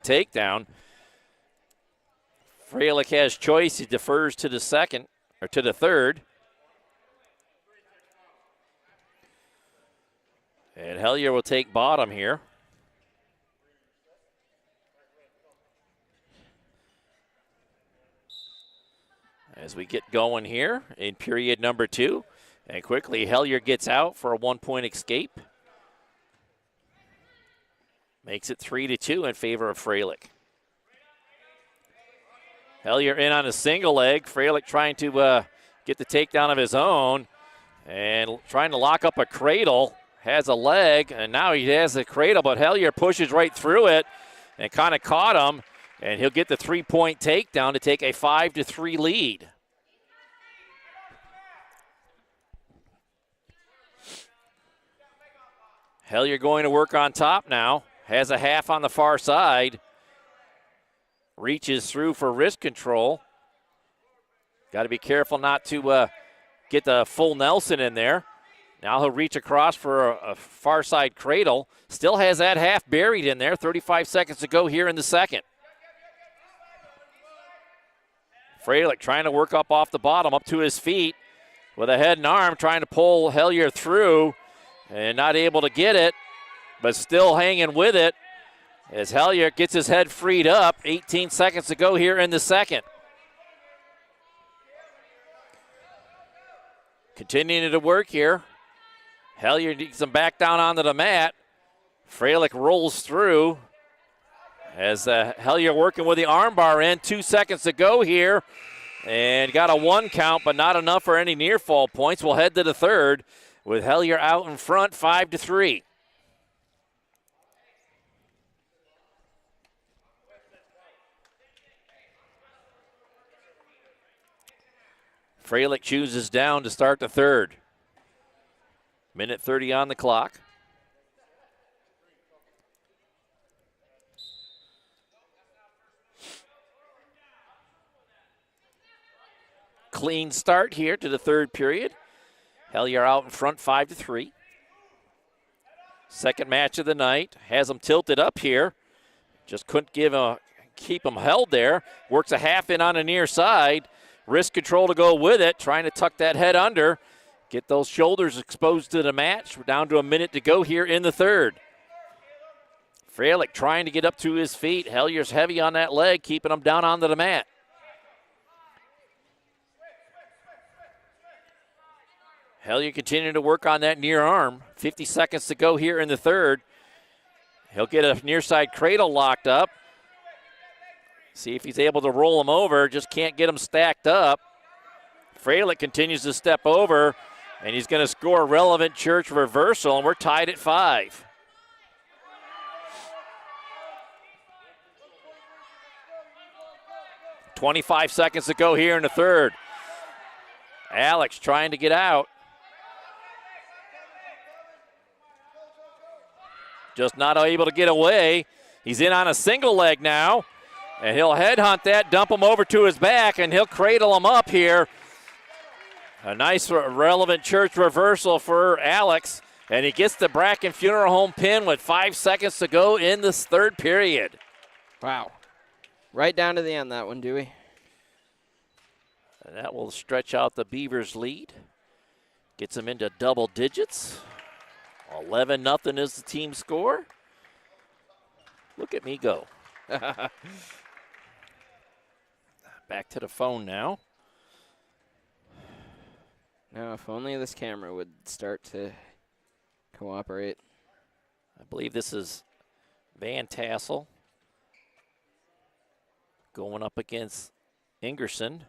takedown. Freilich has choice. He defers to the second, or to the third. And Hellier will take bottom here. As we get going here in period number 2. And quickly, Hellier gets out for a 1-point escape. Makes it 3-2 in favor of Freilich. Hellier in on a single leg. Freilich trying to get the takedown of his own and trying to lock up a cradle. Has a leg, and now he has a cradle, but Hellier pushes right through it and kind of caught him, and he'll get the 3-point takedown to take a 5-3 lead. Hellier going to work on top now. Has a half on the far side. Reaches through for wrist control. Got to be careful not to get the full Nelson in there. Now he'll reach across for a far side cradle. Still has that half buried in there. 35 seconds to go here in the second. Freilich trying to work up off the bottom, up to his feet with a head and arm, trying to pull Hellier through and not able to get it, but still hanging with it as Hellier gets his head freed up. 18 seconds to go here in the second. Continuing to work here. Hellier needs him back down onto the mat. Freilich rolls through as Hellier working with the armbar in. 2 seconds to go here. And got a 1 count, but not enough for any near fall points. We'll head to the third with Hellier out in front, 5-3. Freilich chooses down to start the third. Minute 30 on the clock. Clean start here to the third period. Hellier out in front, 5-3. Second match of the night. Has them tilted up here. Just couldn't keep them held there. Works a half in on the near side. Wrist control to go with it. Trying to tuck that head under. Get those shoulders exposed to the match. We're down to a minute to go here in the third. Freilich trying to get up to his feet. Hellier's heavy on that leg, keeping him down onto the mat. Hellier continuing to work on that near arm. 50 seconds to go here in the third. He'll get a near side cradle locked up. See if he's able to roll him over. Just can't get him stacked up. Freilich continues to step over, and he's going to score a relevant church reversal, and we're tied at 5. .25 seconds to go here in the third. Alex trying to get out. Just not able to get away. He's in on a single leg now, and he'll headhunt that, dump him over to his back, and he'll cradle him up here. A nice relevant church reversal for Alex, and he gets the Bracken Funeral Home pin with 5 seconds to go in this third period. Wow. Right down to the end, that one, Dewey. And that will stretch out the Beavers' lead. Gets them into double digits. 11-0 is the team score. Look at me go. Back to the phone now. Now, if only this camera would start to cooperate. I believe this is Van Tassel going up against Ingerson.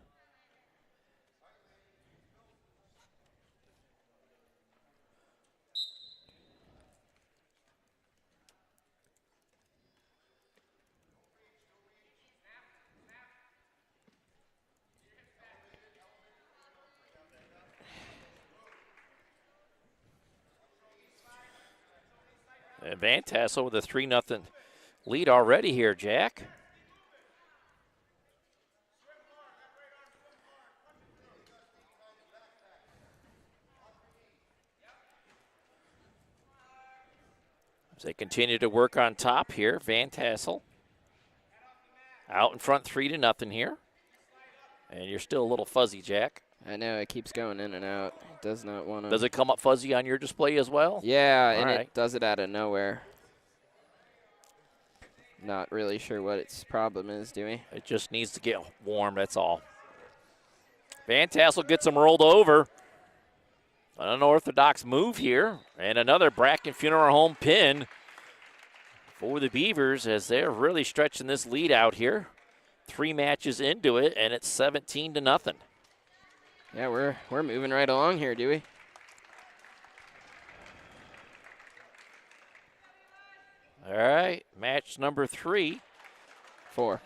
And Van Tassel with a 3-0 lead already here, Jack. As they continue to work on top here, Van Tassel. Out in front 3-0 here. And you're still a little fuzzy, Jack. I know, it keeps going in and out. It does not want to. Does it come up fuzzy on your display as well? Yeah, All and right. it does it out of nowhere. Not really sure what its problem is, do we? It just needs to get warm, that's all. Van Tassel gets him rolled over. An unorthodox move here. And another Bracken Funeral Home pin for the Beavers as they're really stretching this lead out here. 3 matches into it, and it's 17-0. Yeah, we're moving right along here, do we? All right, match number 3. 4.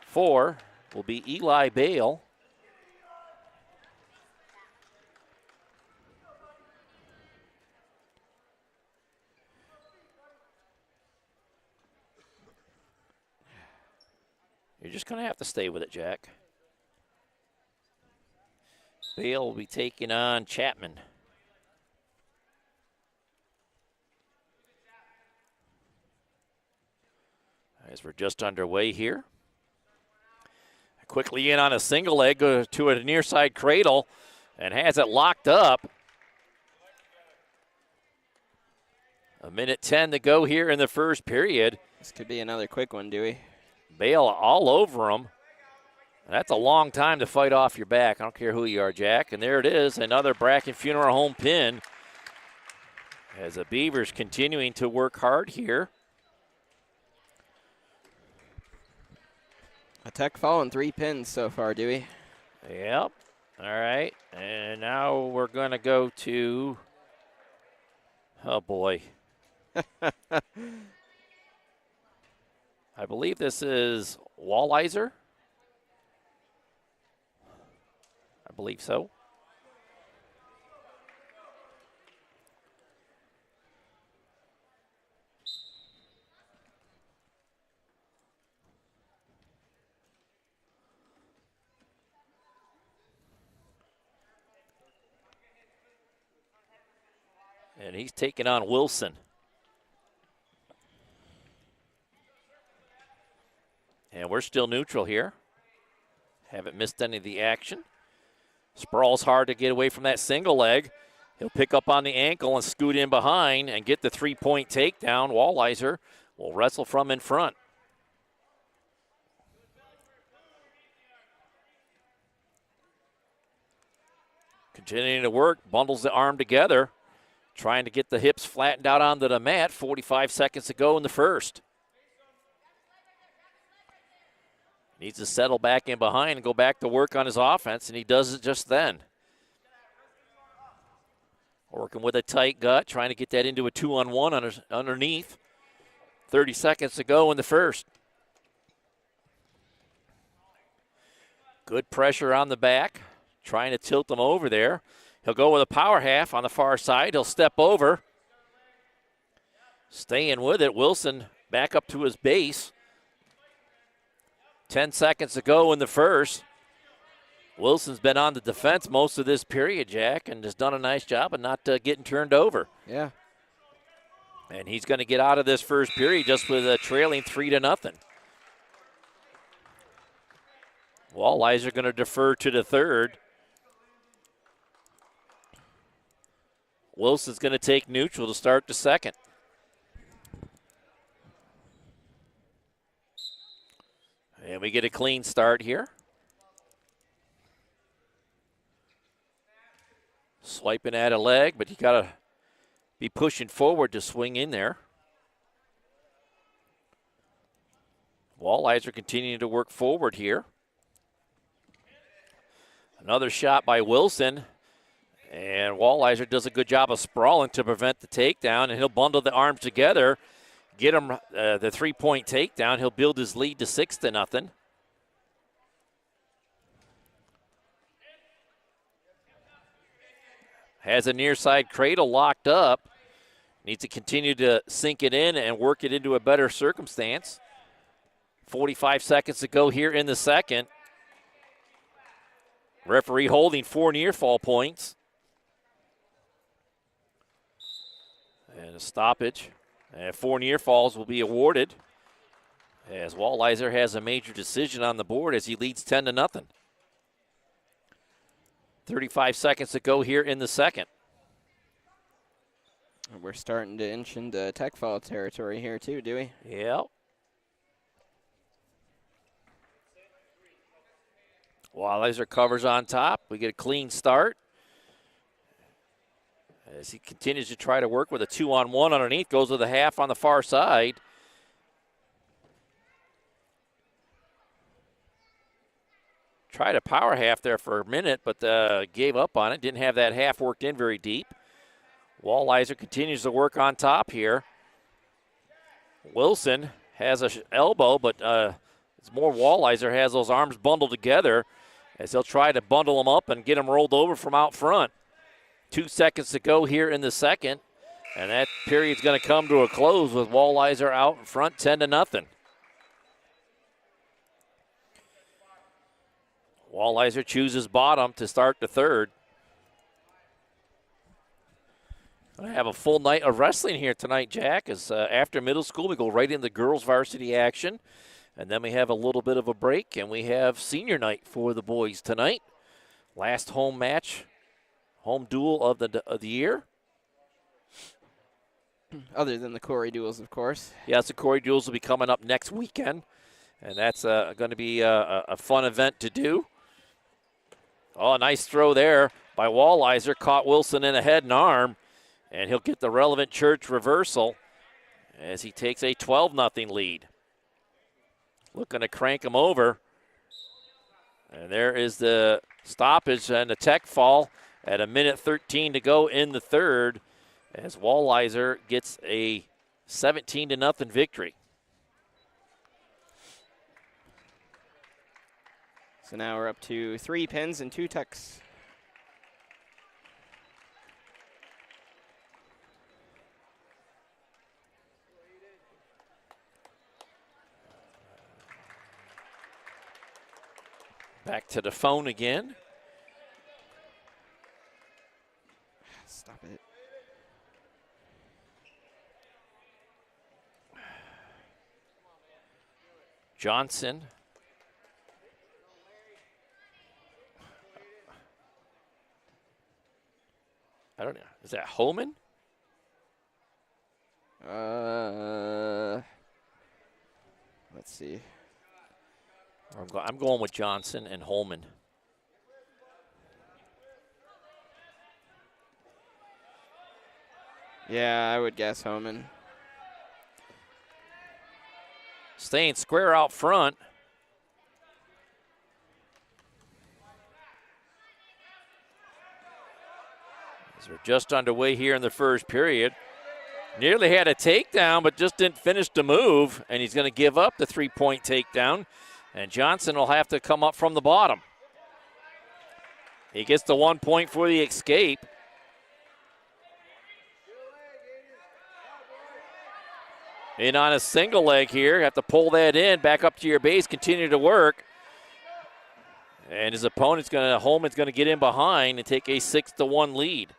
4 will be Eli Bale. You're just going to have to stay with it, Jack. Bale will be taking on Chapman. As we're just underway here. Quickly in on a single leg, go to a near side cradle, and has it locked up. 1:10 to go here in the first period. This could be another quick one, Dewey. Bale all over him. That's a long time to fight off your back. I don't care who you are, Jack. And there it is, another Bracken Funeral Home pin. As the Beavers continuing to work hard here. A Tech falling 3 pins so far, Dewey. Yep. All right. And now we're going to go to, oh boy. I believe this is Walliser. I believe so. And he's taking on Wilson. And we're still neutral here. Haven't missed any of the action. Sprawls hard to get away from that single leg. He'll pick up on the ankle and scoot in behind and get the 3-point takedown. Walliser will wrestle from in front. Continuing to work, bundles the arm together, trying to get the hips flattened out onto the mat. 45 seconds to go in the first. Needs to settle back in behind and go back to work on his offense, and he does it just then. Working with a tight gut, trying to get that into a 2-on-1 underneath. 30 seconds to go in the first. Good pressure on the back, trying to tilt them over there. He'll go with a power half on the far side. He'll step over. Staying with it, Wilson back up to his base. 10 seconds to go in the first. Wilson's been on the defense most of this period, Jack, and has done a nice job of not getting turned over. Yeah. And he's going to get out of this first period just with a trailing 3-0. Walliser going to defer to the third. Wilson's going to take neutral to start the second. And we get a clean start here. Swiping at a leg, but you got to be pushing forward to swing in there. Walliser continuing to work forward here. Another shot by Wilson. And Walliser does a good job of sprawling to prevent the takedown, and he'll bundle the arms together, get him the 3-point takedown. He'll build his lead to 6-0. Has a near side cradle locked up. Needs to continue to sink it in and work it into a better circumstance. 45 seconds to go here in the second. Referee holding 4 near fall points. And a stoppage. And 4 near falls will be awarded as Walliser has a major decision on the board as he leads 10-0. 35 seconds to go here in the second. We're starting to inch into tech fall territory here too, do we? Yep. Walliser covers on top. We get a clean start. As he continues to try to work with a 2-on-1 underneath, goes with a half on the far side. Tried a power half there for a minute, but gave up on it. Didn't have that half worked in very deep. Walliser continues to work on top here. Wilson has an elbow, but it's more Walliser has those arms bundled together as he'll try to bundle them up and get them rolled over from out front. 2 seconds to go here in the second, and that period's going to come to a close with Walliser out in front 10-0. Walliser chooses bottom to start the third. I have a full night of wrestling here tonight, Jack, as after middle school we go right into girls varsity action, and then we have a little bit of a break, and we have senior night for the boys tonight. Last home match, home duel of the year. Other than the Corry duels, of course. Yes, the Corry duels will be coming up next weekend, and that's going to be a fun event to do. Oh, nice throw there by Walliser. Caught Wilson in the head and arm, and he'll get the relevant church reversal as he takes a 12-0 lead. Looking to crank him over. And there is the stoppage and the tech fall at 1:13 to go in the third as Walliser gets a 17-0 victory. So now we're up to 3 pins and 2 tucks. Back to the phone again. Stop it. Johnson. I don't know. Is that Holman? Let's see. I'm going with Johnson and Holman. Yeah, I would guess Homan. Staying square out front. As we're just underway here in the first period. Nearly had a takedown, but just didn't finish the move, and he's going to give up the 3-point takedown, and Johnson will have to come up from the bottom. He gets the 1 point for the escape. In on a single leg here, have to pull that in, back up to your base, continue to work. And his opponent's Holman's going to get in behind and take a 6-1 lead.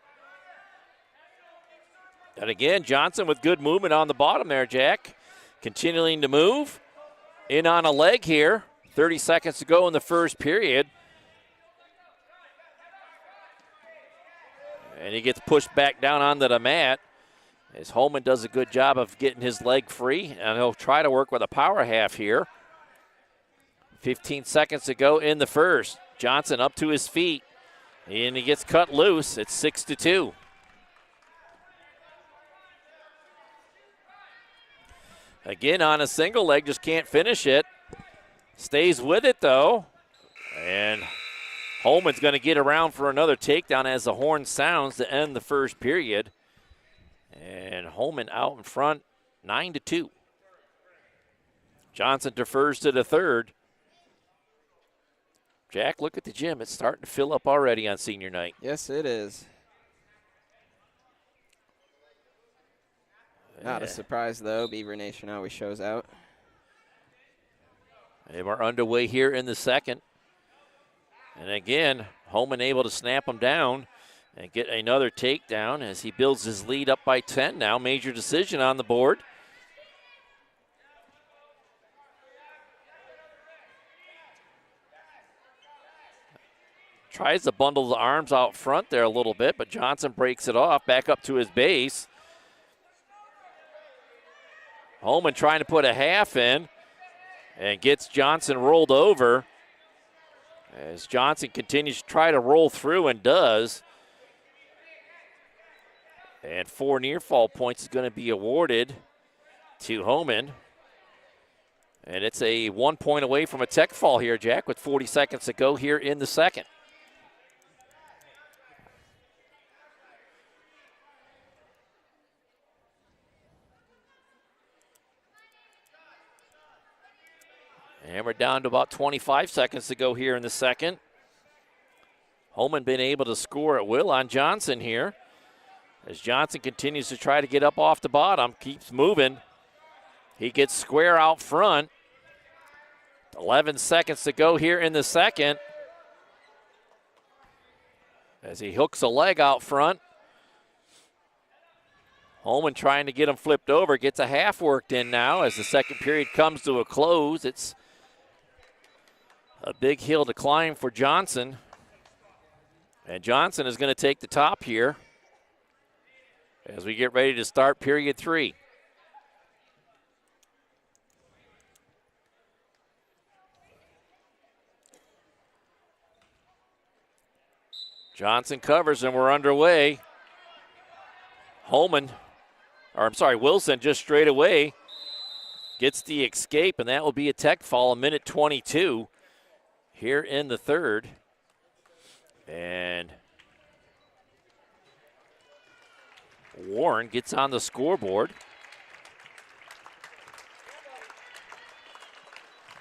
And again, Johnson with good movement on the bottom there, Jack. Continuing to move. In on a leg here. 30 seconds to go in the first period. And he gets pushed back down onto the mat as Holman does a good job of getting his leg free. And he'll try to work with a power half here. 15 seconds to go in the first. Johnson up to his feet. And he gets cut loose. It's 6-2. Again, on a single leg, just can't finish it. Stays with it, though. And Holman's going to get around for another takedown as the horn sounds to end the first period. And Holman out in front, 9-2. Johnson defers to the third. Jack, look at the gym. It's starting to fill up already on senior night. Yes, it is. Not a surprise, though. Beaver Nation always shows out. And we're underway here in the second. And again, Holman able to snap him down and get another takedown as he builds his lead up by 10 now. Major decision on the board. Tries to bundle the arms out front there a little bit, but Johnson breaks it off, back up to his base. Holman trying to put a half in and gets Johnson rolled over. As Johnson continues to try to roll through and does. And 4 near fall points is going to be awarded to Holman. And it's a 1 point away from a tech fall here, Jack, with 40 seconds to go here in the second. And we're down to about 25 seconds to go here in the second. Holman been able to score at will on Johnson here. As Johnson continues to try to get up off the bottom, keeps moving. He gets square out front. 11 seconds to go here in the second. As he hooks a leg out front. Holman trying to get him flipped over. Gets a half worked in now as the second period comes to a close. It's a big hill to climb for Johnson. And Johnson is going to take the top here as we get ready to start period 3. Johnson covers and we're underway. Wilson just straight away gets the escape, and that will be a tech fall, 1:22 here in the third. And Warren gets on the scoreboard.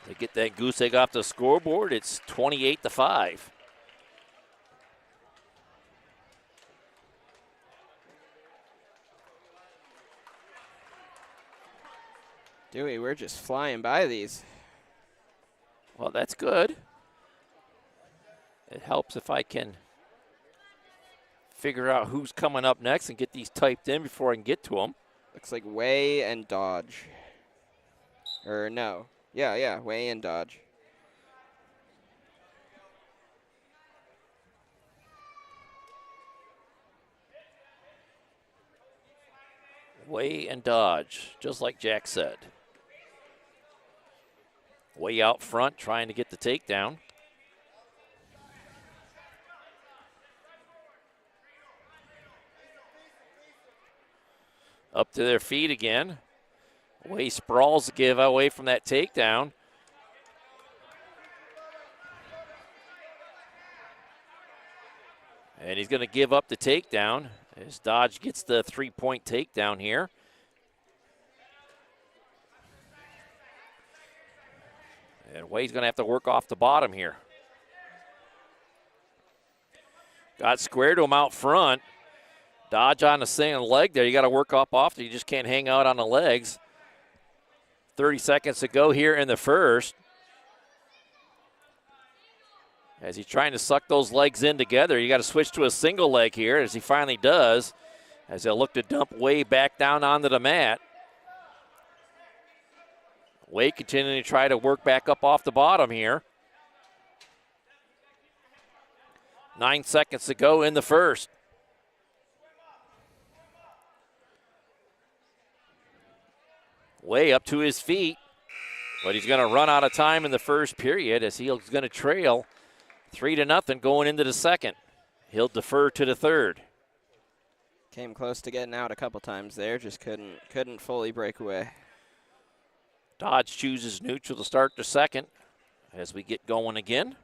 They get that goose egg off the scoreboard. It's 28-5. Dewey, we're just flying by these. Well, that's good. It helps if I can figure out who's coming up next and get these typed in before I can get to them. Looks like Way and Dodge. Or no. Yeah, Way and Dodge. Way and Dodge, just like Jack said. Way out front trying to get the takedown. Up to their feet again. Way sprawls to give away from that takedown. And he's going to give up the takedown as Dodge gets the 3-point takedown here. And Way's going to have to work off the bottom here. Got square to him out front. Dodge on the single leg there. You got to work off. You just can't hang out on the legs. 30 seconds to go here in the first. As he's trying to suck those legs in together, you got to switch to a single leg here, as he finally does, as he'll look to dump Way back down onto the mat. Way continuing to try to work back up off the bottom here. 9 seconds to go in the first. Way up to his feet, but he's going to run out of time in the first period as he's going to trail 3-0 going into the second. He'll defer to the third. Came close to getting out a couple times there, just couldn't fully break away. Dodge chooses neutral to start the second as we get going again.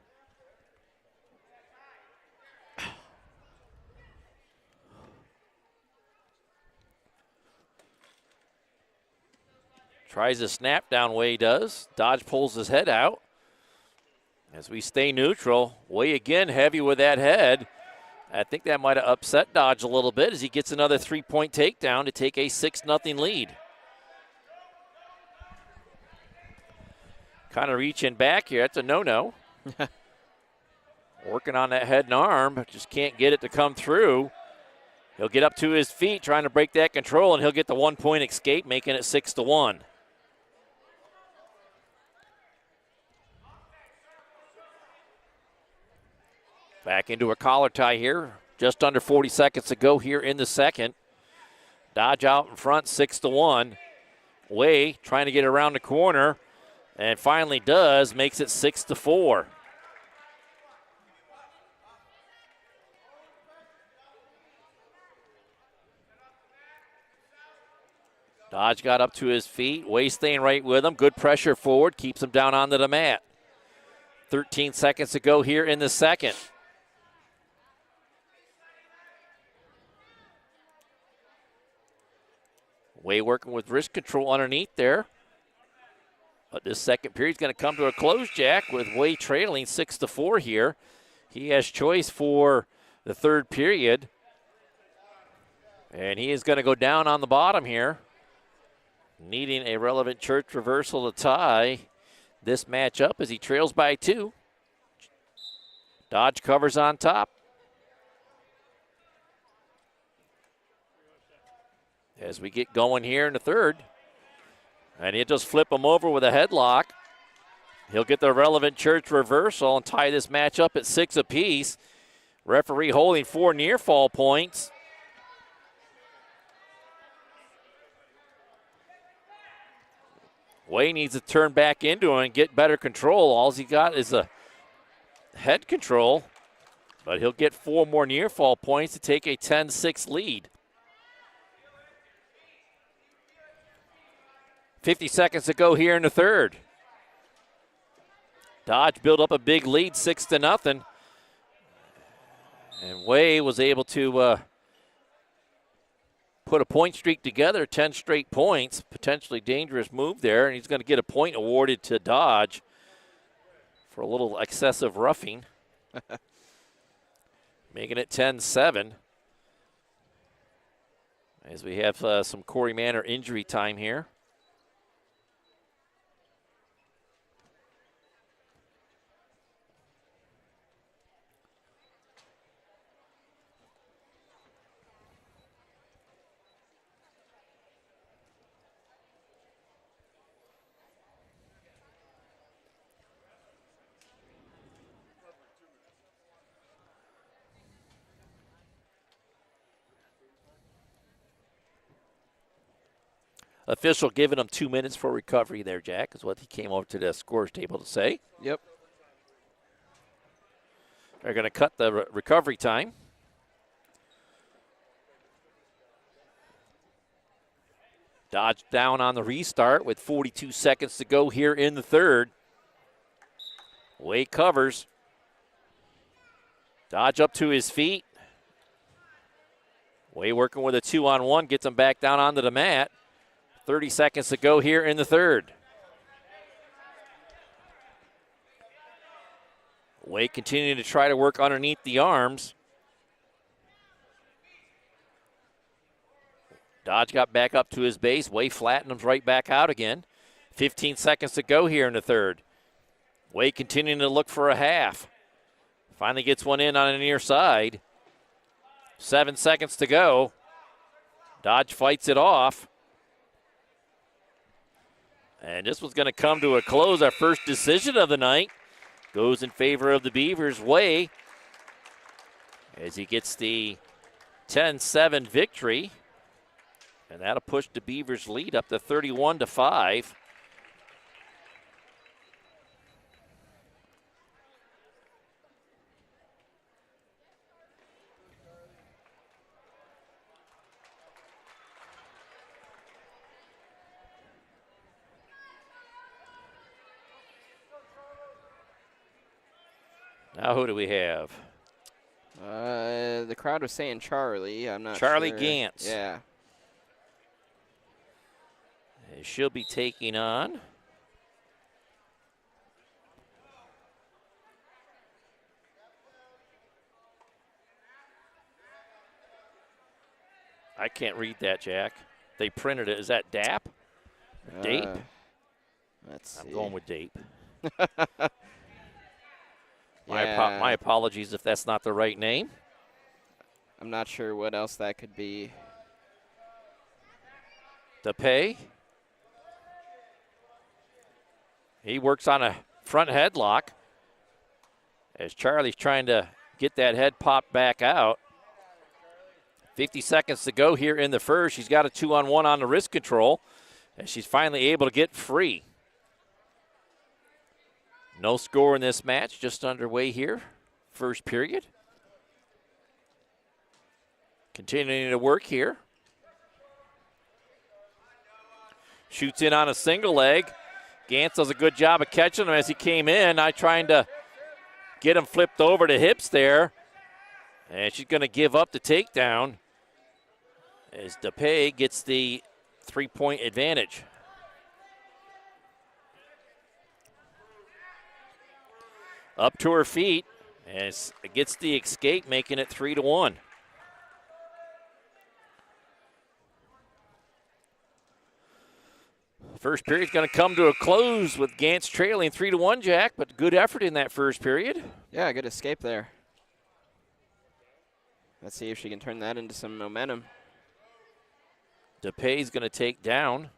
Tries a snap down, Way does. Dodge pulls his head out. As we stay neutral, Way again heavy with that head. I think that might have upset Dodge a little bit as he gets another 3-point takedown to take a 6-0 lead. Kind of reaching back here. That's a no-no. Working on that head and arm, but just can't get it to come through. He'll get up to his feet trying to break that control, and he'll get the 1-point escape, making it 6-1. Back into a collar tie here. Just under 40 seconds to go here in the second. Dodge out in front, 6-1. Way trying to get around the corner, and finally does, makes it 6-4. Dodge got up to his feet. Way staying right with him. Good pressure forward. Keeps him down onto the mat. 13 seconds to go here in the second. Way working with wrist control underneath there. But this second period is going to come to a close, Jack, with Way trailing 6-4 here. He has choice for the third period. And he is going to go down on the bottom here, needing a relevant church reversal to tie this matchup as he trails by 2. Dodge covers on top. As we get going here in the third. And he'll just flip him over with a headlock. He'll get the relevant church reversal and tie this match up at 6 apiece. Referee holding 4 near fall points. Way needs to turn back into him and get better control. All he got is a head control, but he'll get 4 more near fall points to take a 10-6 lead. 50 seconds to go here in the third. Dodge built up a big lead, 6-0. And Way was able to put a point streak together, 10 straight points. Potentially dangerous move there, and he's going to get a point awarded to Dodge for a little excessive roughing. Making it 10-7. As we have some Corry Manor injury time here. Official giving him 2 minutes for recovery there, Jack, is what he came over to the scores table to say. Yep. They're going to cut the recovery time. Dodge down on the restart with 42 seconds to go here in the third. Way covers. Dodge up to his feet. Way working with a 2-on-1, gets him back down onto the mat. 30 seconds to go here in the third. Way continuing to try to work underneath the arms. Dodge got back up to his base. Way flattened him right back out again. 15 seconds to go here in the third. Way continuing to look for a half. Finally gets one in on the near side. 7 seconds to go. Dodge fights it off. And this was going to come to a close. Our first decision of the night goes in favor of the Beavers. Way as he gets the 10-7 victory. And that'll push the Beavers' lead up to 31-5. Now who do we have? The crowd was saying Charlie. I'm not Charlie sure. Gantz. Yeah. She'll be taking on I can't read that, Jack. They printed it. Is that DAP? Dape? Let's see. I'm going with Dape. Yeah. My apologies if that's not the right name. I'm not sure what else that could be. DePay. He works on a front headlock as Charlie's trying to get that head pop back out. 50 seconds to go here in the first. She's got a 2-on-1 on the wrist control, and she's finally able to get free. No score in this match, just underway here. First period. Continuing to work here. Shoots in on a single leg. Gantz does a good job of catching him as he came in. Not trying to get him flipped over to hips there. And she's going to give up the takedown as DePay gets the 3-point advantage. Up to her feet as it gets the escape, making it 3-1. First period's going to come to a close with Gantz trailing 3-1, Jack, but good effort in that first period. Yeah, good escape there. Let's see if she can turn that into some momentum. DePay's going to take down.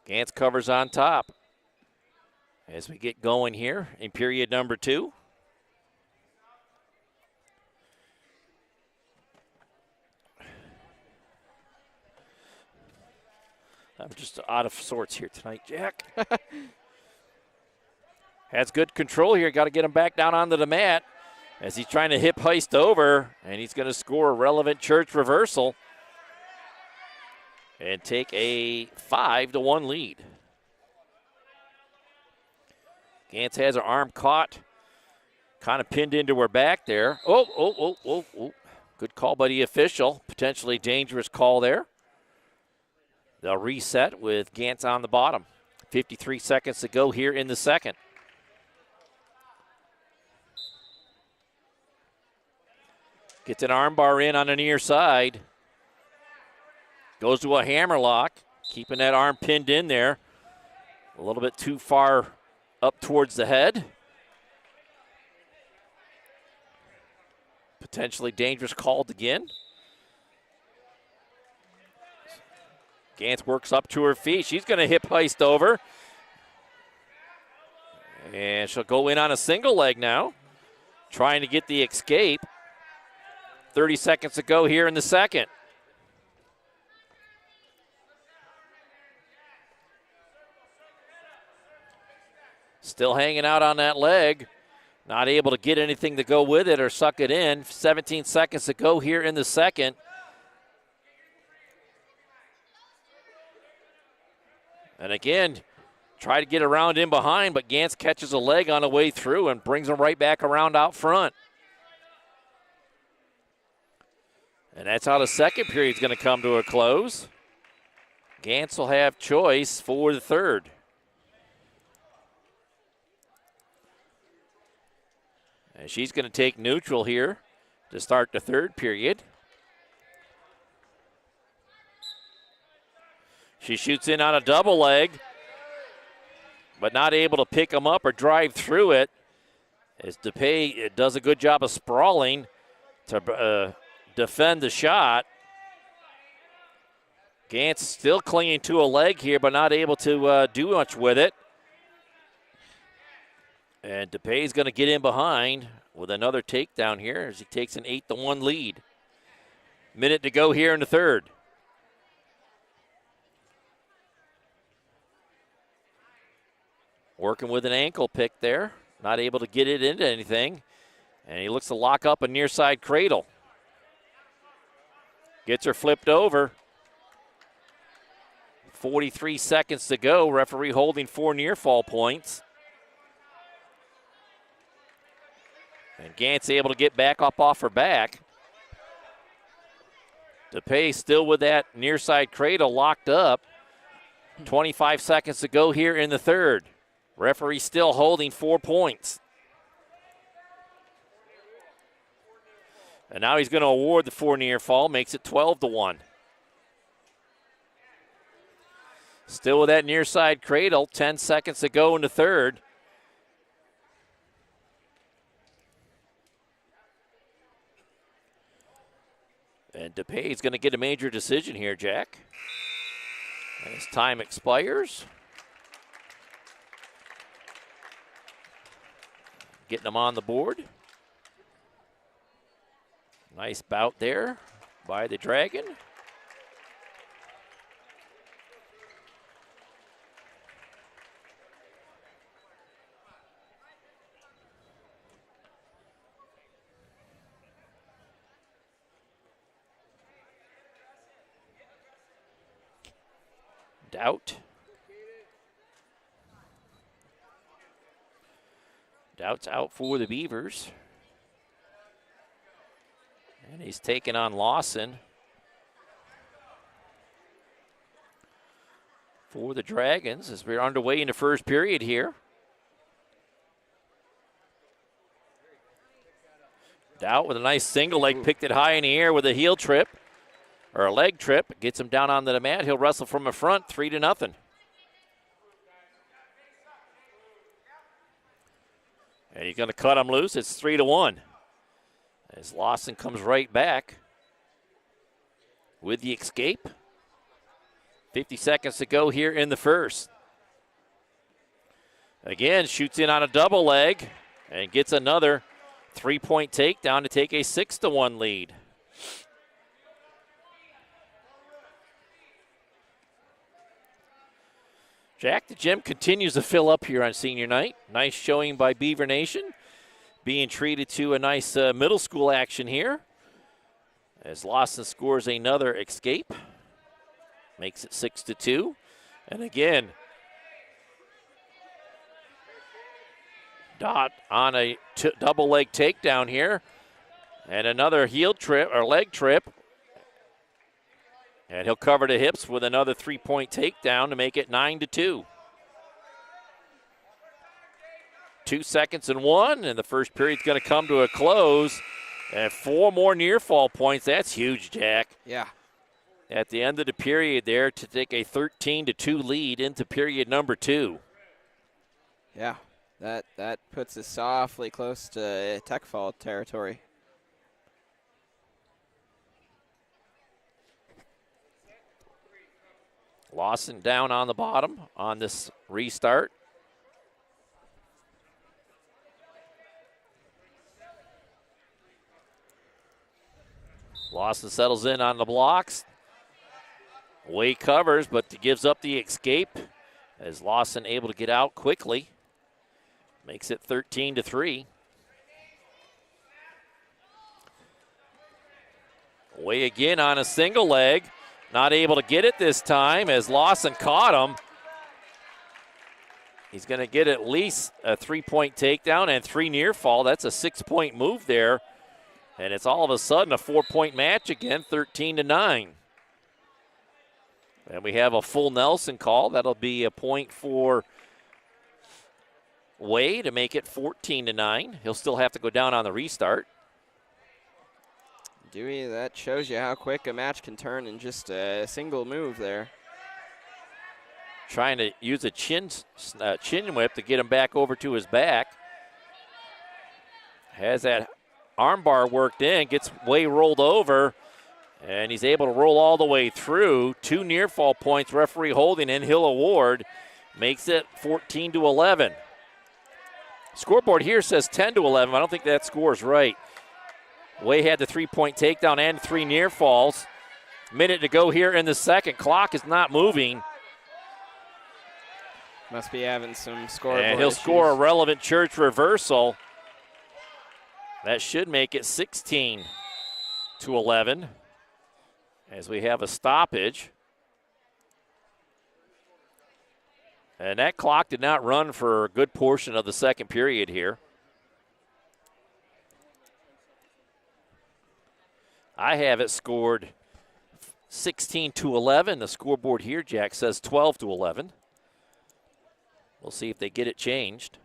Gantz covers on top as we get going here in period number 2. I'm just out of sorts here tonight, Jack. Has good control here. Got to get him back down onto the mat as he's trying to hip heist over, and he's going to score a relevant church reversal and take a 5-1 lead. Gantz has her arm caught, kind of pinned into her back there. Oh. Good call by the official. Potentially dangerous call there. They'll reset with Gantz on the bottom. 53 seconds to go here in the second. Gets an armbar in on the near side. Goes to a hammerlock, keeping that arm pinned in there. A little bit too far up towards the head. Potentially dangerous called again. Gantz works up to her feet. She's going to hip heist over. And she'll go in on a single leg now, trying to get the escape. 30 seconds to go here in the second. Still hanging out on that leg. Not able to get anything to go with it or suck it in. 17 seconds to go here in the second. And again, try to get around in behind, but Gantz catches a leg on the way through and brings him right back around out front. And that's how the second period is going to come to a close. Gantz will have choice for the third. And she's going to take neutral here to start the third period. She shoots in on a double leg, but not able to pick him up or drive through it. As DePay does a good job of sprawling to defend the shot. Gantz still clinging to a leg here, but not able to do much with it. And DePay's going to get in behind with another takedown here as he takes an 8-1 lead. Minute to go here in the third. Working with an ankle pick there. Not able to get it into anything. And he looks to lock up a near side cradle. Gets her flipped over. 43 seconds to go. Referee holding 4 near fall points. And Gantz able to get back up off her back. DePay still with that near side cradle locked up. 25 seconds to go here in the third. Referee still holding 4 points. And now he's going to award the 4 near fall, makes it 12-1. Still with that near side cradle, 10 seconds to go in the third. And DePay is going to get a major decision here, Jack. As time expires. getting them on the board. Nice bout there by the Dragon. Doubt's out for the Beavers. And he's taking on Lawson for the Dragons as we're underway in the first period here. Doubt with a nice single leg, picked it high in the air with a heel trip or a leg trip. Gets him down onto the mat. He'll wrestle from the front, 3-0. And he's going to cut him loose. It's 3-1. As Lawson comes right back with the escape. 50 seconds to go here in the first. Again, shoots in on a double leg and gets another 3-point takedown to take a 6-1 lead. Jack, the gym continues to fill up here on senior night. Nice showing by Beaver Nation. Being treated to a nice middle school action here. As Lawson scores another escape. Makes it 6-2. And again, Dot on a double leg takedown here. And another heel trip or leg trip. And he'll cover the hips with another 3-point takedown to make it 9-2. 2 seconds and 1, and the first period's going to come to a close. And 4 more near fall points. That's huge, Jack. Yeah. At the end of the period there to take a 13-2 lead into period number 2. Yeah, that puts us softly close to tech fall territory. Lawson down on the bottom on this restart. Lawson settles in on the blocks. Way covers, but gives up the escape as Lawson able to get out quickly. Makes it 13-3. Way again on a single leg. Not able to get it this time as Lawson caught him. He's going to get at least a 3-point takedown and 3 near fall. That's a 6-point move there. And it's all of a sudden a 4-point match again, 13-9. And we have a full Nelson call. That'll be a point for Way to make it 14-9. He'll still have to go down on the restart. Dewey, that shows you how quick a match can turn in just a single move there. Trying to use a chin whip to get him back over to his back. Has that armbar worked in, gets Way rolled over, and he's able to roll all the way through. 2 near fall points, referee holding in, he'll award. Makes it 14-11. Scoreboard here says 10-11. I don't think that score is right. Way had the 3-point takedown and 3 near falls. Minute to go here in the second. Clock is not moving. Must be having some scoreboard And he'll issues. score a relevant church reversal. That should make it 16-11 as we have a stoppage. And that clock did not run for a good portion of the second period here. I have it scored 16-11. The scoreboard here, Jack, says 12-11. We'll see if they get it changed.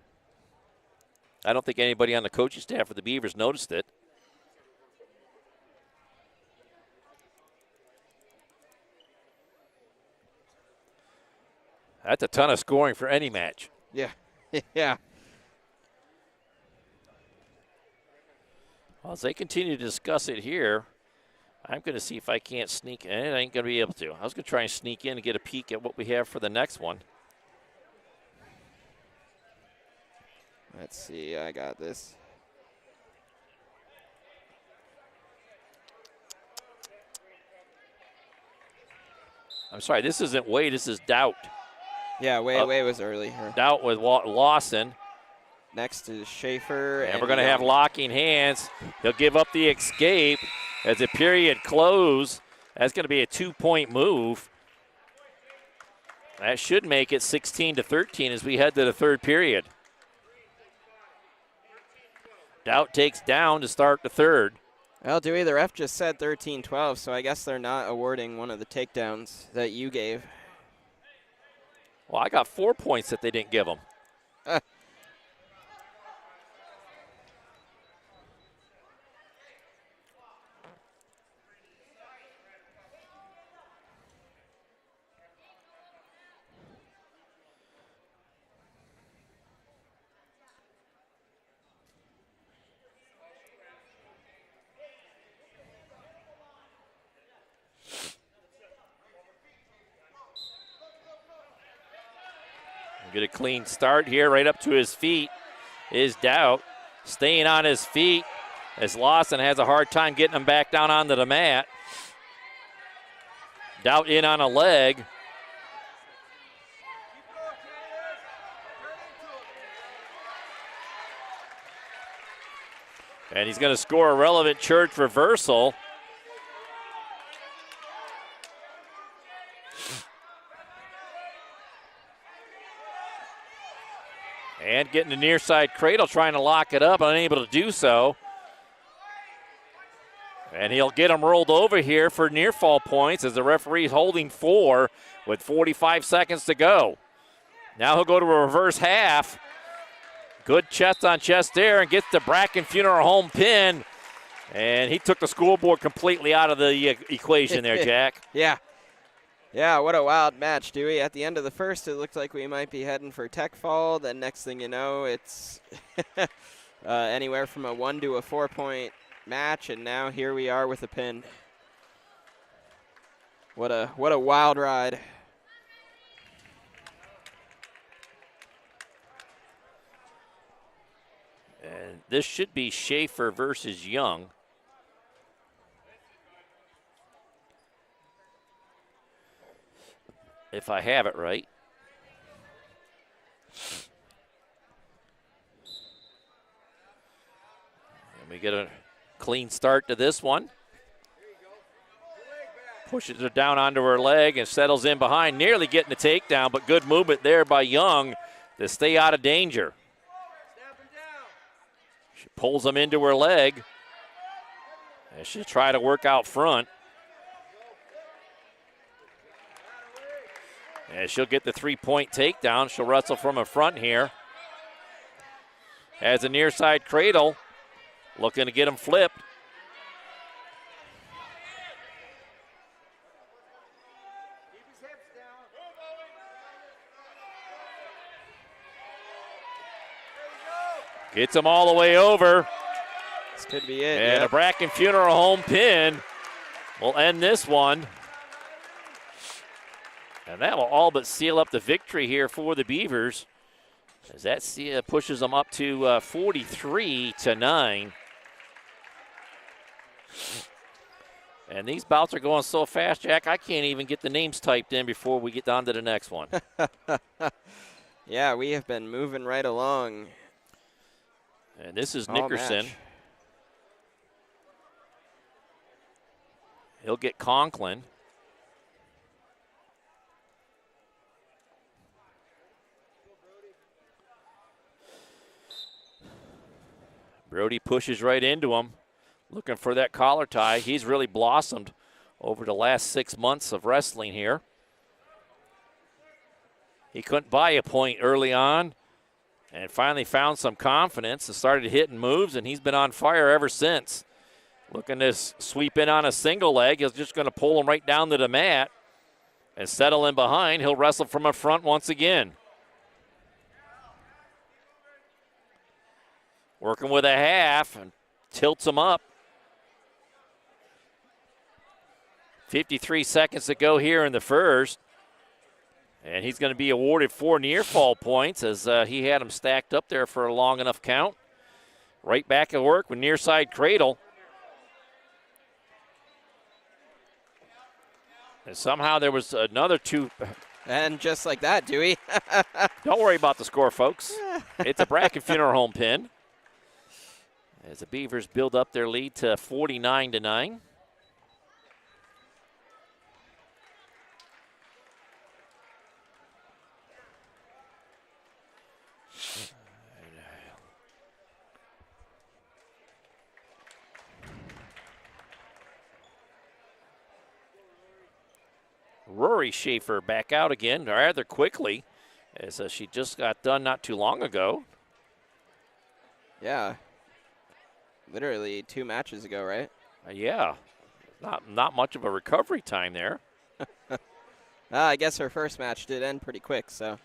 I don't think anybody on the coaching staff for the Beavers noticed it. That's a ton of scoring for any match. Yeah, yeah. Well, as they continue to discuss it here, I'm going to see if I can't sneak in. I ain't going to be able to. I was going to try and sneak in and get a peek at what we have for the next one. Let's see, I got this. I'm sorry, this isn't Wade, this is Doubt. Yeah, Way was early. Doubt with Lawson. Next is Schaefer. And we're going to have locking hands. He'll give up the escape as the period close. That's going to be a 2-point move. That should make it 16-13 as we head to the third period. Doubt takes down to start the third. Well, Dewey, the ref just said 13-12, so I guess they're not awarding one of the takedowns that you gave. Well, I got 4 points that they didn't give him. Get a clean start here, right up to his feet is Doubt. Staying on his feet as Lawson has a hard time getting him back down onto the mat. Doubt in on a leg. And he's going to score a relevant church reversal. And getting the near side cradle, trying to lock it up, unable to do so. And he'll get him rolled over here for near fall points as the referee's holding 4 with 45 seconds to go. Now he'll go to a reverse half. Good chest on chest there and gets the Bracken Funeral Home pin. And he took the scoreboard completely out of the equation there, Jack. Yeah, what a wild match, Dewey. At the end of the first, it looked like we might be heading for tech fall. Then next thing you know, it's anywhere from a 1 to a 4-point match, and now here we are with a pin. What a wild ride. And this should be Schaefer versus Young. If I have it right. And we get a clean start to this one. Pushes her down onto her leg and settles in behind, nearly getting the takedown, but good movement there by Young to stay out of danger. She pulls him into her leg as she try to work out front. And she'll get the 3-point takedown. She'll wrestle from a front here. Has a near side cradle. Looking to get him flipped. Gets him all the way over. This could be it. And a Bracken Funeral Home pin will end this one. And that will all but seal up the victory here for the Beavers, as that pushes them up to 43-9. And these bouts are going so fast, Jack, I can't even get the names typed in before we get on to the next one. Yeah, we have been moving right along. And this is Nickerson. Match. He'll get Conklin. Brody pushes right into him, looking for that collar tie. He's really blossomed over the last 6 months of wrestling here. He couldn't buy a point early on and finally found some confidence and started hitting moves, and he's been on fire ever since. Looking to sweep in on a single leg. He's just going to pull him right down to the mat and settle in behind. He'll wrestle from a front once again. Working with a half and tilts him up. 53 seconds to go here in the first. And he's going to be awarded 4 near fall points as he had him stacked up there for a long enough count. Right back at work with near side cradle. And somehow there was another 2. And just like that, Dewey. Don't worry about the score, folks. It's a Bracken Funeral Home pin. As the Beavers build up their lead to 49-9. Rory Schaefer back out again rather quickly, as she just got done not too long ago. Yeah. Literally 2 matches ago, right? Yeah. Not much of a recovery time there. I guess her first match did end pretty quick, so.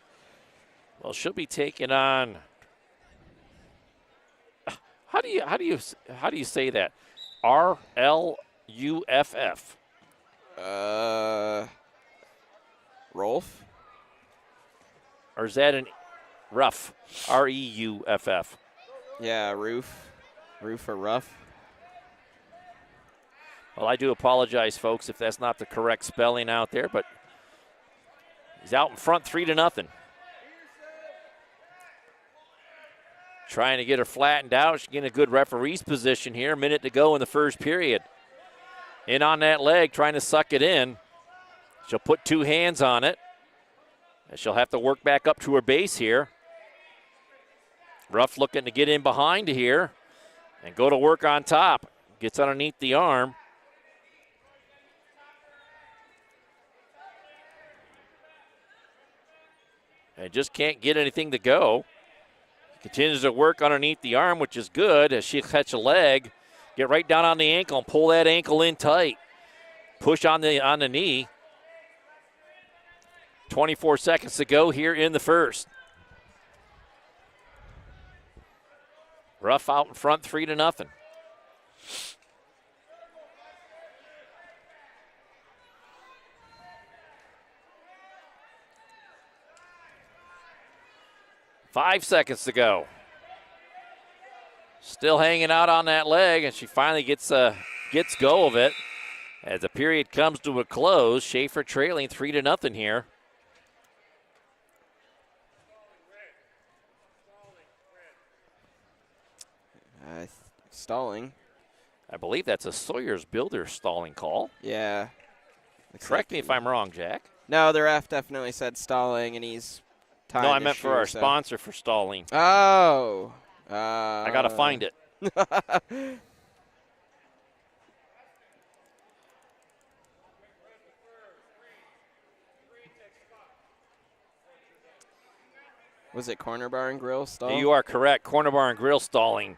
Well, she'll be taking on. How do you say that? RLUFF. Rolf? Or is that an rough? REUFF. Yeah, Roof or Ruff. Well, I do apologize, folks, if that's not the correct spelling out there, but he's out in front 3-0. Trying to get her flattened out. She's getting a good referee's position here. A minute to go in the first period. In on that leg, trying to suck it in. She'll put 2 hands on it. And she'll have to work back up to her base here. Ruff looking to get in behind here and go to work on top. Gets underneath the arm. And just can't get anything to go. Continues to work underneath the arm, which is good as she catch a leg. Get right down on the ankle and pull that ankle in tight. Push on the knee. 24 seconds to go here in the first. Ruff out in front 3-0. Five seconds to go. Still hanging out on that leg, and she finally gets go of it. As the period comes to a close, Schaefer trailing 3-0 here. Stalling. I believe that's a Sawyer's Builder stalling call. Yeah. Correct me if I'm wrong, Jack. No, the ref definitely said stalling, and he's tying No, I his meant for shoe, our so. sponsor for stalling. Oh. I got to find it. Was it Corner Bar and Grill stall? You are correct. Corner Bar and Grill stalling.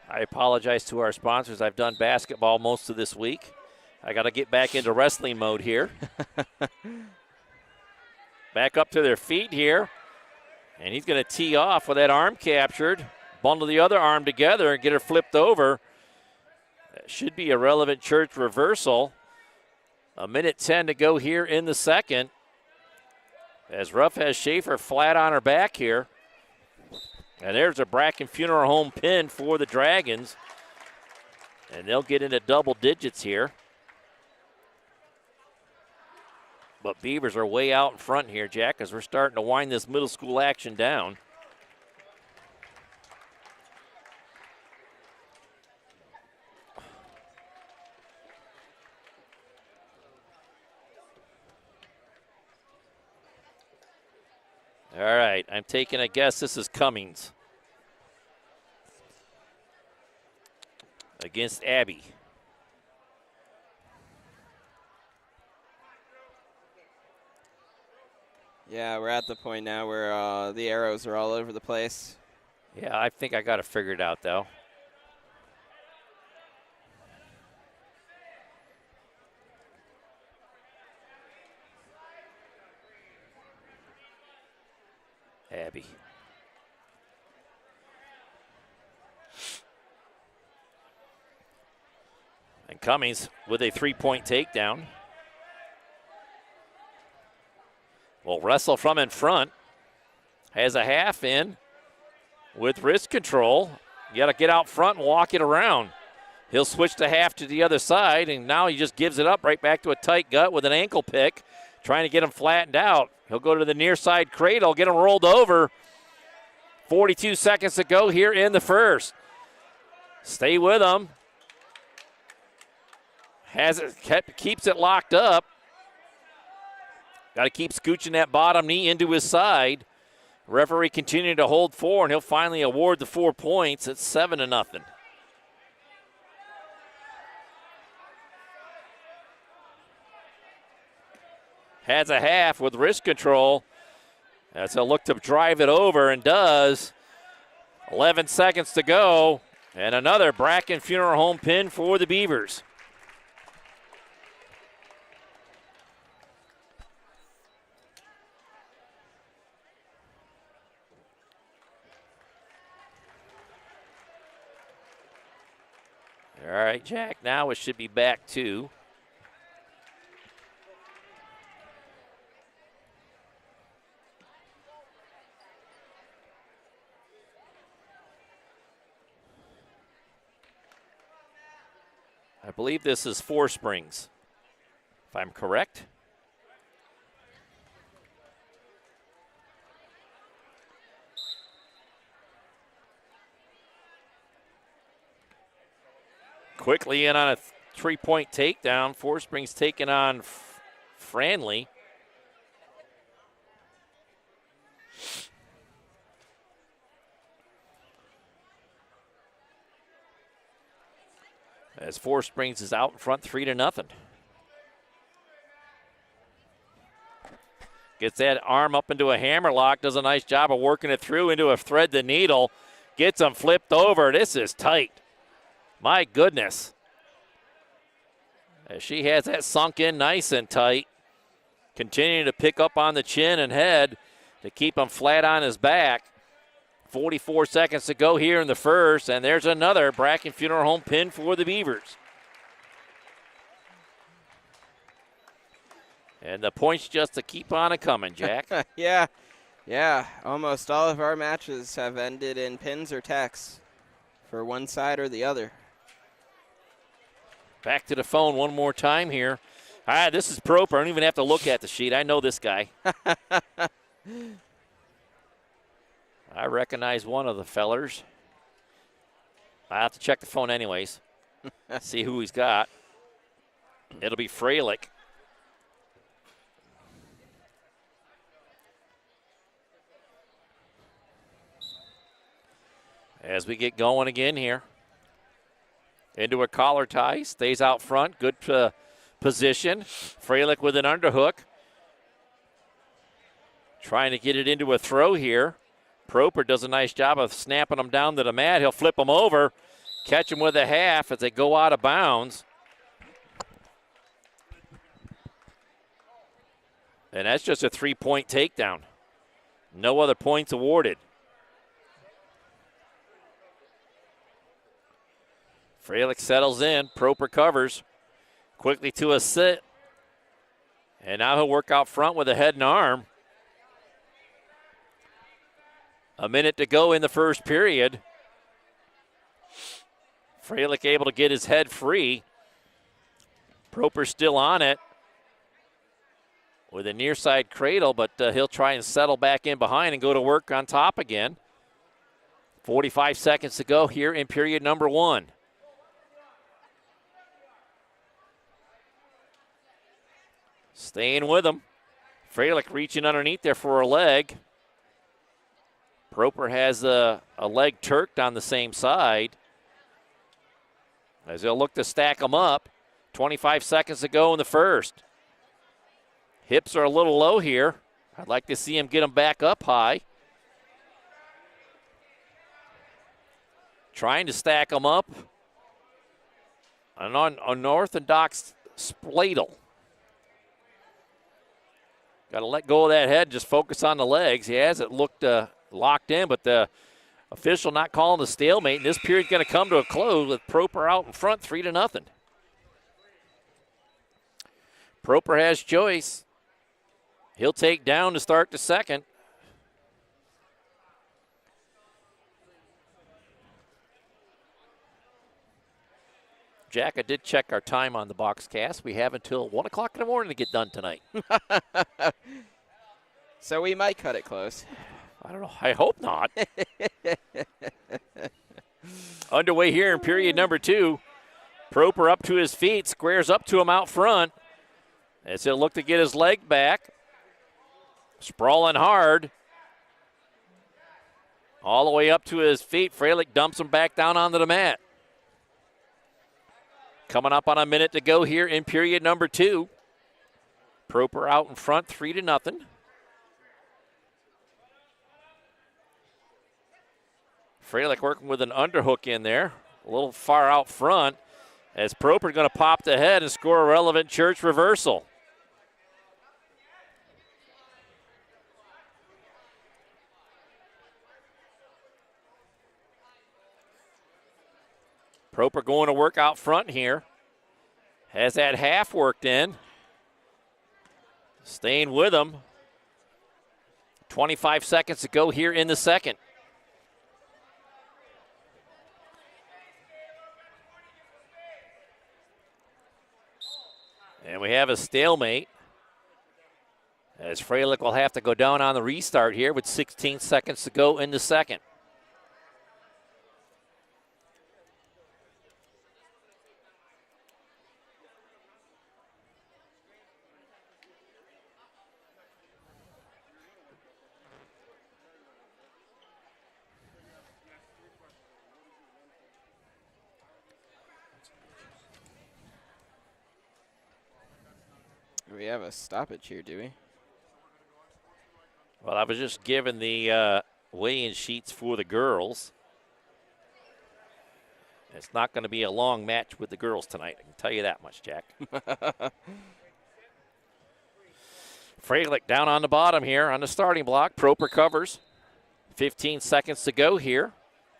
I apologize to our sponsors. I've done basketball most of this week. I got to get back into wrestling mode here. Back up to their feet here. And he's going to tee off with that arm captured. Bundle the other arm together and get her flipped over. That should be a relevant church reversal. 1:10 to go here in the second. As Ruff has Schaefer flat on her back here. And there's a Bracken Funeral Home pin for the Dragons. And they'll get into double digits here. But Beavers are way out in front here, Jack, as we're starting to wind this middle school action down. All right, I'm taking a guess this is Cummings against Abby. Yeah, we're at the point now where the arrows are all over the place. Yeah, I think I got it figured out, though. Abby. And Cummings with a 3-point takedown. will wrestle from in front. Has a half in with wrist control. You got to get out front and walk it around. He'll switch the half to the other side, and now he just gives it up right back to a tight gut with an ankle pick, trying to get him flattened out. He'll go to the near side cradle, get him rolled over. 42 seconds to go here in the first. Stay with him. Keeps it locked up. Got to keep scooching that bottom knee into his side. Referee continuing to hold 4, and he'll finally award the 4 points at 7-0. Has a half with wrist control. As he'll look to drive it over, and does. 11 seconds to go, and another Bracken Funeral Home pin for the Beavers. All right, Jack, now it should be back to I believe this is Four Springs, if I'm correct. Quickly in on a 3-point takedown. Four Springs taking on Franley. As Four Springs is out in front 3-0. Gets that arm up into a hammer lock. Does a nice job of working it through into a thread the needle. Gets him flipped over. This is tight. My goodness. As she has that sunk in nice and tight. Continuing to pick up on the chin and head to keep him flat on his back. 44 seconds to go here in the first, and there's another Bracken Funeral Home pin for the Beavers. And the points just to keep on a coming, Jack. Yeah. Almost all of our matches have ended in pins or techs for one side or the other. Back to the phone one more time here. All right, this is Proper. I don't even have to look at the sheet. I know this guy. I recognize one of the fellers. I have to check the phone anyways. See who he's got. It'll be Freilich. As we get going again here. Into a collar tie. Stays out front. Good position. Freilich with an underhook. Trying to get it into a throw here. Proper does a nice job of snapping him down to the mat. He'll flip him over, catch him with a half as they go out of bounds. And that's just a 3-point takedown. No other points awarded. Freilich settles in. Proper covers. Quickly to a sit. And now he'll work out front with a head and arm. A minute to go in the first period. Freilich able to get his head free. Proper still on it with a near side cradle, but he'll try and settle back in behind and go to work on top again. 45 seconds to go here in period number 1. Staying with him. Freilich reaching underneath there for a leg. Proper has a leg turked on the same side. As they'll look to stack them up. 25 seconds to go in the first. Hips are a little low here. I'd like to see him get them back up high. Trying to stack them up. An unorthodox spladle. Got to let go of that head, just focus on the legs. He has it looked locked in, but the official not calling the stalemate. And this period's going to come to a close with Proper out in front, 3-0. Proper has choice. He'll take down to start the second. Jack, I did check our time on the box cast. We have until 1 o'clock in the morning to get done tonight. So we might cut it close. I don't know. I hope not. Underway here in period number 2. Proper up to his feet, squares up to him out front. As he'll look to get his leg back. Sprawling hard. All the way up to his feet. Freilich dumps him back down onto the mat. Coming up on a minute to go here in period number 2. Proper out in front, 3-0. Freilich working with an underhook in there. A little far out front. As Proper going to pop the head and score a relevant church reversal. Proper going to work out front here. Has that half worked in. Staying with him. 25 seconds to go here in the second. And we have a stalemate. As Freilich will have to go down on the restart here with 16 seconds to go in the second. We have a stoppage here, do we? Well, I was just given the weigh-in sheets for the girls. It's not going to be a long match with the girls tonight. I can tell you that much, Jack. Freilich down on the bottom here on the starting block. Proper covers. 15 seconds to go here.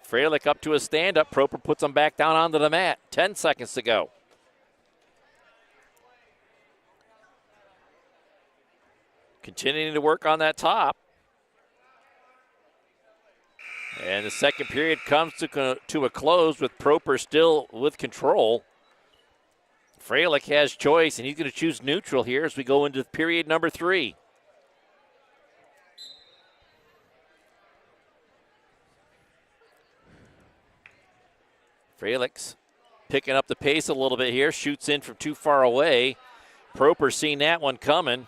Freilich up to a stand-up. Proper puts him back down onto the mat. 10 seconds to go. Continuing to work on that top. And the second period comes to a close with Proper still with control. Freilich has choice, and he's going to choose neutral here as we go into period number 3. Freilich's picking up the pace a little bit here, shoots in from too far away. Proper seeing that one coming.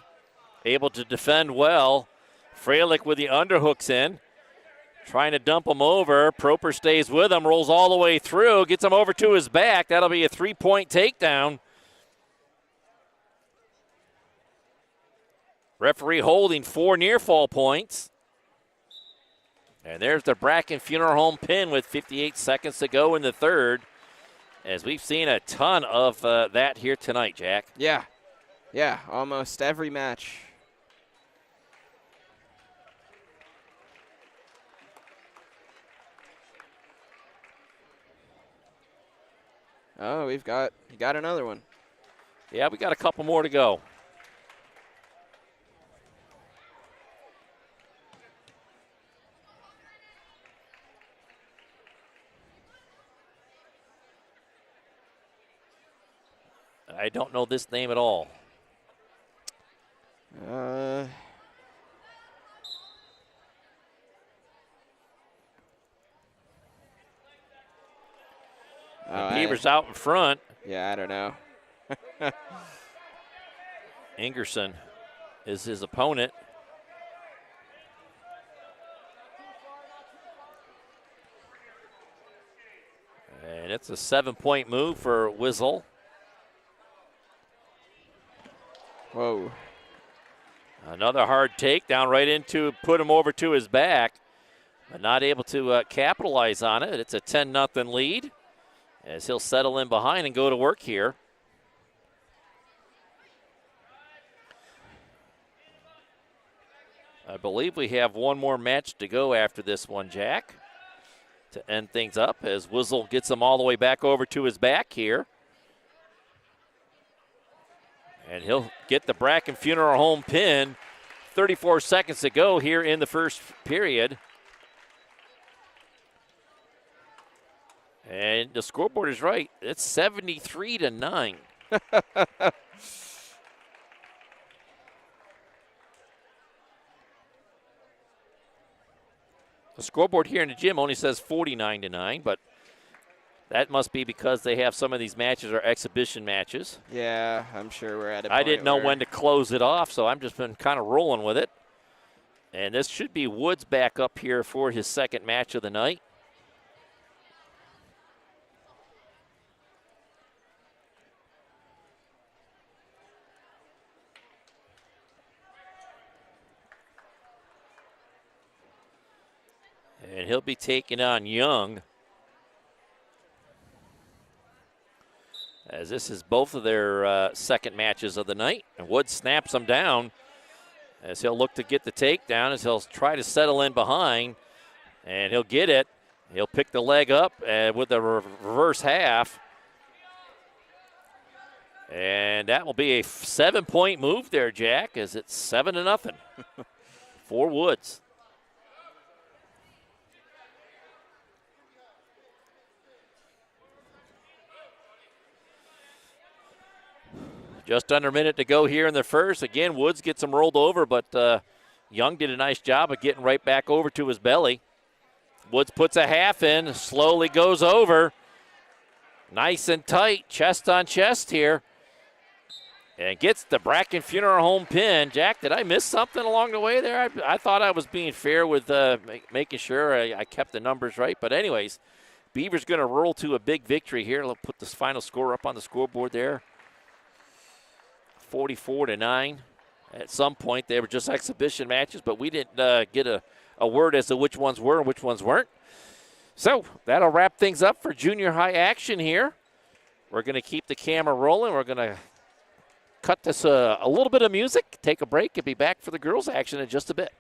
Able to defend well. Freilich with the underhooks in. Trying to dump him over. Proper stays with him, rolls all the way through, gets him over to his back. That'll be a 3-point takedown. Referee holding 4 near fall points. And there's the Bracken Funeral Home pin with 58 seconds to go in the third. As we've seen a ton of that here tonight, Jack. Yeah, almost every match. Oh, you got another one. Yeah, we got a couple more to go. I don't know this name at all. Beavers out in front. Yeah, I don't know. Ingerson is his opponent. And it's a 7-point move for Wiesel. Whoa. Another hard takedown right into, put him over to his back, but not able to capitalize on it. It's a 10-0 lead as he'll settle in behind and go to work here. I believe we have one more match to go after this one, Jack, to end things up as Wiesel gets him all the way back over to his back here. And he'll get the Bracken Funeral Home pin 34 seconds to go here in the first period. And the scoreboard is right. It's 73-9. The scoreboard here in the gym only says 49-9, but that must be because they have some of these matches are exhibition matches. Yeah, I'm sure we're at a point I didn't know when to close it off, so I've just been kind of rolling with it. And this should be Woods back up here for his second match of the night. And he'll be taking on Young, as this is both of their second matches of the night. And Woods snaps them down as he'll look to get the takedown, as he'll try to settle in behind. And he'll get it. He'll pick the leg up with a reverse half. And that will be a 7-point move there, Jack, as it's 7-0 for Woods. Just under a minute to go here in the first. Again, Woods gets him rolled over, but Young did a nice job of getting right back over to his belly. Woods puts a half in, slowly goes over. Nice and tight, chest on chest here. And gets the Bracken Funeral Home pin. Jack, did I miss something along the way there? I thought I was being fair with making sure I kept the numbers right. But anyways, Beavers going to roll to a big victory here. Let's put this final score up on the scoreboard there. 44-9. At some point, they were just exhibition matches, but we didn't get a word as to which ones were and which ones weren't. So that'll wrap things up for junior high action here. We're going to keep the camera rolling. We're going to cut this a little bit of music, take a break, and be back for the girls' action in just a bit.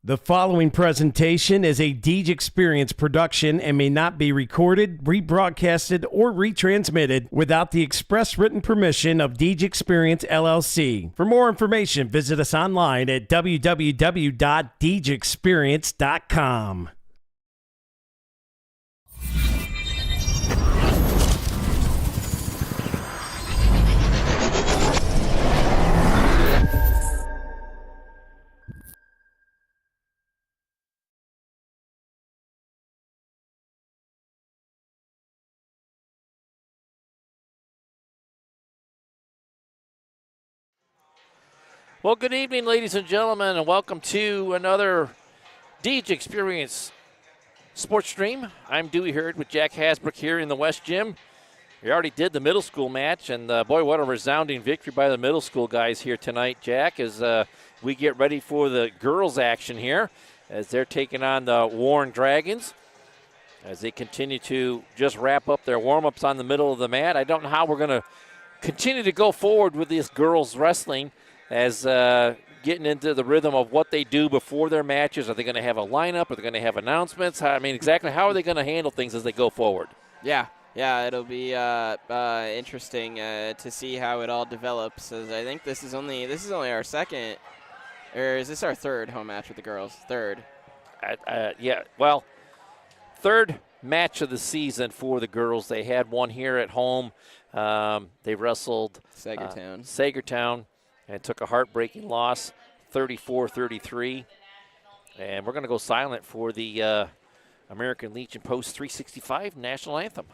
The following presentation is a Deej Experience production and may not be recorded, rebroadcasted, or retransmitted without the express written permission of Deej Experience LLC. For more information, visit us online at www.deejexperience.com. Well, good evening, ladies and gentlemen, and welcome to another Deej Experience sports stream. I'm Dewey Hurd with Jack Hasbrook here in the West Gym. We already did the middle school match, and boy, what a resounding victory by the middle school guys here tonight, Jack, as we get ready for the girls' action here, as they're taking on the Warren Dragons, as they continue to just wrap up their warm-ups on the middle of the mat. I don't know how we're going to continue to go forward with this girls' wrestling, as getting into the rhythm of what they do before their matches. Are they going to have a lineup? Are they going to have announcements? Exactly how are they going to handle things as they go forward? Yeah, it'll be interesting to see how it all develops. As I think this is only our second, or is this our third home match with the girls? Third. Third match of the season for the girls. They had one here at home. They wrestled Sagertown. And took a heartbreaking loss, 34-33. And we're going to go silent for the American Legion Post 365 national anthem.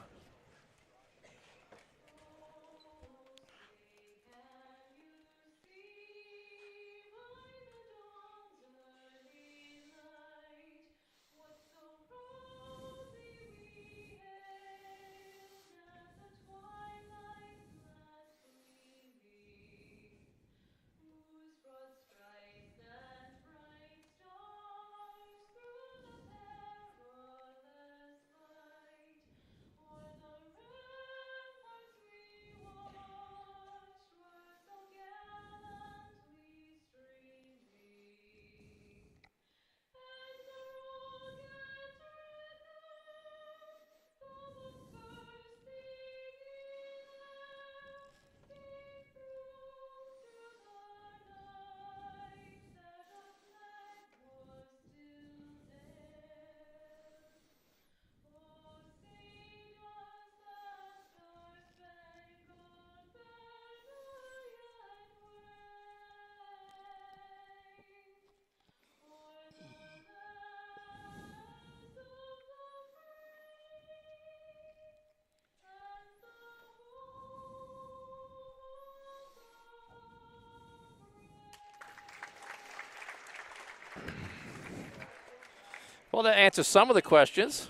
Well, that answers some of the questions,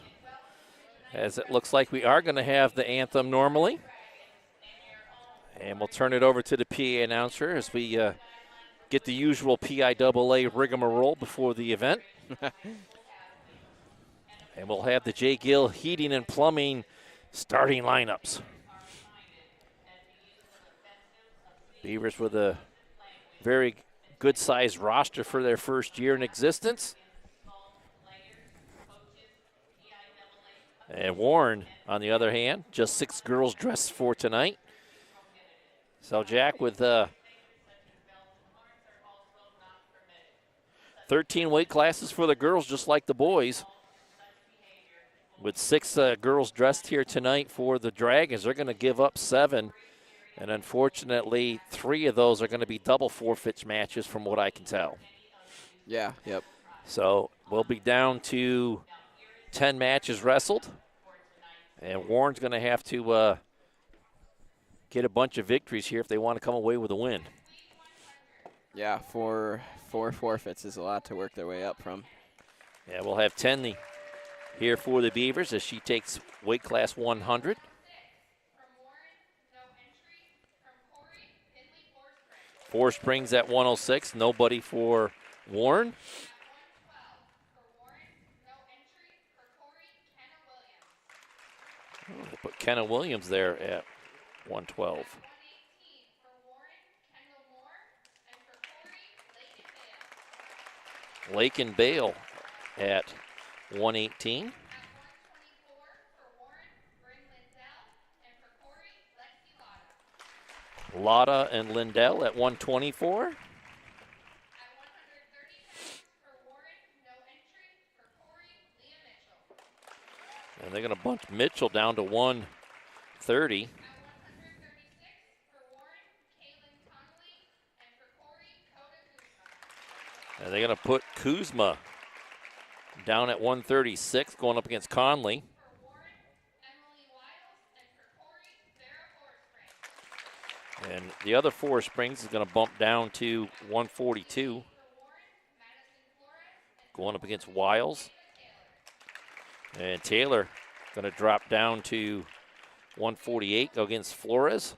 as it looks like we are going to have the anthem normally. And we'll turn it over to the PA announcer as we get the usual PIAA rigmarole before the event. And we'll have the J. Gill Heating and Plumbing starting lineups. Beavers with a very good-sized roster for their first year in existence. And Warren, on the other hand, just 6 girls dressed for tonight. So, Jack, with 13 weight classes for the girls, just like the boys. With 6 girls dressed here tonight for the Dragons, they're going to give up 7. And unfortunately, 3 of those are going to be double forfeits matches from what I can tell. Yeah, yep. So we'll be down to 10 matches wrestled. And Warren's going to have to get a bunch of victories here if they want to come away with a win. Yeah, four forfeits is a lot to work their way up from. Yeah, we'll have 10 here for the Beavers as she takes weight class 100. Four Springs at 106, nobody for Warren. We'll put Kenna Williams there at 112. Lake and Bale at 118. Lotta and Lindell at 124. And they're going to bunch Mitchell down to 130. And they're going to put Kuzma down at 136, going up against Conley. And the other Four Springs is going to bump down to 142, going up against Wiles. And Taylor going to drop down to 148, go against Flores.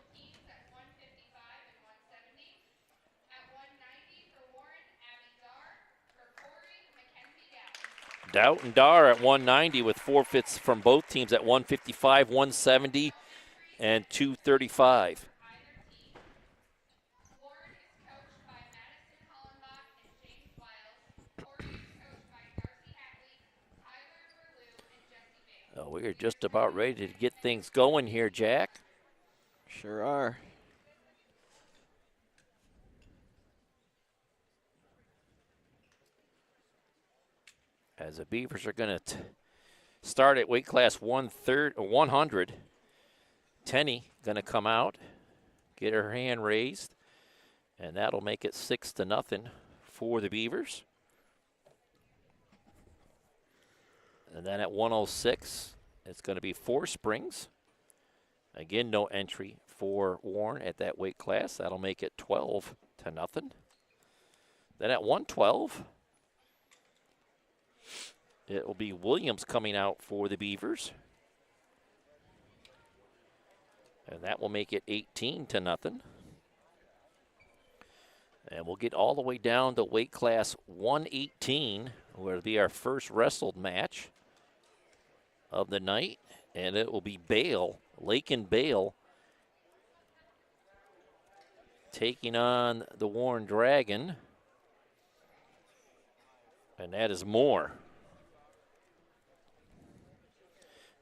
Doubt and Dar at 190 with forfeits from both teams at 155, 170, and 235. We are just about ready to get things going here, Jack. Sure are. As the Beavers are going to start at weight class 100. Tenney going to come out, get her hand raised, and that'll make it 6-0 for the Beavers. And then at 106, it's going to be Four Springs. Again, no entry for Warren at that weight class. That'll make it 12-0. Then at 112, it will be Williams coming out for the Beavers. And that will make it 18-0. And we'll get all the way down to weight class 118, where it'll be our first wrestled match of the night. And it will be Bale, Lake and Bale, taking on the Warren Dragon. And that is Moore.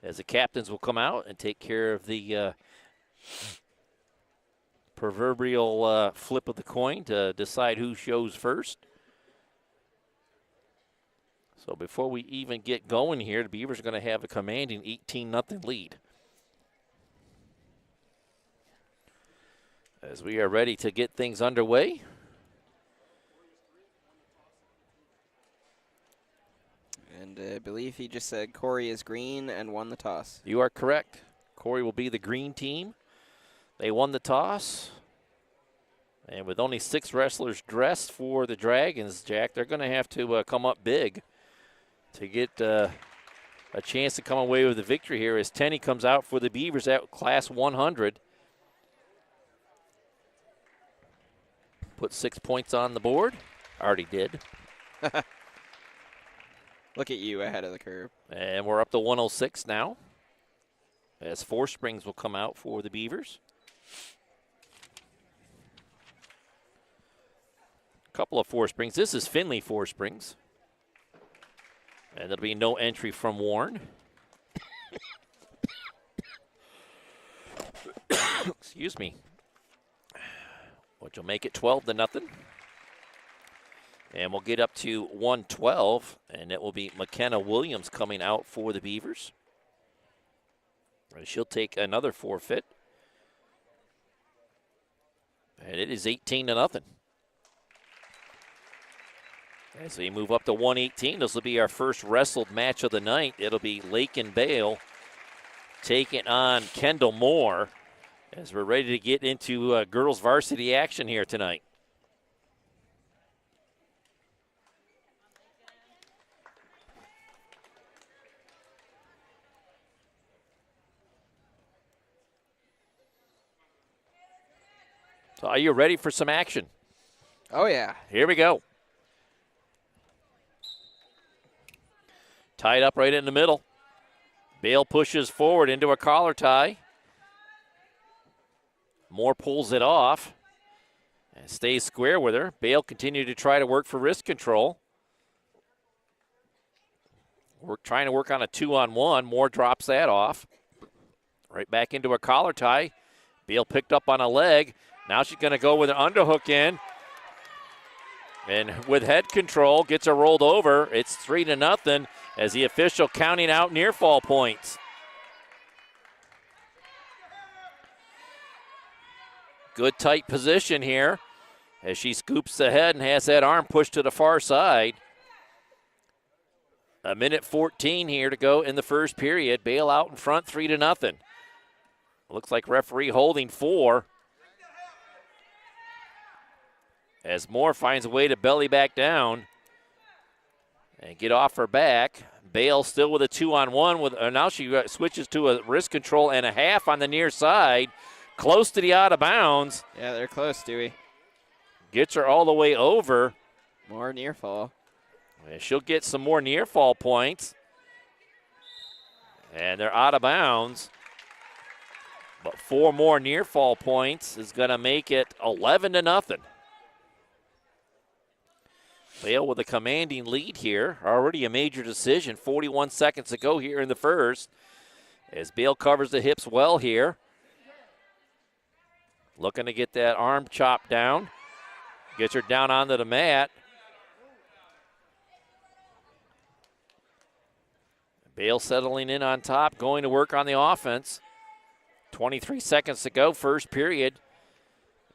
As the captains will come out and take care of the proverbial flip of the coin to decide who shows first. So before we even get going here, the Beavers are going to have a commanding 18-0 lead. As we are ready to get things underway. And I believe he just said Corry is green and won the toss. You are correct. Corry will be the green team. They won the toss. And with only 6 wrestlers dressed for the Dragons, Jack, they're going to have to come up big to get a chance to come away with the victory here as Tenney comes out for the Beavers at class 100. Put 6 points on the board. Already did. Look at you ahead of the curve. And we're up to 106 now, as Four Springs will come out for the Beavers. A couple of Four Springs. This is Finley Four Springs. And there'll be no entry from Warren. Excuse me. Which will make it 12-0. And we'll get up to 112, and it will be McKenna Williams coming out for the Beavers. And she'll take another forfeit. And it is 18-0. As we move up to 118, this will be our first wrestled match of the night. It'll be Lake and Bale taking on Kendall Moore as we're ready to get into girls varsity action here tonight. So are you ready for some action? Oh, yeah. Here we go. Tied up right in the middle. Bale pushes forward into a collar tie. Moore pulls it off and stays square with her. Bale continued to try to work for wrist control. We're trying to work on a 2-on-1. Moore drops that off. Right back into a collar tie. Beal picked up on a leg. Now she's going to go with an underhook in. And with head control, gets her rolled over. It's 3-0 as the official counting out near fall points. Good tight position here as she scoops the head and has that arm pushed to the far side. 1:14 here to go in the first period. Bale out in front, 3-0. Looks like referee holding 4. As Moore finds a way to belly back down and get off her back. Bale still with a 2-on-1. Now she switches to a wrist control and a half on the near side. Close to the out of bounds. Yeah, they're close, Dewey. Gets her all the way over. More near fall. And she'll get some more near fall points. And they're out of bounds. But 4 more near fall points is going to make it 11-0. Bale with a commanding lead here. Already a major decision. 41 seconds to go here in the first. As Bale covers the hips well here. Looking to get that arm chopped down. Gets her down onto the mat. Bale settling in on top, going to work on the offense. 23 seconds to go, first period.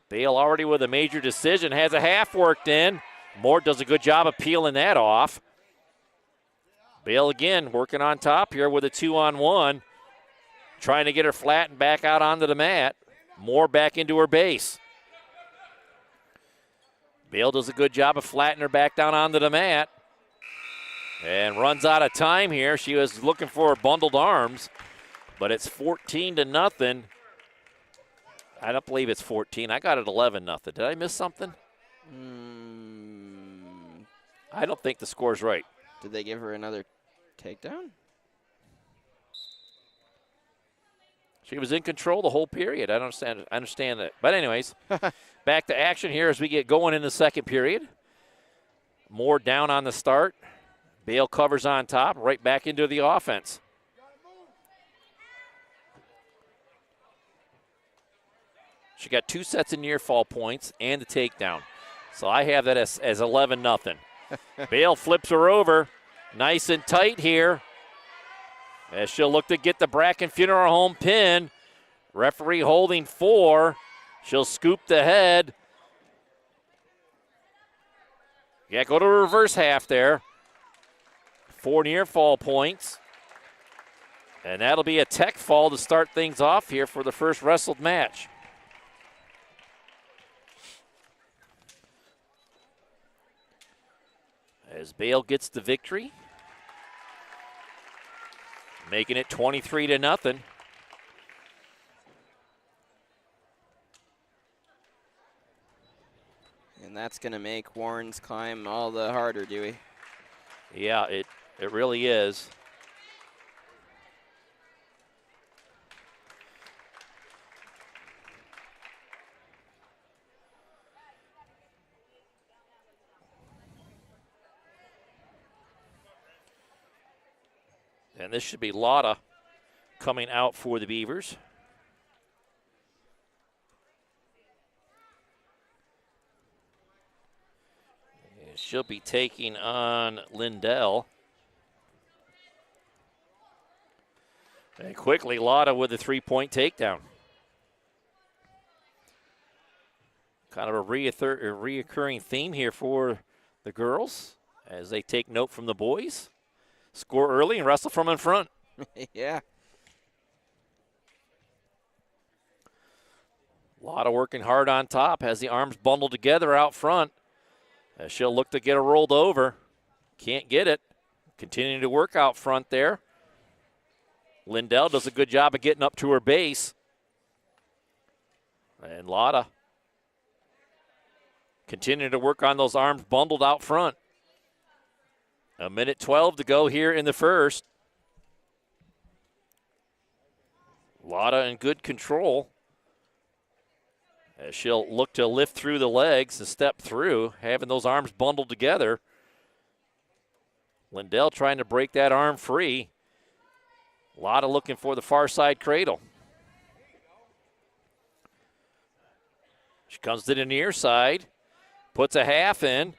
Bale already with a major decision, has a half worked in. Moore does a good job of peeling that off. Bale again working on top here with a 2-on-1. Trying to get her flat and back out onto the mat. Moore back into her base. Bale does a good job of flattening her back down onto the mat. And runs out of time here. She was looking for her bundled arms. But it's 14-0. I don't believe it's 14. I got it 11-0. Did I miss something? I don't think the score's right. Did they give her another takedown? She was in control the whole period. I understand that. But anyways, back to action here as we get going in the second period. Moore down on the start. Bale covers on top, right back into the offense. She got 2 sets of near fall points and the takedown. So I have that as 11-0. Bale flips her over. Nice and tight here. As she'll look to get the Bracken Funeral Home pin. Referee holding 4. She'll scoop the head. Yeah, go to reverse half there. 4 near fall points. And that'll be a tech fall to start things off here for the first wrestled match. As Bale gets the victory. Making it 23-0. And that's going to make Warren's climb all the harder, Dewey. Yeah, it really is. And this should be Lotta coming out for the Beavers. And she'll be taking on Lindell. And quickly, Lotta with a 3-point takedown. Kind of a reoccurring theme here for the girls as they take note from the boys. Score early and wrestle from in front. Yeah. Lotta working hard on top. Has the arms bundled together out front. As she'll look to get her rolled over. Can't get it. Continuing to work out front there. Lindell does a good job of getting up to her base. And Lotta continuing to work on those arms bundled out front. 1:12 to go here in the first. Lotta in good control. As she'll look to lift through the legs and step through, having those arms bundled together. Lindell trying to break that arm free. Lotta looking for the far side cradle. She comes to the near side, puts a half in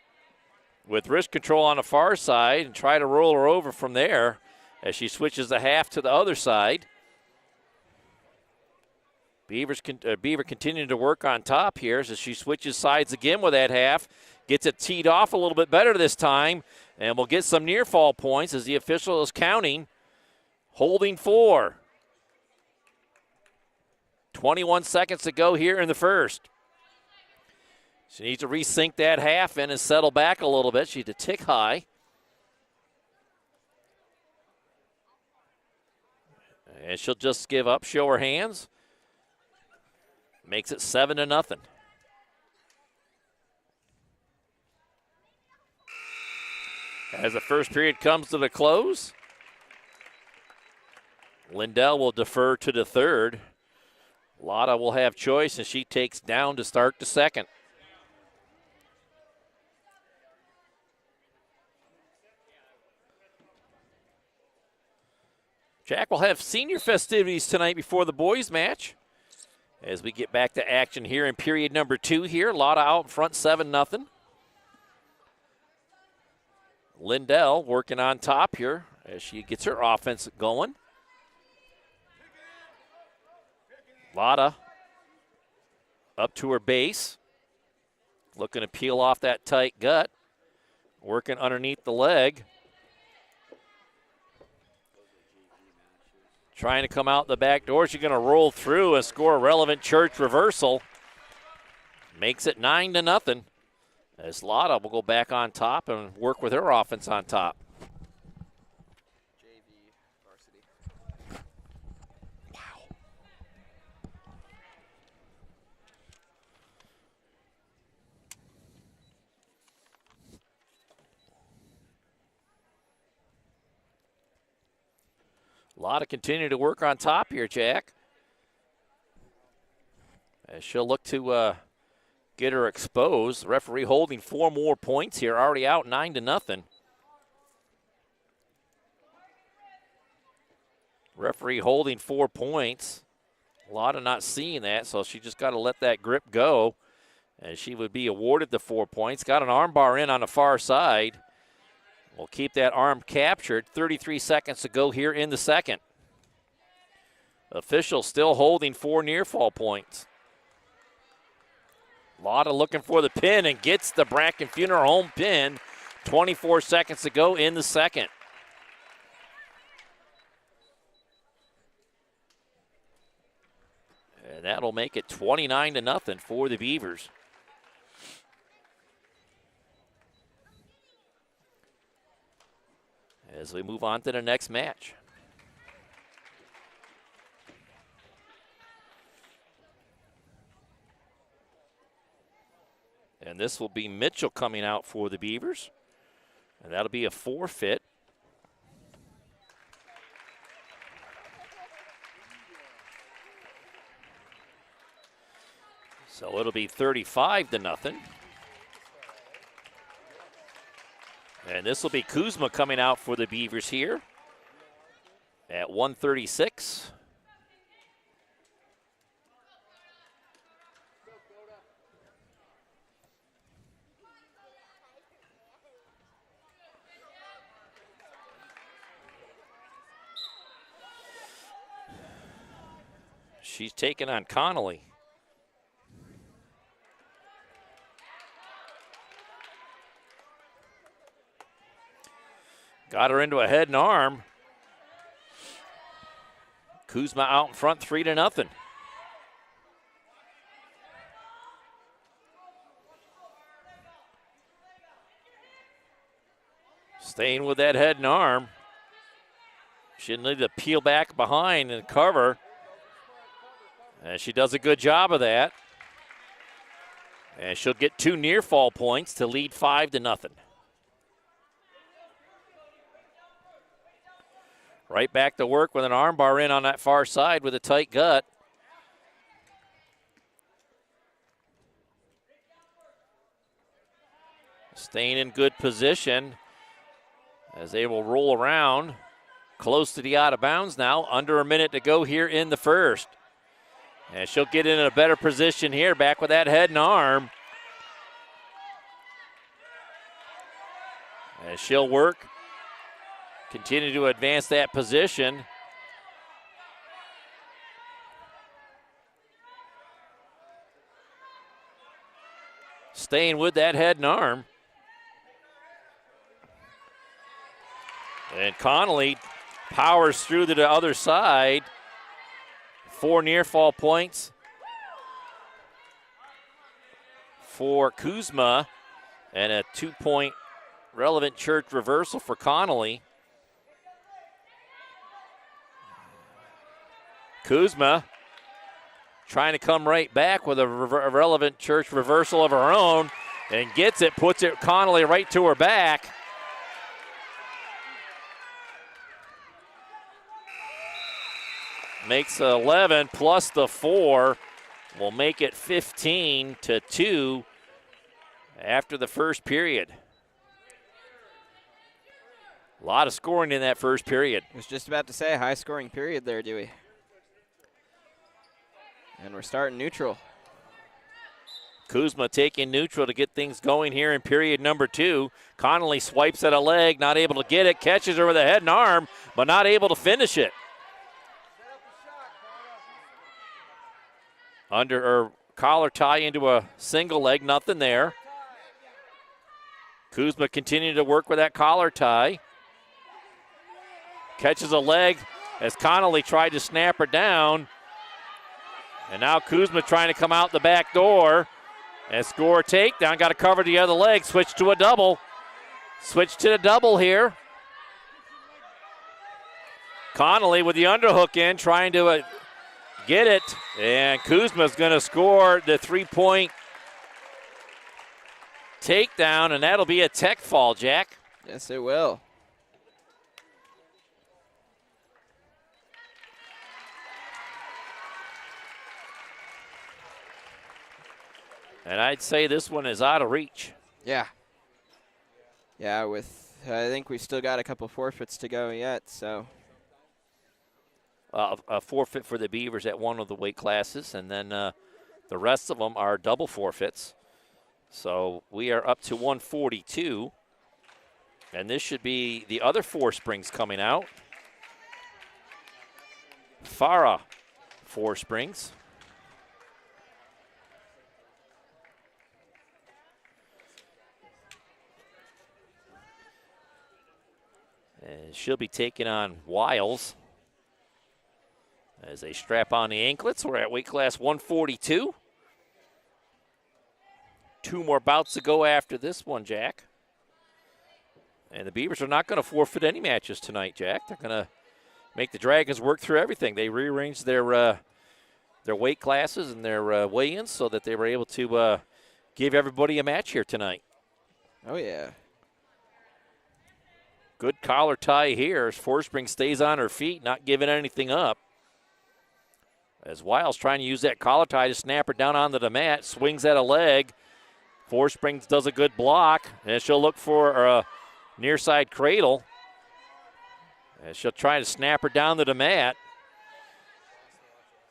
with wrist control on the far side and try to roll her over from there as she switches the half to the other side. Beaver continuing to work on top here as she switches sides again with that half. Gets it teed off a little bit better this time, and we'll get some near fall points as the official is counting. Holding 4. 21 seconds to go here in the first. She needs to resync that half in and settle back a little bit. She had to tick high. And she'll just give up, show her hands. Makes it 7-0. As the first period comes to the close, Lindell will defer to the third. Lotta will have choice, and she takes down to start the second. Jack will have senior festivities tonight before the boys match. As we get back to action here in period number 2 here. Lotta out in front 7-0. Lindell working on top here as she gets her offense going. Lotta up to her base. Looking to peel off that tight gut. Working underneath the leg. Trying to come out the back door. She's going to roll through and score a relevant church reversal. Makes it 9-0. As Lotta will go back on top and work with her offense on top. JV varsity. Wow. Lotta continue to work on top here, Jack. As she'll look to get her exposed. The referee holding 4 more points here, already out 9-0. Referee holding 4 points. Lotta not seeing that, so she just got to let that grip go. And she would be awarded the 4 points. Got an arm bar in on the far side. We'll keep that arm captured. 33 seconds to go here in the second. Official still holding 4 near fall points. Lotta looking for the pin and gets the Bracken Funeral Home pin. 24 seconds to go in the second. And that'll make it 29-0 for the Beavers. As we move on to the next match. And this will be Mitchell coming out for the Beavers. And that'll be a forfeit. So it'll be 35-0. And this will be Kuzma coming out for the Beavers here at 1:36. She's taking on Connolly. Got her into a head and arm. Kuzma out in front 3-0. Staying with that head and arm. She need to peel back behind and cover. And she does a good job of that. And she'll get 2 near fall points to lead 5-0. Right back to work with an arm bar in on that far side with a tight gut. Staying in good position. as they will roll around close to the out of bounds now. Under a minute to go here in the first. And she'll get in a better position here, back with that head and arm. As she'll work, continue to advance that position. Staying with that head and arm. And Connolly powers through to the other side. 4 near fall points for Kuzma and a 2-point relevant church reversal for Connolly. Kuzma trying to come right back with a relevant church reversal of her own and gets it, puts it Connolly right to her back. Makes 11 plus the 4 will make it 15-2 after the first period. A lot of scoring in that first period. I was just about to say, high scoring period there, Dewey. And we're starting neutral. Kuzma taking neutral to get things going here in period number 2. Connolly swipes at a leg, not able to get it, catches her with a head and arm, but not able to finish it. Under her collar tie into a single leg, nothing there. Kuzma continuing to work with that collar tie. Catches a leg as Connolly tried to snap her down. And now Kuzma trying to come out the back door and score a takedown. Got to cover the other leg, switch to a double. Switch to the double here. Connolly with the underhook in, trying to get it, and Kuzma's going to score the 3-point takedown, and that'll be a tech fall, Jack. Yes, it will. And I'd say this one is out of reach. Yeah. Yeah, I think we've still got a couple forfeits to go yet, so. A forfeit for the Beavers at one of the weight classes, and then the rest of them are double forfeits. So we are up to 142, and this should be the other 4 springs coming out. Farah, 4 springs. And she'll be taking on Wiles as they strap on the anklets. We're at weight class 142. 2 more bouts to go after this one, Jack. And the Beavers are not going to forfeit any matches tonight, Jack. They're going to make the Dragons work through everything. They rearranged their weight classes and their weigh-ins so that they were able to give everybody a match here tonight. Oh, yeah. Good collar tie here as Forspring stays on her feet, not giving anything up. As Wiles trying to use that collar tie to snap her down onto the mat, swings at a leg. Forspring does a good block, and she'll look for a near side cradle. And she'll try to snap her down to the mat.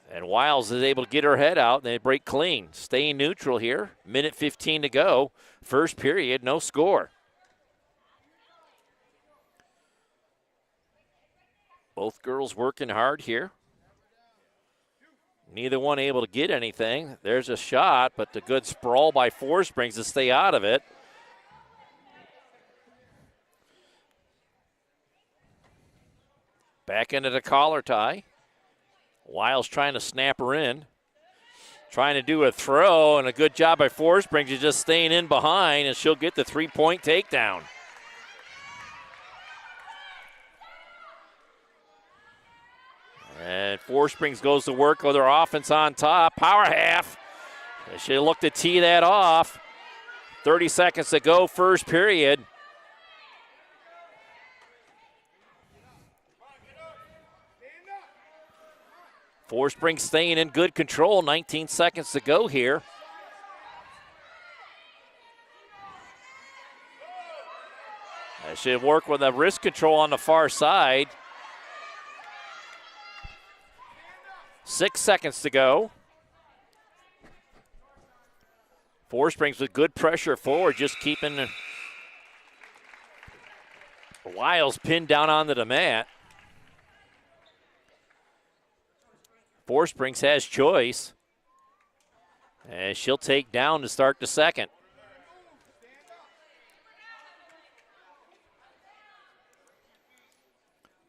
And Wiles is able to get her head out, and they break clean. Staying neutral here, minute 15 to go. First period, no score. Both girls working hard here. Neither one able to get anything. There's a shot, but the good sprawl by Forsprings to stay out of it. Back into the collar tie. Wiles trying to snap her in. Trying to do a throw, and a good job by Forsprings is just staying in behind, and she'll get the 3-point takedown. And Forsprings goes to work with her offense on top. Power half. She looked to tee that off. 30 seconds to go, first period. Forsprings staying in good control. 19 seconds to go here. They should work with a wrist control on the far side. 6 seconds to go. Four Springs with good pressure forward, just keeping Wiles pinned down onto the mat. Four Springs has choice. And she'll take down to start the second.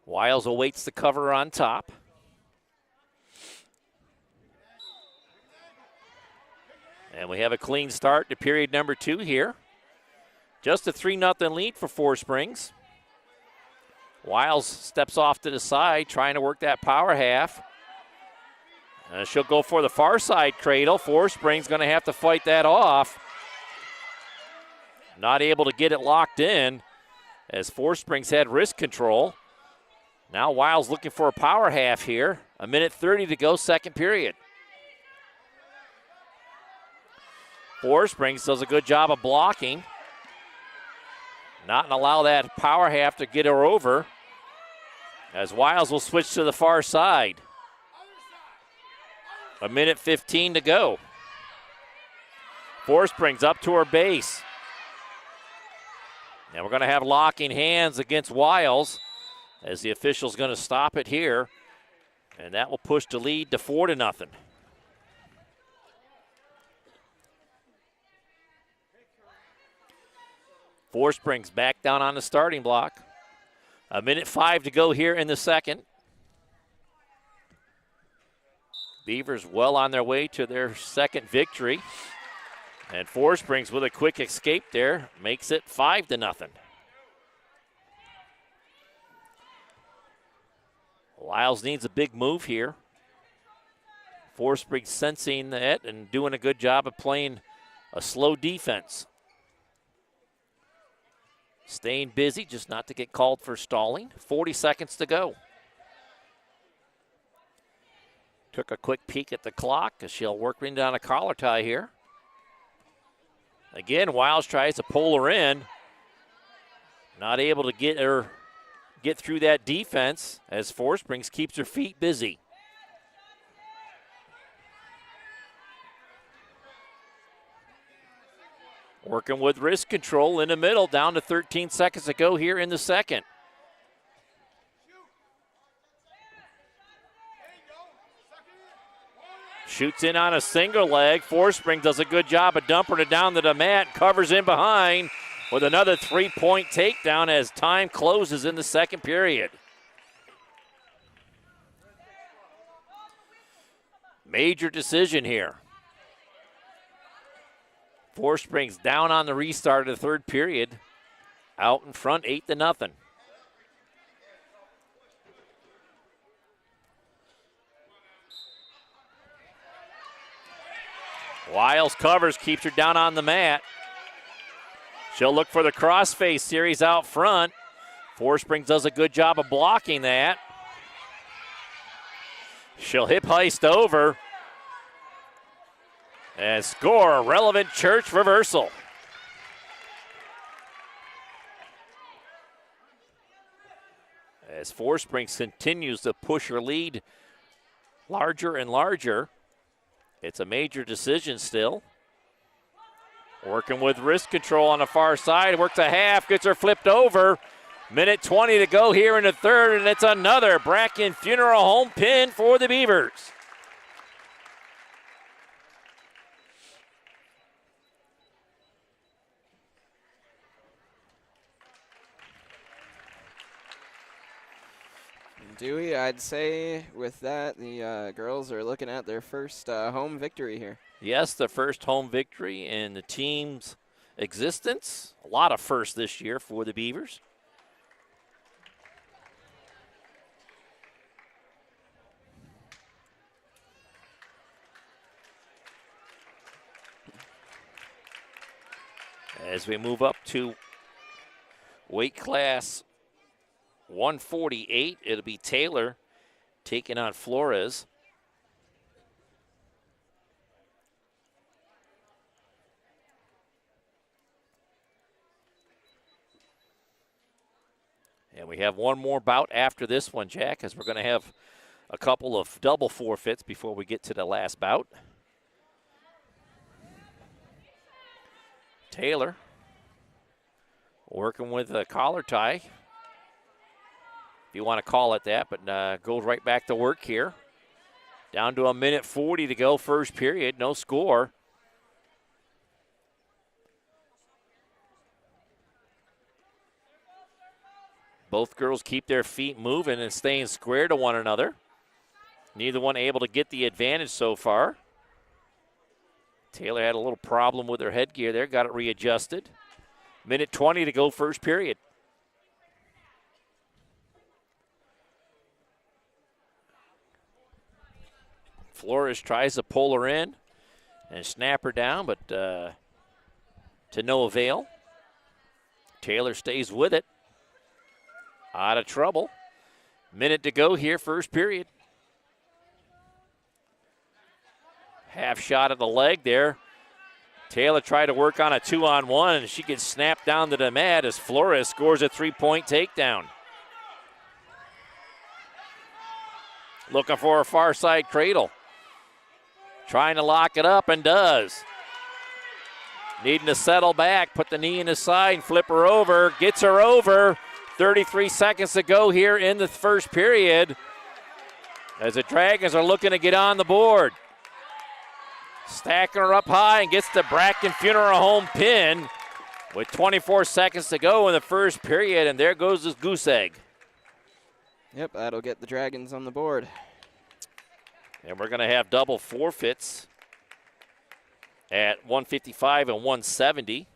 Wiles awaits the cover on top. And we have a clean start to period number 2 here. Just a 3-0 lead for Four Springs. Wiles steps off to the side, trying to work that power half. She'll go for the far side cradle. Four Springs going to have to fight that off. Not able to get it locked in as Four Springs had wrist control. Now Wiles looking for a power half here. 1:30 to go, second period. Four Springs does a good job of blocking. Not allow that power half to get her over, as Wiles will switch to the far side. 1:15 to go. Four Springs up to her base. Now we're going to have locking hands against Wiles, as the official's going to stop it here, and that will push the lead to 4-0. Four Springs back down on the starting block. 1:05 to go here in the second. Beavers well on their way to their second victory. And Four Springs with a quick escape there makes it 5-0. Wiles needs a big move here. Four Springs sensing that and doing a good job of playing a slow defense. Staying busy, just not to get called for stalling. 40 seconds to go. Took a quick peek at the clock as she'll work in down a collar tie here. Again, Wiles tries to pull her in. Not able to get through that defense as Four Springs keeps her feet busy. Working with wrist control in the middle, down to 13 seconds to go here in the second. Shoots in on a single leg. Four Springs does a good job of dumping it down to the mat, covers in behind with another three-point takedown as time closes in the second period. Major decision here. Four Springs down on the restart of the third period. Out in front, 8-0. Wiles covers, keeps her down on the mat. She'll look for the crossface series out front. Four Springs does a good job of blocking that. She'll hip heist over and score a relevant church reversal. As Four Springs continues to push her lead larger and larger. It's a major decision still. Working with wrist control on the far side. Works a half, gets her flipped over. 1:20 to go here in the third, and it's another Bracken Funeral Home pin for the Beavers. Dewey, I'd say with that, the girls are looking at their first home victory here. Yes, the first home victory in the team's existence. A lot of firsts this year for the Beavers. As we move up to weight class 148, it'll be Taylor taking on Flores. And we have one more bout after this one, Jack, as we're going to have a couple of double forfeits before we get to the last bout. Taylor working with a collar tie, if you want to call it that, but goes right back to work here. Down to 1:40 to go, first period, no score. Both girls keep their feet moving and staying square to one another. Neither one able to get the advantage so far. Taylor had a little problem with her headgear there, got it readjusted. 1:20 to go, first period. Flores tries to pull her in and snap her down, but to no avail. Taylor stays with it. Out of trouble. Minute to go here, first period. Half shot at the leg there. Taylor tried to work on a 2-on-1, and she gets snapped down to the mat as Flores scores a 3-point takedown. Looking for a far side cradle. Trying to lock it up and does. Needing to settle back, put the knee in the side and flip her over. Gets her over. 33 seconds to go here in the first period as the Dragons are looking to get on the board. Stacking her up high and gets the Bracken Funeral Home pin with 24 seconds to go in the first period, and there goes this goose egg. Yep, that'll get the Dragons on the board. And we're going to have double forfeits at 155 and 170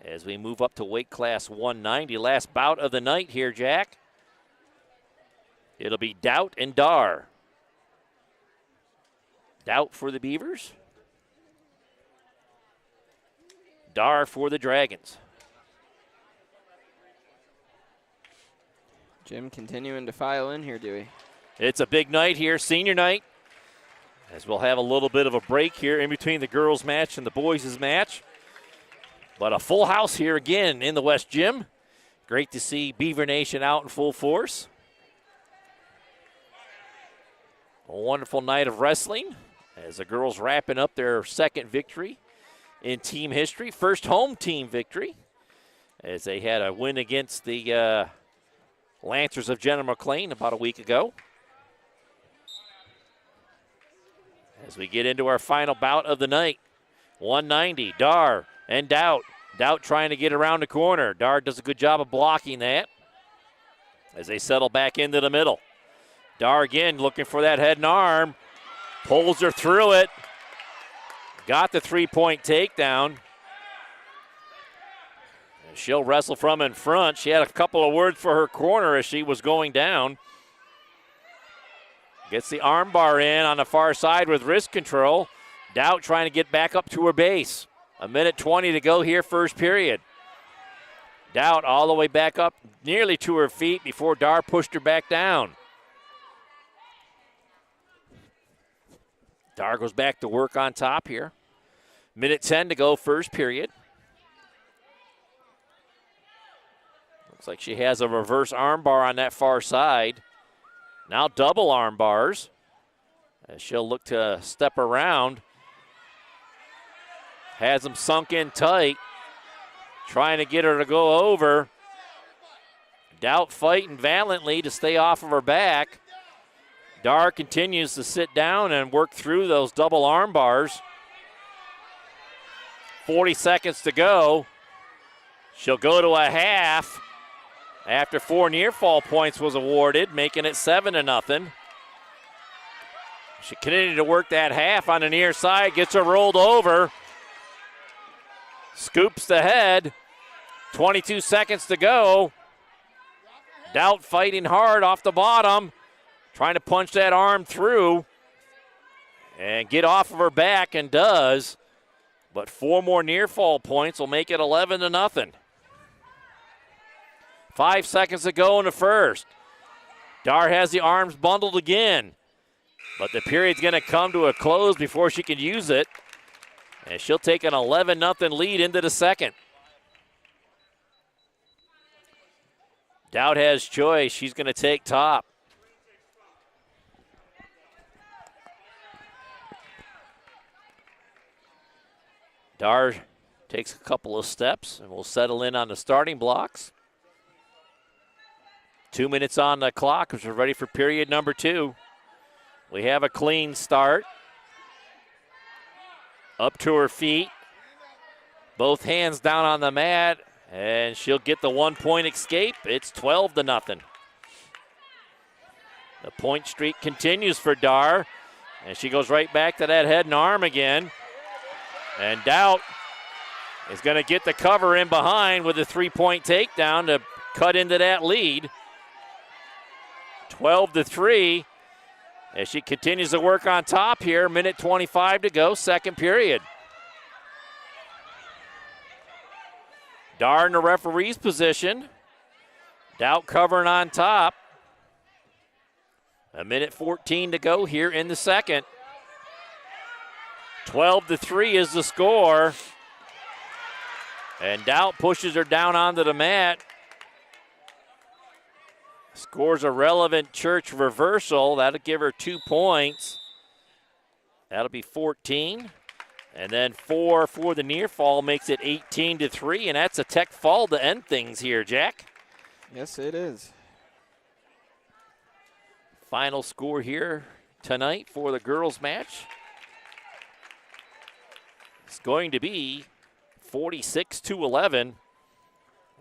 as we move up to weight class 190. Last bout of the night here, Jack. It'll be Doubt and Dar. Doubt for the Beavers. Dar for the Dragons. Jim continuing to file in here, Dewey. It's a big night here, senior night, as we'll have a little bit of a break here in between the girls' match and the boys' match. But a full house here again in the West Gym. Great to see Beaver Nation out in full force. A wonderful night of wrestling as the girls wrapping up their second victory in team history. First home team victory as they had a win against the Lancers of Jenna McLean about a week ago. As we get into our final bout of the night, 190, Dar and Doubt. Doubt trying to get around the corner. Dar does a good job of blocking that as they settle back into the middle. Dar again looking for that head and arm. Pulls her through it. Got the 3-point takedown. And she'll wrestle from in front. She had a couple of words for her corner as she was going down. Gets the arm bar in on the far side with wrist control. Doubt trying to get back up to her base. 1:20 to go here, first period. Doubt all the way back up nearly to her feet before Dar pushed her back down. Dar goes back to work on top here. 1:10 to go, first period. Looks like she has a reverse arm bar on that far side. Now double arm bars as she'll look to step around. Has them sunk in tight. Trying to get her to go over. Doubt fighting valiantly to stay off of her back. Dar continues to sit down and work through those double arm bars. 40 seconds to go. She'll go to a half after 4 near fall points was awarded, making it 7-0. She continued to work that half on the near side, gets her rolled over. Scoops the head. 22 seconds to go. Doubt fighting hard off the bottom. Trying to punch that arm through and get off of her back, and does. But 4 more near fall points will make it 11-0. 5 seconds to go in the first. Dar has the arms bundled again. But the period's going to come to a close before she can use it. And she'll take an 11-0 lead into the second. Dowd has choice. She's going to take top. Dar takes a couple of steps and will settle in on the starting blocks. 2 minutes on the clock as we're ready for period number 2. We have a clean start. Up to her feet. Both hands down on the mat, and she'll get the 1-point escape. It's 12-0. The point streak continues for Dar, and she goes right back to that head and arm again. And Doubt is going to get the cover in behind with a 3-point takedown to cut into that lead. 12-3 as she continues to work on top here. Minute 25 to go, second period. Dar in the referee's position. Doubt covering on top. A minute 14 to go here in the second. 12-3 is the score. And Doubt pushes her down onto the mat. Scores a relevant Church reversal. That'll give her 2 points. That'll be 14. And then 4 for the near fall makes it 18-3. And that's a Tech fall to end things here, Jack. Yes, it is. Final score here tonight for the girls' match. It's going to be 46-11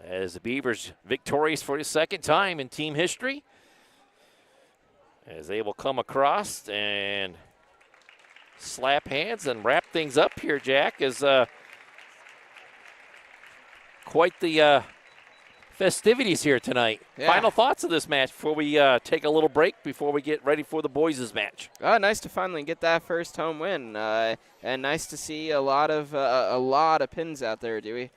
as the Beavers victorious for the second time in team history. As they will come across and slap hands and wrap things up here, Jack, is quite the festivities here tonight. Yeah. Final thoughts of this match before we take a little break before we get ready for the boys' match. Nice to finally get that first home win, and nice to see a lot of pins out there, Dewey.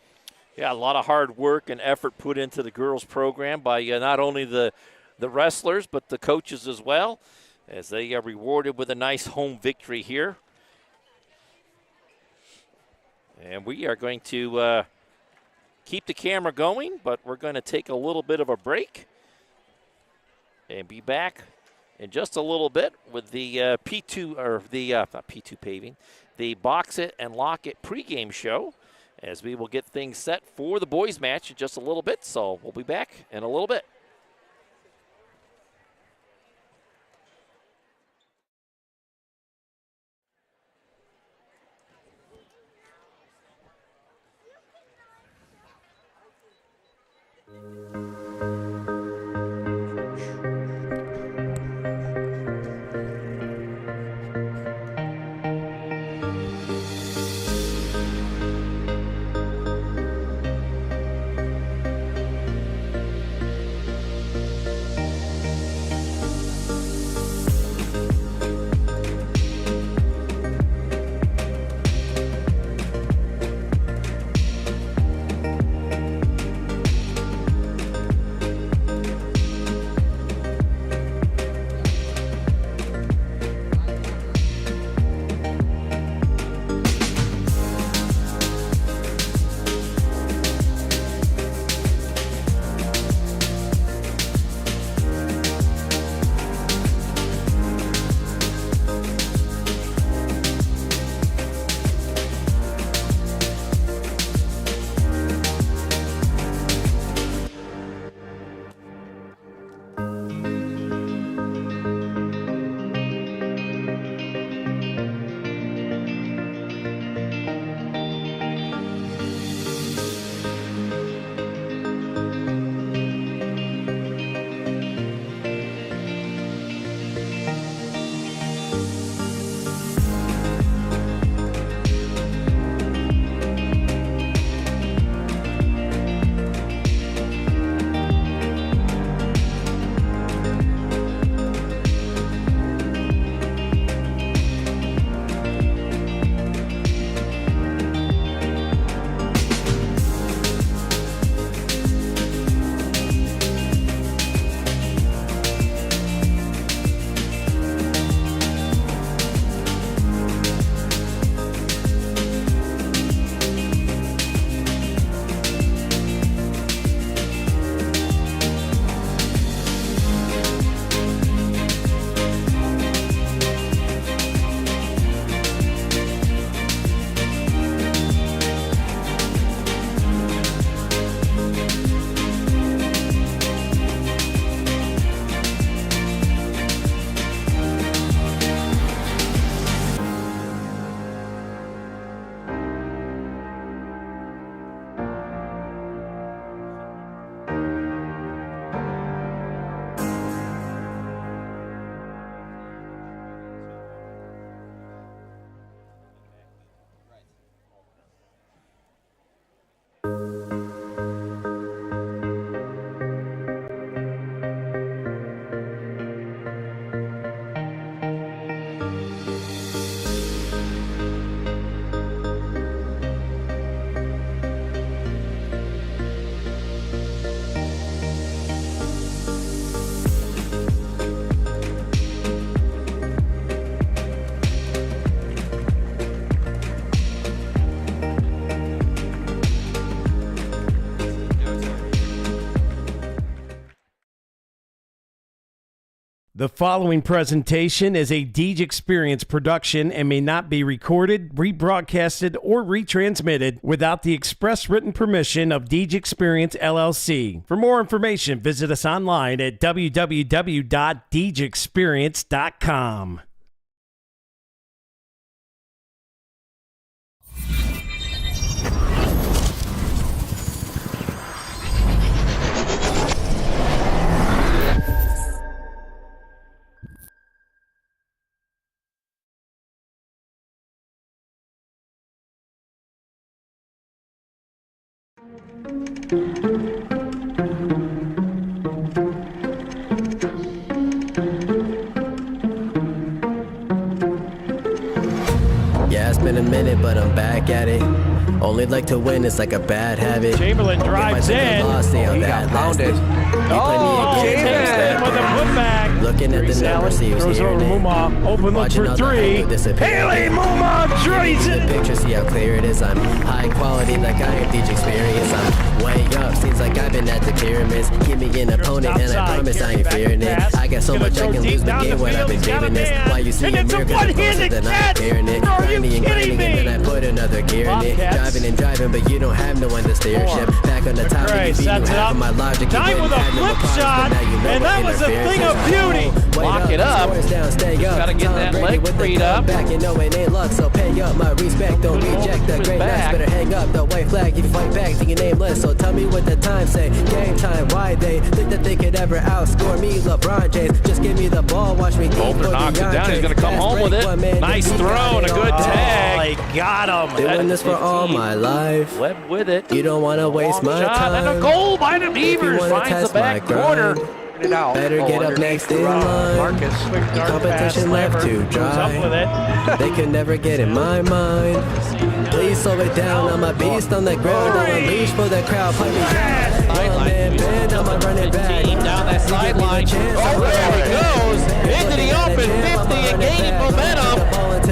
Yeah, a lot of hard work and effort put into the girls' program by not only the wrestlers but the coaches as well, as they are rewarded with a nice home victory here. And we are going to keep the camera going, but we're going to take a little bit of a break and be back in just a little bit with the P2, or the, not P2 paving, the Box It and Lock It pregame show, as we will get things set for the boys' match in just a little bit. So we'll be back in a little bit. The following presentation is a Deej Experience production and may not be recorded, rebroadcasted, or retransmitted without the express written permission of Deej Experience LLC. For more information, visit us online at www.deejexperience.com. Yeah, it's been a minute, but I'm back at it. Only like to win, it's like a bad habit. Chamberlain drives in. He got pounded. Chamberlain with a putback. Looking at the numbers, he was throws over hearing it. Muma, open look Watching for all the three. angle disappear. Haley Muma drains The it. picture, see how clear it is. I'm high quality, like I am Deej Experience. I'm way up, seems like I've been at the pyramids. Give me an opponent, and I promise I ain't fearing it. I got so much I can lose, but get what I've been giving this. Why you see a miracle, then I'm hearing it. Grinding and grinding, and then I put another gear in it. Driving and driving, but you don't have no one to steer a ship. Back on the top, Gray of sets it up. my logic. Time with a flip shot, and that was a thing of beauty. Lock it up. Gotta get that leg freed up. Back, you know it ain't luck, so pay up my respect. Don't reject the great match. Better hang up the white flag. You fight back to your nameless. So tell me what the time say. Game time. Why they think that they could ever outscore me, LeBron James? Just give me the ball. Watch me. Bolter knocks it down. He's gonna come home with it. Nice throw and a good tag. They got him. Doing this for all my life. Webb with it. You don't want to waste my Shot time. and a goal by the Beavers. Finds the back corner. Better get up next in line. Competition left to dry. They could never get in my mind. Please slow it down. I'm a beast on the ground. I'm a leash for the crowd. Put me down. Man, bend. I'm a running back. Down that sideline. Oh, there he goes. Into the open 50 and gaining momentum.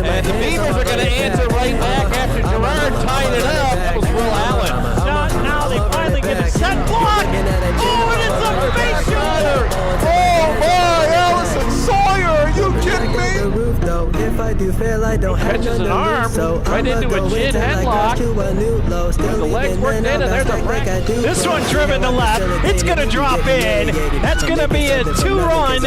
And the Beavers are going to answer right back after Gerard tied it up. That was Will Allen. Now they finally get a set block. Oh, and it's a face shooter. Oh my, Allison Sawyer, are you kidding me? If I do fail, I don't have Catches an arm right into a chin headlock. The legs worked in, and there's a break. This one driven to left. It's going to drop in. That's going to be a two-run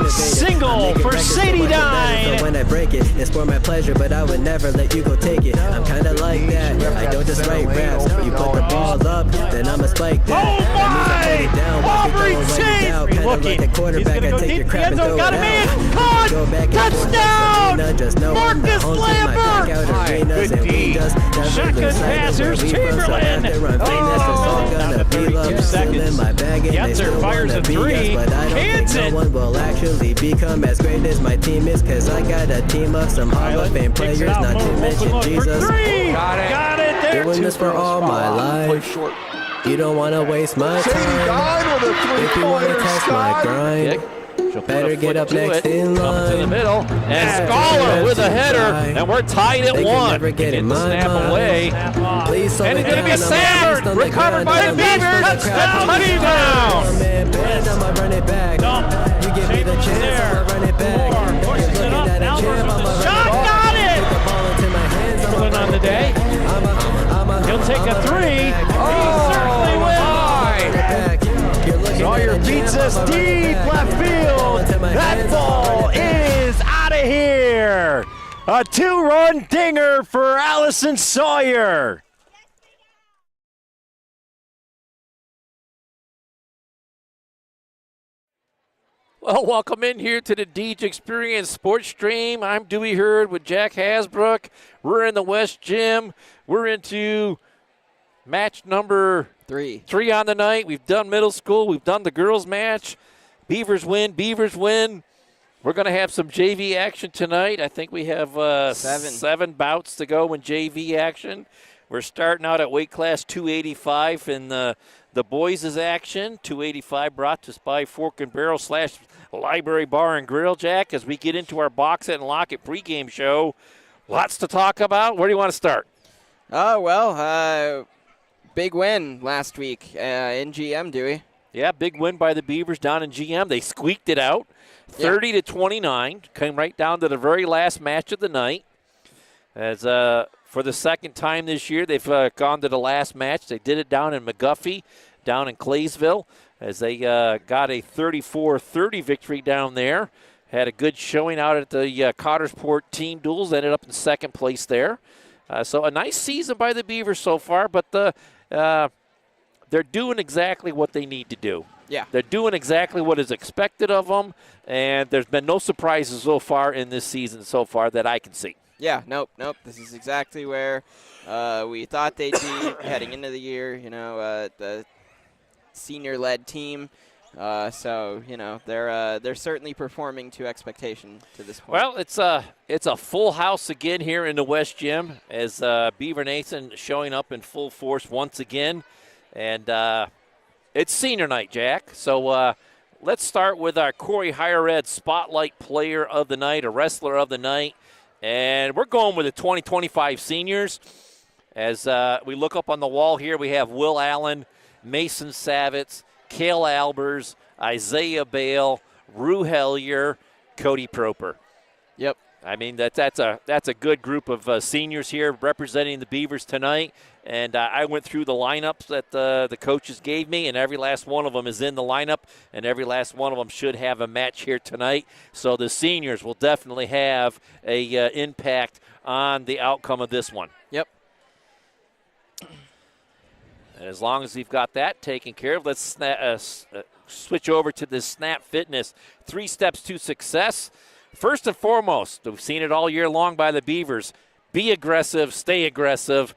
single for Sadie Dine. When I break it, it's for my pleasure, but I would never let you go take it. I'm kind of like that. I don't just write raps. You put the ball up, then I'ma spike that. Oh my! Aubrey Chase! Looking. He's going to go deep. The end zone got him in. Caught! Touchdown! Marcus Lambert! Good D. Shotgun passers, Chamberlain. Oh, 32 seconds. Getzer fires a three. Hansen. No one will actually become as great as my team is, cause I got a team of some Hall of Fame players, not to mention Jesus. Got it there. Doing this for all my life. You don't want to waste my time. If you want to test my grind, better get up next in line. To the middle, and Scholar with a header, and we're tied at one. Get the snap away, Please, and it's going to be Safford, recovered by the Beavers. Touchdown! I'ma run it back. You give me the chance, I'ma run it back. Pushes it up, now versus the shot, got it! Chamberlain on the day. He'll take a three. He certainly will. Sawyer beats us deep left field. That ball is out of here. A two-run dinger for Allison Sawyer. Well, welcome in here to the Deej Experience Sports Stream. I'm Dewey Hurd with Jack Hasbrook. We're in the West Gym. We're into match number three on the night. We've done middle school. We've done the girls match. Beavers win. We're going to have some JV action tonight. I think we have seven bouts to go in JV action. We're starting out at weight class 285 in the boys' action. 285 brought to us by Fork and Barrel / Library Bar and Grill, Jack, as we get into our Box It and Lock It pregame show. Lots to talk about. Where do you want to start? Oh, well, big win last week in GM, Dewey. Yeah, big win by the Beavers down in GM. They squeaked it out, 30-29. Came right down to the very last match of the night. As for the second time this year, they've gone to the last match. They did it down in McGuffey, down in Claysville, as they got a 34-30 victory down there. Had a good showing out at the Cottersport team duels. Ended up in second place there. So a nice season by the Beavers so far, but they're doing exactly what they need to do. Yeah. They're doing exactly what is expected of them, and there's been no surprises so far in this season so far that I can see. Yeah, nope. This is exactly where we thought they'd be heading into the year, the senior-led team. So, they're certainly performing to expectation to this point. Well, it's a full house again here in the West Gym as Beaver Nation showing up in full force once again. And it's senior night, Jack. So let's start with our Corry Higher Ed Spotlight Player of the Night, a Wrestler of the Night. And we're going with the 2025 seniors. As we look up on the wall here, we have Will Allen, Mason Savitz, Cale Albers, Isaiah Bale, Rue Hellier, Cody Proper. Yep. I mean, that's a good group of seniors here representing the Beavers tonight. And I went through the lineups that the coaches gave me, and every last one of them is in the lineup, and every last one of them should have a match here tonight. So the seniors will definitely have a impact on the outcome of this one. Yep. And as long as you've got that taken care of, let's switch over to the Snap Fitness 3 steps to success. First and foremost, we've seen it all year long by the Beavers. Be aggressive, stay aggressive,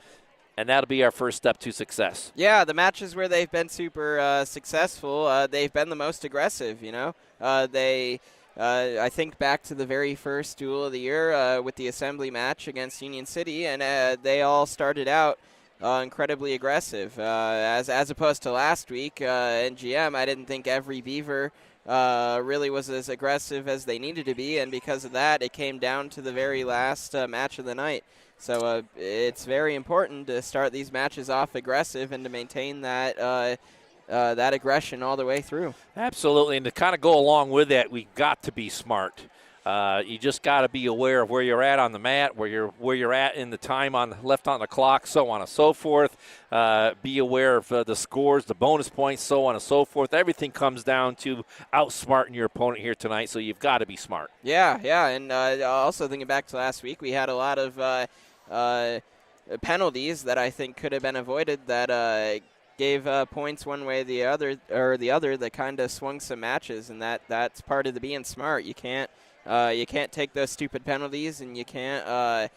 and that'll be our first step to success. Yeah, the matches where they've been super successful, they've been the most aggressive, I think back to the very first duel of the year with the assembly match against Union City, and they all started out incredibly aggressive. As opposed to last week in GM, I didn't think every Beaver really was as aggressive as they needed to be, and because of that, it came down to the very last match of the night. So it's very important to start these matches off aggressive and to maintain that aggression all the way through. Absolutely, and to kind of go along with that, we've got to be smart. You just got to be aware of where you're at on the mat, where you're at in the time left on the clock, so on and so forth. Be aware of the scores, the bonus points, so on and so forth. Everything comes down to outsmarting your opponent here tonight, so you've got to be smart. Yeah, and also thinking back to last week, we had a lot of penalties that I think could have been avoided that gave points one way or the other that kind of swung some matches, and that's part of the being smart. You can't take those stupid penalties, and you can't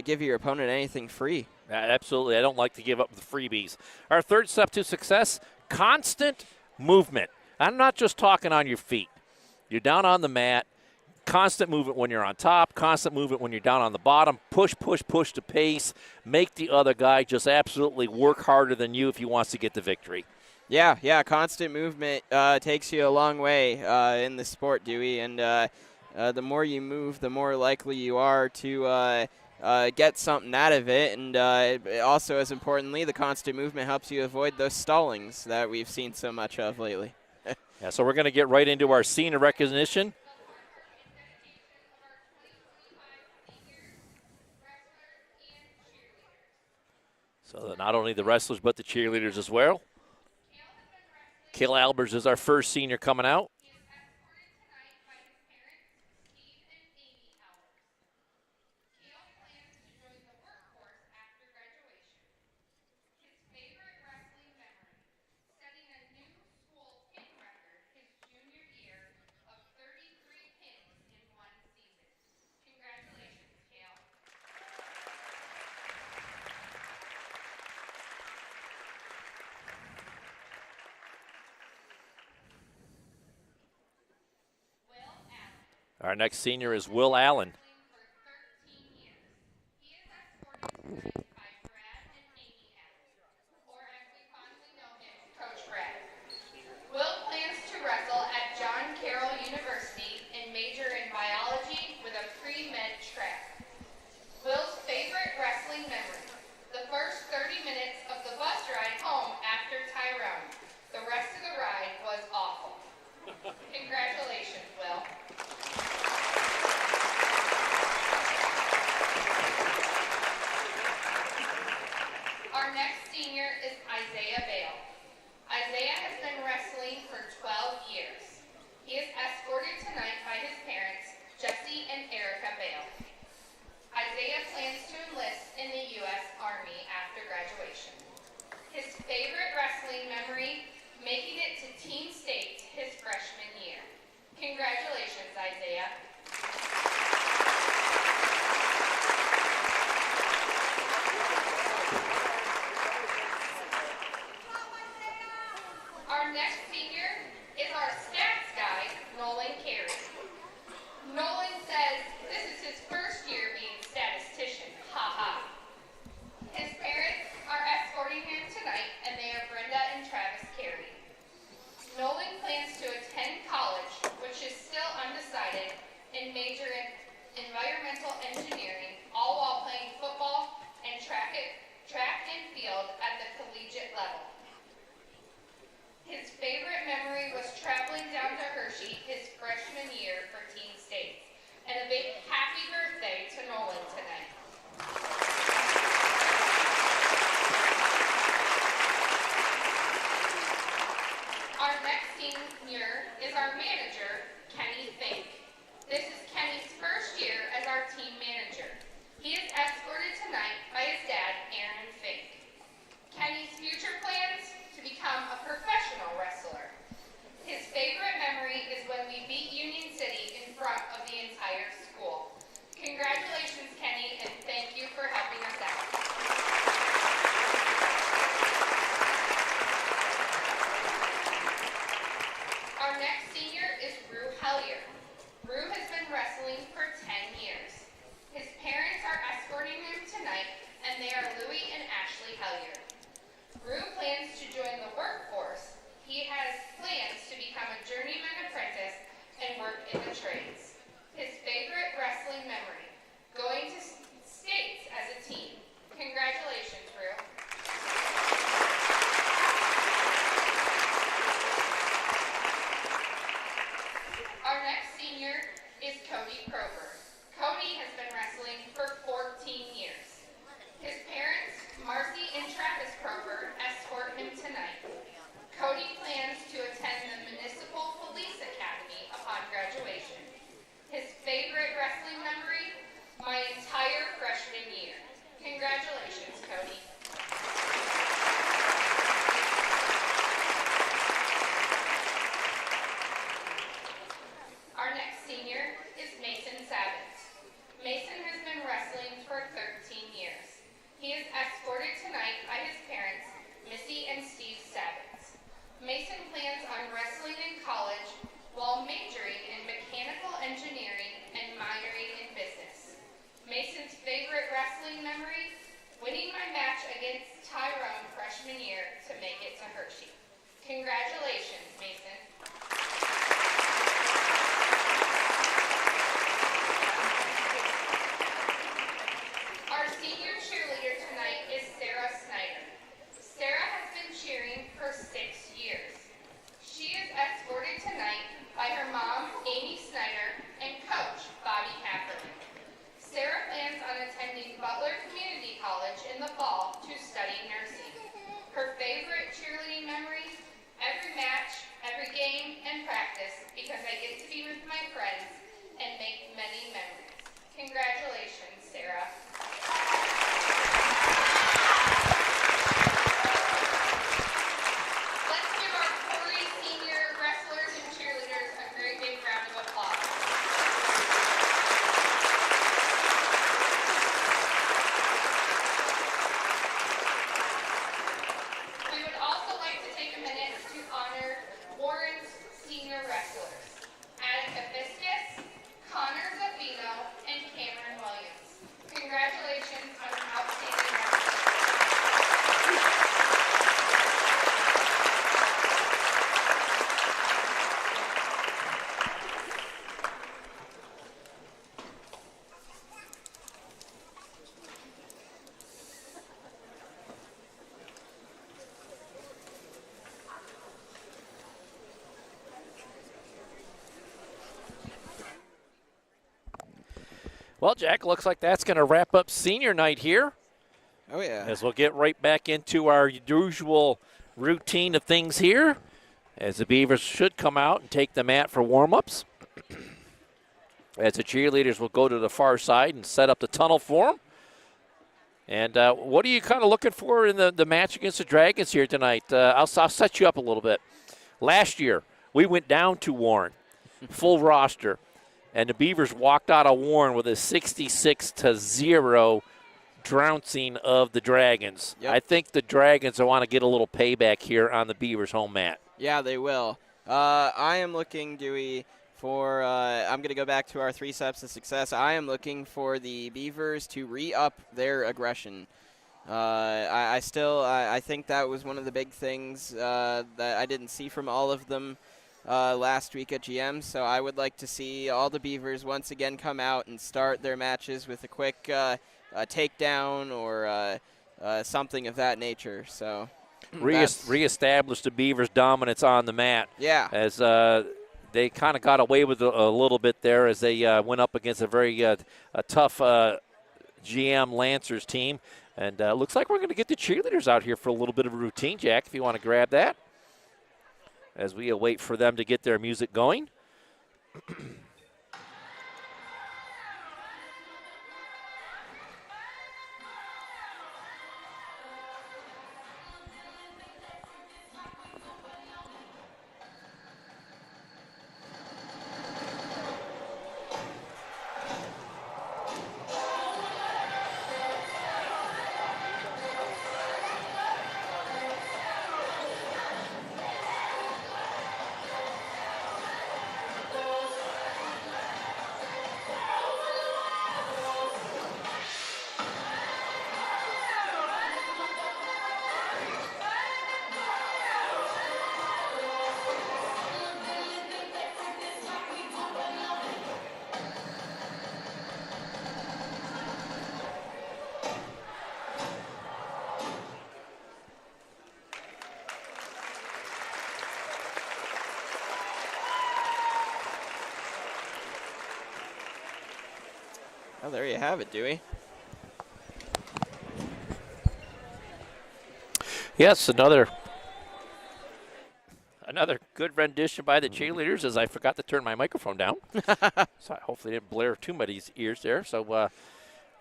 give your opponent anything free. Absolutely. I don't like to give up the freebies. Our third step to success, constant movement. I'm not just talking on your feet. You're down on the mat. Constant movement when you're on top, constant movement when you're down on the bottom. Push the pace. Make the other guy just absolutely work harder than you if he wants to get the victory. Yeah, constant movement takes you a long way in the sport, Dewey, and the more you move, the more likely you are to get something out of it, and also, as importantly, the constant movement helps you avoid those stallings that we've seen so much of lately. Yeah, so we're going to get right into our senior recognition. So not only the wrestlers, but the cheerleaders as well. Cale Albers is our first senior coming out. Our next senior is Will Allen. Will plans to wrestle at John Carroll University and major in biology with a pre-med track. Will's favorite wrestling memory, the first 30 minutes of the bus ride home after Tyrone. The rest of the ride senior is Isaiah Bale. Isaiah has been wrestling for 12 years. He is escorted tonight by his parents, Jesse and Erica Bale. Isaiah plans to enlist in the U.S. Army after graduation. His favorite wrestling memory, making it to Team States his freshman year. Congratulations, Isaiah. Our next senior is our stats guy, Nolan Carey. Nolan says this is his first year being statistician, ha. His parents are escorting him tonight, and they are Brenda and Travis Carey. Nolan plans to attend college, which is still undecided, and major in environmental engineering, all while playing football and track and field at the collegiate level. His favorite memory was traveling down to Hershey his freshman year for Team States. And a big happy birthday to Nolan tonight. Our next senior is our manager, Kenny Fink. This is Kenny's first year as our team manager. He is escorted tonight by his dad, Aaron Fink. Kenny's future plans to become a professional wrestler. His favorite memory is when we beat Union City in front of the entire school. Congratulations, Kenny, and thank you for helping us out. Our next senior is Rue Hellier. Rue has been wrestling for 10 years. His parents are escorting him tonight, and they are Louie and Ashley Hellier. Rue plans to join the workforce. He has plans to become a journeyman apprentice and work in the trades. His favorite wrestling memory, going to states as a team. Congratulations, Rue. Our next senior is Cody Kroger. Cody has been wrestling for 14 years. His parents, Marcy and Travis Kroger, escort him tonight. Cody plans to attend the Municipal Police Academy upon graduation. His favorite wrestling memory, my entire freshman year. Congratulations, Cody. Our next senior is Mason Savitz. Mason has been wrestling for 13 years. He is escorted tonight by his parents, Missy and Steve Savitz. Mason plans on wrestling in college while majoring in mechanical engineering and minoring in business. Mason's favorite wrestling memory, winning my match against Tyrone freshman year to make it to Hershey. Congratulations, Mason. Our senior cheerleader tonight is Sarah Snyder. Sarah has been cheering for 6 years. She is escorted tonight by her mom, Amy Snyder, and coach, Bobby Hafferman. Sarah plans on attending Butler Community College in the fall to study nursing. Her favorite cheerleading memory, every match, every game, and practice, because I get to be with my friends and make many memories. Congratulations, Sarah. Let's give our Corry senior wrestlers and cheerleaders a very big round of applause. We would also like to take a minute to honor Warren's senior wrestlers, Attica Fiscus, Connor Zaffino, and Cameron Williams. Congratulations on an outstanding wrestling. Well, Jack, looks like that's going to wrap up senior night here. Oh, yeah. As we'll get right back into our usual routine of things here, as the Beavers should come out and take the mat for warm-ups. As the cheerleaders will go to the far side and set up the tunnel for them. And what are you kind of looking for in the match against the Dragons here tonight? I'll set you up a little bit. Last year, we went down to Warren, full roster, and the Beavers walked out of Warren with a 66-0 trouncing of the Dragons. Yep. I think the Dragons want to get a little payback here on the Beavers' home mat. Yeah, they will. I am looking, Dewey, for I'm going to go back to our 3 steps of success. I am looking for the Beavers to re-up their aggression. I think that was one of the big things that I didn't see from all of them last week at GM. So I would like to see all the Beavers once again come out and start their matches with a quick takedown or something of that nature. So reestablish the Beavers' dominance on the mat. Yeah. As they kind of got away with a little bit there as they went up against a very tough GM Lancers team. And looks like we're going to get the cheerleaders out here for a little bit of a routine, Jack, if you want to grab that, as we await for them to get their music going. Oh, there you have it, Dewey. Yes, another good rendition by the cheerleaders, as I forgot to turn my microphone down. So I hopefully didn't blare too many ears there. So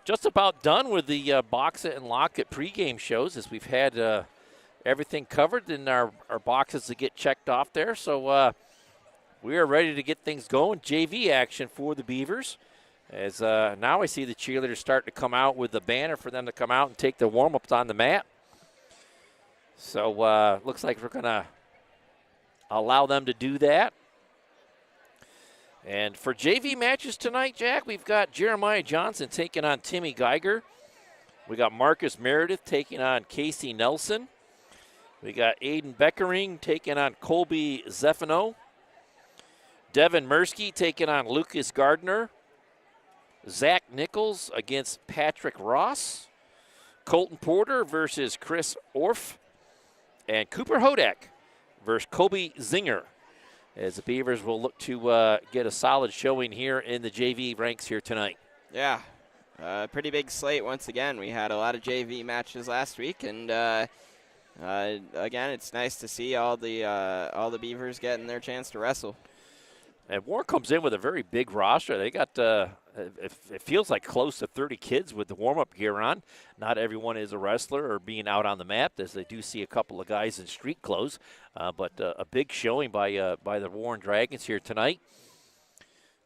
just about done with the Box It and Lock It pregame shows, as we've had everything covered in our boxes to get checked off there. So we are ready to get things going. JV action for the Beavers. As now I see the cheerleaders starting to come out with the banner for them to come out and take their warm-ups on the mat. So looks like we're going to allow them to do that. And for JV matches tonight, Jack, we've got Jeremiah Johnson taking on Timmy Geiger. We got Marcus Meredith taking on Casey Nelson. We got Aiden Beckering taking on Colby Zeffino. Devin Mirsky taking on Lucas Gardner. Zach Nichols against Patrick Ross. Colton Porter versus Chris Orff. And Cooper Hodak versus Kobe Zinger. As the Beavers will look to get a solid showing here in the JV ranks here tonight. Yeah, pretty big slate once again. We had a lot of JV matches last week, and again, it's nice to see all the Beavers getting their chance to wrestle. And Warren comes in with a very big roster. They got, it feels like close to 30 kids with the warm-up gear on. Not everyone is a wrestler or being out on the mat, as they do see a couple of guys in street clothes. But a big showing by the Warren Dragons here tonight.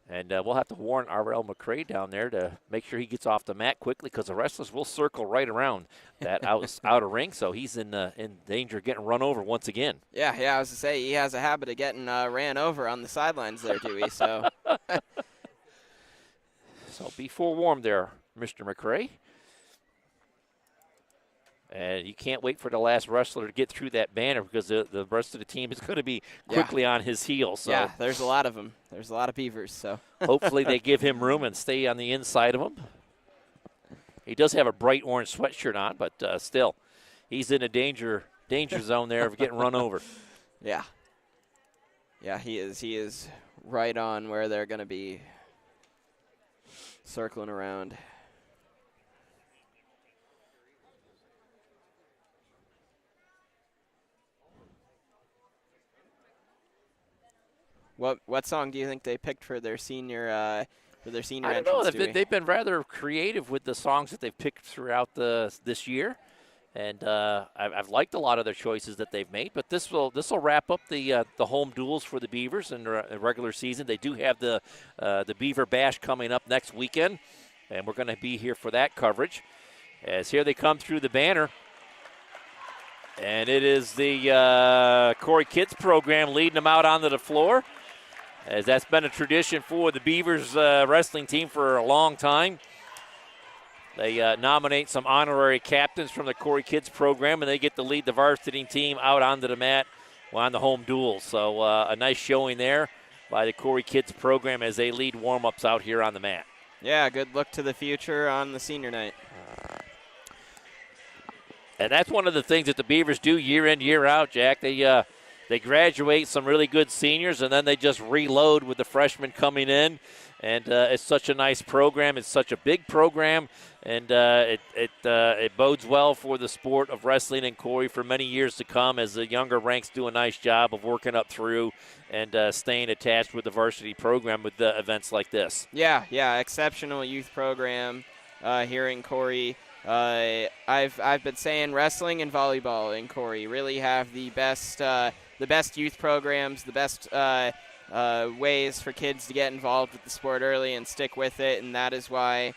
And we'll have to warn R.L. McCray down there to make sure he gets off the mat quickly, because the wrestlers will circle right around that outer ring. So he's in danger of getting run over once again. Yeah, I was to say, he has a habit of getting ran over on the sidelines there, Dewey. So, so be forewarned there, Mr. McCray. And you can't wait for the last wrestler to get through that banner, because the rest of the team is going to be quickly on his heels. So yeah, there's a lot of them. There's a lot of Beavers. So hopefully they give him room and stay on the inside of him. He does have a bright orange sweatshirt on, but still, he's in a danger zone there of getting run over. Yeah, he is. He is right on where they're going to be circling around. What song do you think they picked for their senior I don't entrance? know. Dewey? They've been rather creative with the songs that they've picked throughout this year, and I've liked a lot of their choices that they've made. But this will wrap up the home duels for the Beavers in the regular season. They do have the Beaver Bash coming up next weekend, and we're going to be here for that coverage. As here they come through the banner, and it is the Corry Kids program leading them out onto the floor, as that's been a tradition for the Beavers wrestling team for a long time. They nominate some honorary captains from the Corry Kids program, and they get to lead the varsity team out onto the mat on the home duels. So a nice showing there by the Corry Kids program as they lead warm-ups out here on the mat. Yeah, good look to the future on the senior night. And that's one of the things that the Beavers do year in, year out, Jack. They graduate some really good seniors, and then they just reload with the freshmen coming in. And it's such a nice program. It's such a big program, and it bodes well for the sport of wrestling in Corry for many years to come, as the younger ranks do a nice job of working up through and staying attached with the varsity program with the events like this. Yeah, exceptional youth program here in Corry. I've been saying wrestling and volleyball in Corry really have the best youth programs, the best ways for kids to get involved with the sport early and stick with it, and that is why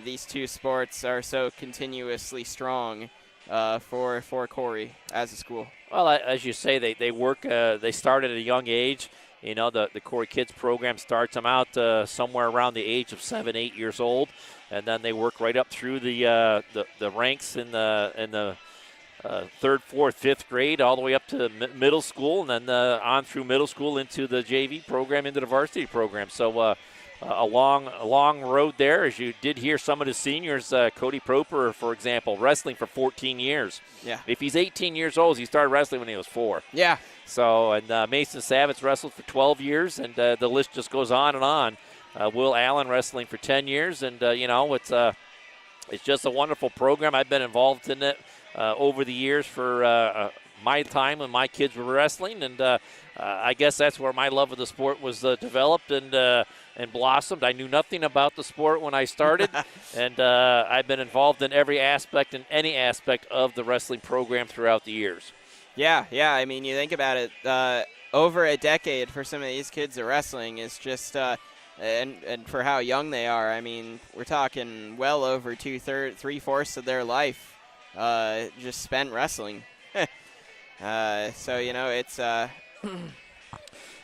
these two sports are so continuously strong for Corry as a school. Well, as you say, they work. They start at a young age. You know, the Corry Kids program starts them out somewhere around the age of 7, 8 years old, and then they work right up through the ranks in the 3rd, 4th, 5th grade, all the way up to middle school, and then on through middle school into the JV program, into the varsity program. So a long road there, as you did hear some of the seniors. Cody Proper, for example, wrestling for 14 years. Yeah. If he's 18 years old, he started wrestling when he was 4. Yeah. So, and Mason Savitz wrestled for 12 years, and the list just goes on and on. Will Allen wrestling for 10 years, and it's just a wonderful program. I've been involved in it over the years for my time when my kids were wrestling, and I guess that's where my love of the sport was developed and blossomed. I knew nothing about the sport when I started, and I've been involved in every aspect and any aspect of the wrestling program throughout the years. Yeah. I mean, you think about it, over a decade for some of these kids of wrestling is just, and for how young they are, I mean, we're talking well over 3/4 of their life just spent wrestling. So, it's...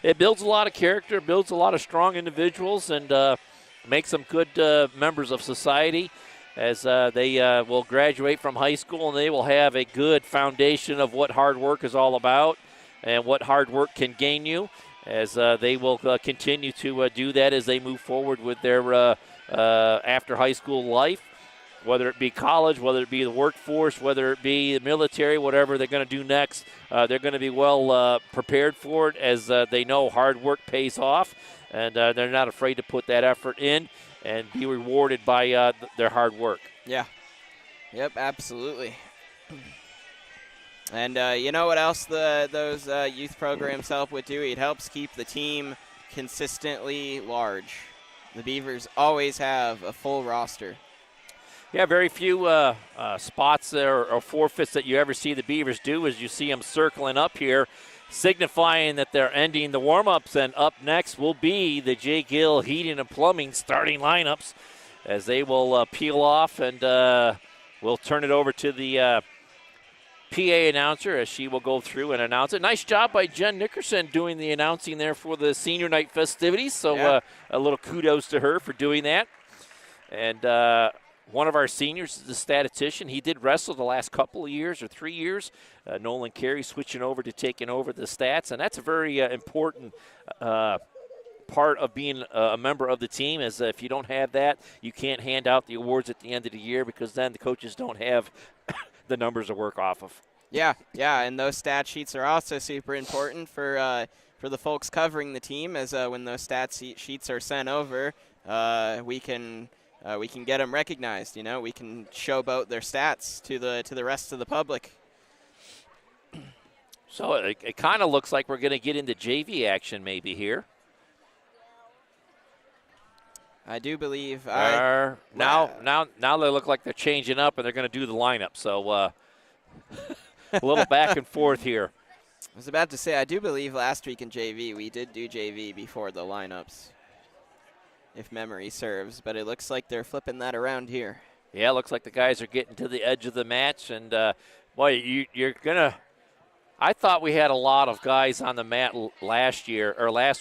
It builds a lot of character, builds a lot of strong individuals, and makes them good members of society, as they will graduate from high school, and they will have a good foundation of what hard work is all about and what hard work can gain you, as they will continue to do that as they move forward with their after high school life, whether it be college, whether it be the workforce, whether it be the military, whatever they're going to do next. They're going to be well prepared for it, as they know hard work pays off, and they're not afraid to put that effort in and be rewarded by their hard work. Yeah. Yep, absolutely. And you know what else those youth programs help with, Dewey? It helps keep the team consistently large. The Beavers always have a full roster. Yeah, very few spots there or forfeits that you ever see the Beavers do, as you see them circling up here, signifying that they're ending the warm-ups. And up next will be the J. Gill Heating and Plumbing starting lineups, as they will peel off, and we'll turn it over to the PA announcer, as she will go through and announce it. Nice job by Jen Nickerson doing the announcing there for the senior night festivities. So a little kudos to her for doing that. And one of our seniors is the statistician. He did wrestle the last couple of years or 3 years. Nolan Carey switching over to taking over the stats, and that's a very important part of being a member of the team, as if you don't have that, you can't hand out the awards at the end of the year, because then the coaches don't have the numbers to work off of. Yeah, and those stat sheets are also super important for the folks covering the team, as when those stat sheets are sent over, we can get them recognized. We can showboat their stats to the rest of the public. So it kind of looks like we're going to get into JV action maybe here. I do believe. Now they look like they're changing up and they're going to do the lineup. So a little back and forth here. I was about to say, I do believe last week in JV, we did do JV before the lineups, if memory serves. But it looks like they're flipping that around here. Yeah, it looks like the guys are getting to the edge of the match. And, boy, you're going to – I thought we had a lot of guys on the mat last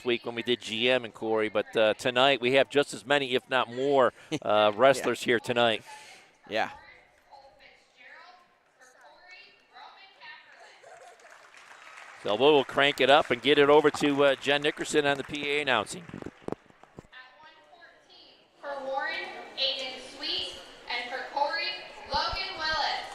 week when we did GM and Corey. But tonight we have just as many, if not more, wrestlers here tonight. Yeah. So we'll crank it up and get it over to Jen Nickerson on the PA announcing. At 114 for Warren, Aiden Sweet, and for Corey, Logan Willis.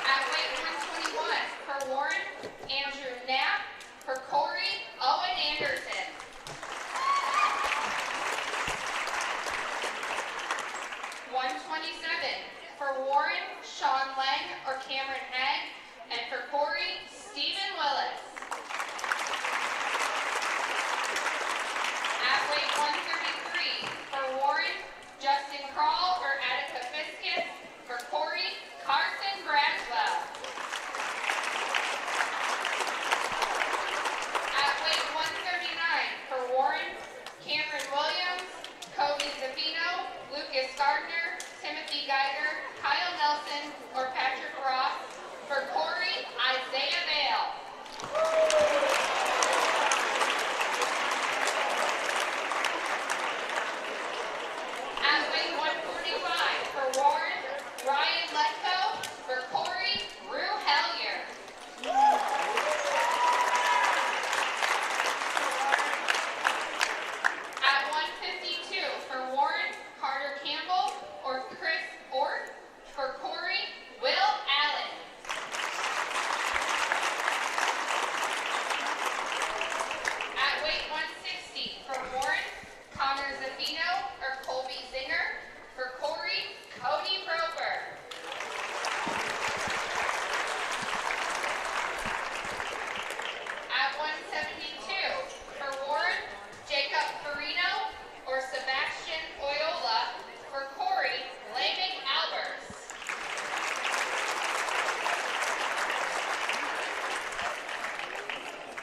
At weight 121 for Warren, Andrew Knapp, for Corey, Owen Anderson. For Warren, Sean Lang or Cameron Hagg, and for Corey, Stephen Willis. At weight 133, for Warren, Justin Krall or Attica Fiskus, for Corey, Carson Braswell. At weight 139, for Warren, Cameron Williams, Kobe Zavino, Lucas Gardner, Timothy Geiger, Kyle Nelson, or Patrick Ross. For Corey, Isaiah Bale. At weight 145, for Warren, Ryan Letko. For Corey, Rue Hellier. At 152, for Warren, Carter Campbell or Chris Ort. For Corey, Will Allen. At weight 160, for Warren, Connor Zaffino or Colby Zinger. For Corey, Cody Roper. At 172, for Warren, Jacob Farino or Sebastian Oyola. For Corey, Laming Albers.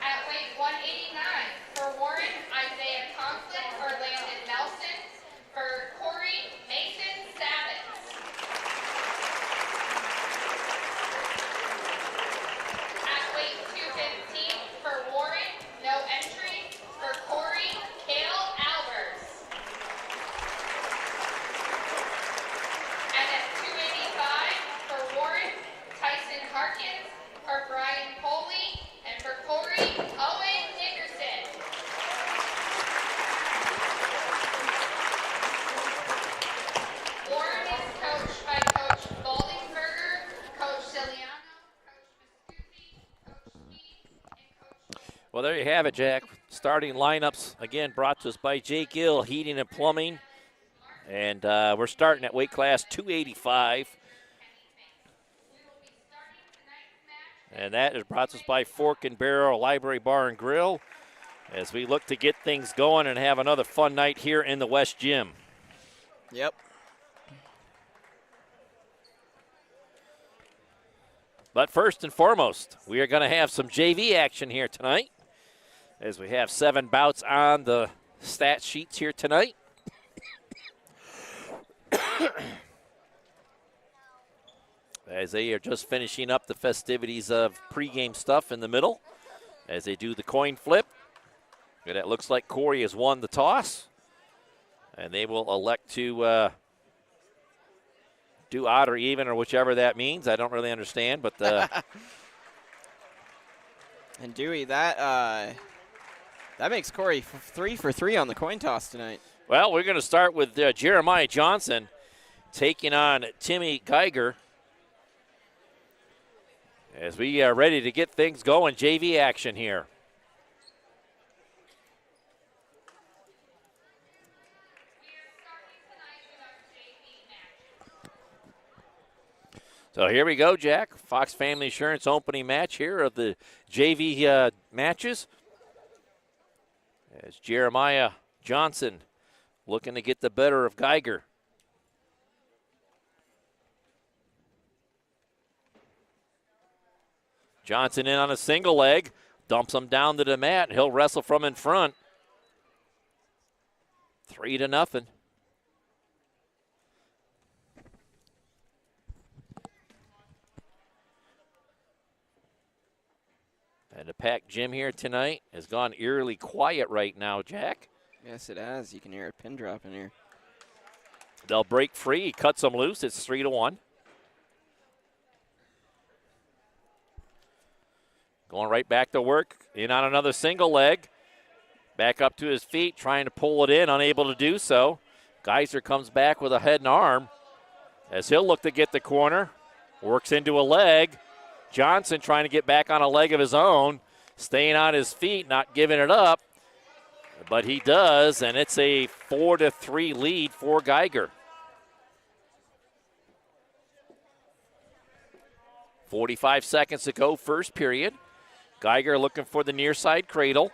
At weight 189, for Warren, Isaiah Conklin or Landon Nelson. For Corey, Mason Savitz. At weight 215, for Warren, no entry. For Corey, Cale Albers. And at 285, for Warren, Tyson Harkins or Brian Coley. And for Corey, Owen Nickerson. Warren is coached by Coach Goldingberger, Coach Ciliano, Coach Vespucci, Coach Speed, and Coach. Well, there you have it, Jack. Starting lineups, again, brought to us by Jake Gill, Heating and Plumbing. And we're starting at weight class 285. And that is brought to us by Fork and Barrel Library Bar and Grill as we look to get things going and have another fun night here in the West Gym. Yep. But first and foremost, we are going to have some JV action here tonight as we have 7 bouts on the stat sheets here tonight. As they are just finishing up the festivities of pregame stuff in the middle as they do the coin flip. And it looks like Corey has won the toss. And they will elect to do odd or even or whichever that means. I don't really understand, but and Dewey, that makes Corey 3 for 3 on the coin toss tonight. Well, we're going to start with Jeremiah Johnson taking on Timmy Geiger as we are ready to get things going. JV action here. So here we go, Jack. Fox Family Insurance opening match here of the JV matches. As Jeremiah Johnson looking to get the better of Geiger. Johnson in on a single leg, dumps him down to the mat. He'll wrestle from in front. 3-0. And the packed gym here tonight has gone eerily quiet right now, Jack. Yes, it has. You can hear a pin drop in here. They'll break free. He cuts them loose. It's 3-1. Going right back to work. In on another single leg. Back up to his feet, trying to pull it in, unable to do so. Geiser comes back with a head and arm as he'll look to get the corner. Works into a leg. Johnson trying to get back on a leg of his own, staying on his feet, not giving it up. But he does, and it's a 4-3 lead for Geiger. 45 seconds to go, first period. Geiger looking for the near side cradle.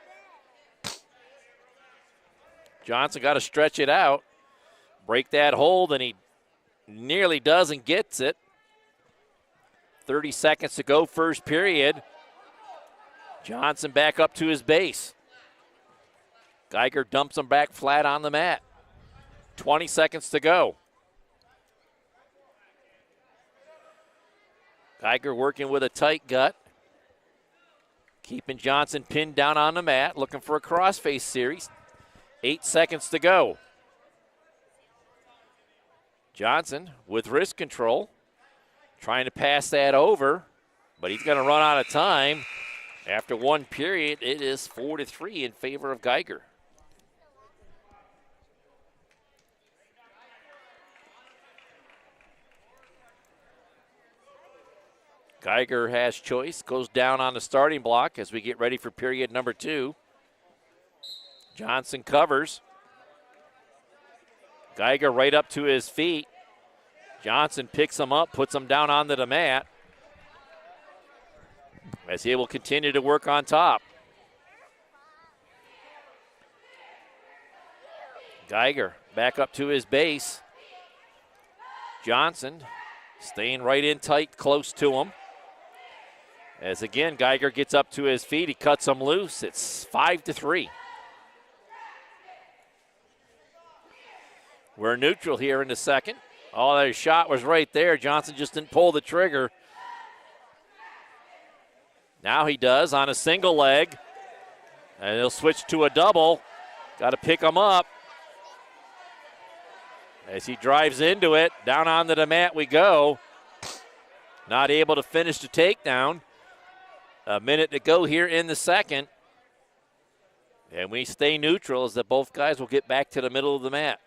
Johnson got to stretch it out, break that hold, and he nearly does and gets it. 30 seconds to go, first period. Johnson back up to his base. Geiger dumps him back flat on the mat. 20 seconds to go. Geiger working with a tight gut. Keeping Johnson pinned down on the mat, looking for a crossface series. 8 seconds to go. Johnson with wrist control. Trying to pass that over, but he's going to run out of time. After one period, it is 4-3 in favor of Geiger. Geiger has choice, goes down on the starting block as we get ready for period number 2. Johnson covers. Geiger right up to his feet. Johnson picks him up, puts him down onto the mat as he will continue to work on top. Geiger back up to his base. Johnson staying right in tight, close to him. As again, Geiger gets up to his feet, he cuts him loose. It's 5-3. We're neutral here in the second. Oh, that shot was right there. Johnson just didn't pull the trigger. Now he does on a single leg. And he'll switch to a double. Got to pick him up. As he drives into it, down onto the mat we go. Not able to finish the takedown. A minute to go here in the second. And we stay neutral as that both guys will get back to the middle of the mat.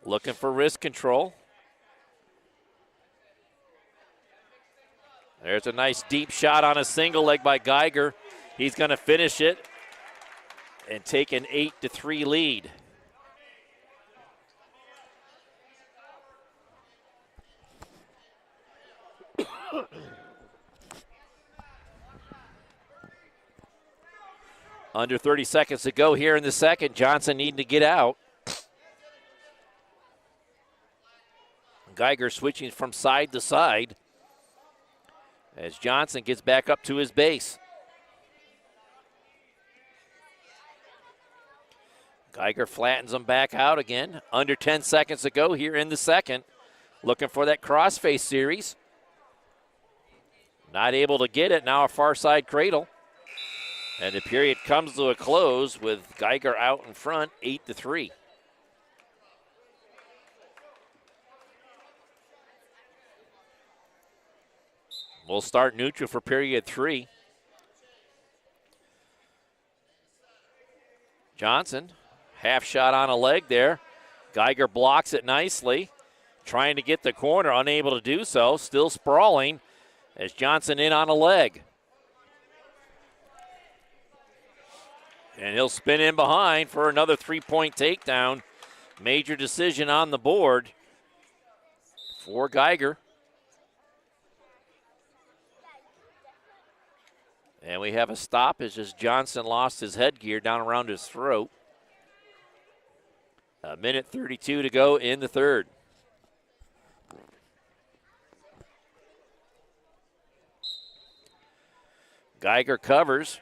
Looking for wrist control. There's a nice deep shot on a single leg by Geiger. He's going to finish it and take an 8-3 lead. Under 30 seconds to go here in the second. Johnson needing to get out. Geiger switching from side to side as Johnson gets back up to his base. Geiger flattens him back out again. Under 10 seconds to go here in the second. Looking for that crossface series. Not able to get it. Now a far side cradle. And the period comes to a close with Geiger out in front, 8-3. We'll start neutral for period 3. Johnson, half shot on a leg there. Geiger blocks it nicely. Trying to get the corner, unable to do so. Still sprawling as Johnson in on a leg. And he'll spin in behind for another 3-point takedown. Major decision on the board for Geiger. And we have a stop as just Johnson lost his headgear down around his throat. A minute 32 to go in the third. Geiger covers.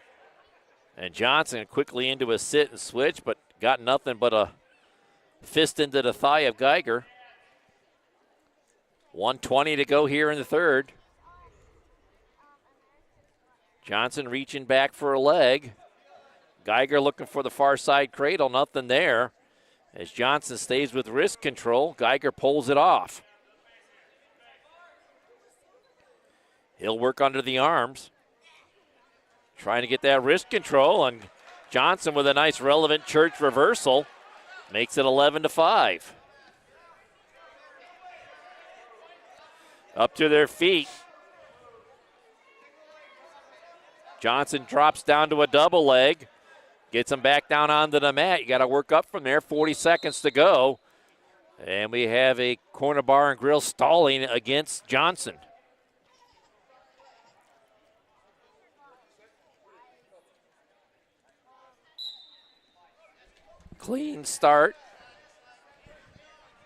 And Johnson quickly into a sit and switch, but got nothing but a fist into the thigh of Geiger. 1:20 to go here in the third. Johnson reaching back for a leg. Geiger looking for the far side cradle, nothing there. As Johnson stays with wrist control, Geiger pulls it off. He'll work under the arms. Trying to get that wrist control, and Johnson with a nice relevant church reversal makes it 11-5. Up to their feet. Johnson drops down to a double leg. Gets him back down onto the mat. You got to work up from there. 40 seconds to go. And we have a corner bar and grill stalling against Johnson. Clean start.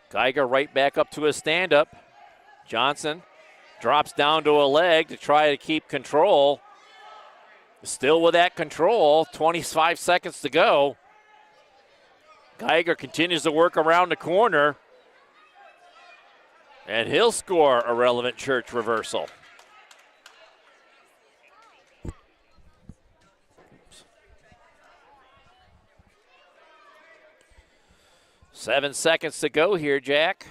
Geiger right back up to a stand-up. Johnson drops down to a leg to try to keep control. Still with that control, 25 seconds to go. Geiger continues to work around the corner. And he'll score a relevant church reversal. Oops. 7 seconds to go here, Jack.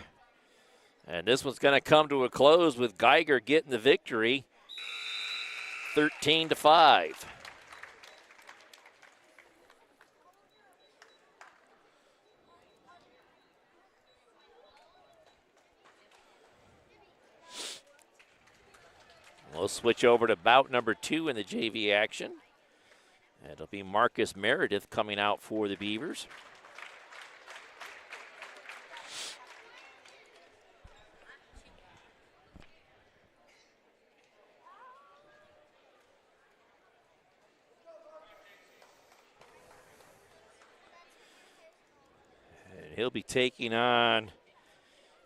And this one's going to come to a close with Geiger getting the victory. 13-5. We'll switch over to bout number 2 in the JV action. It'll be Marcus Meredith coming out for the Beavers. He'll be taking on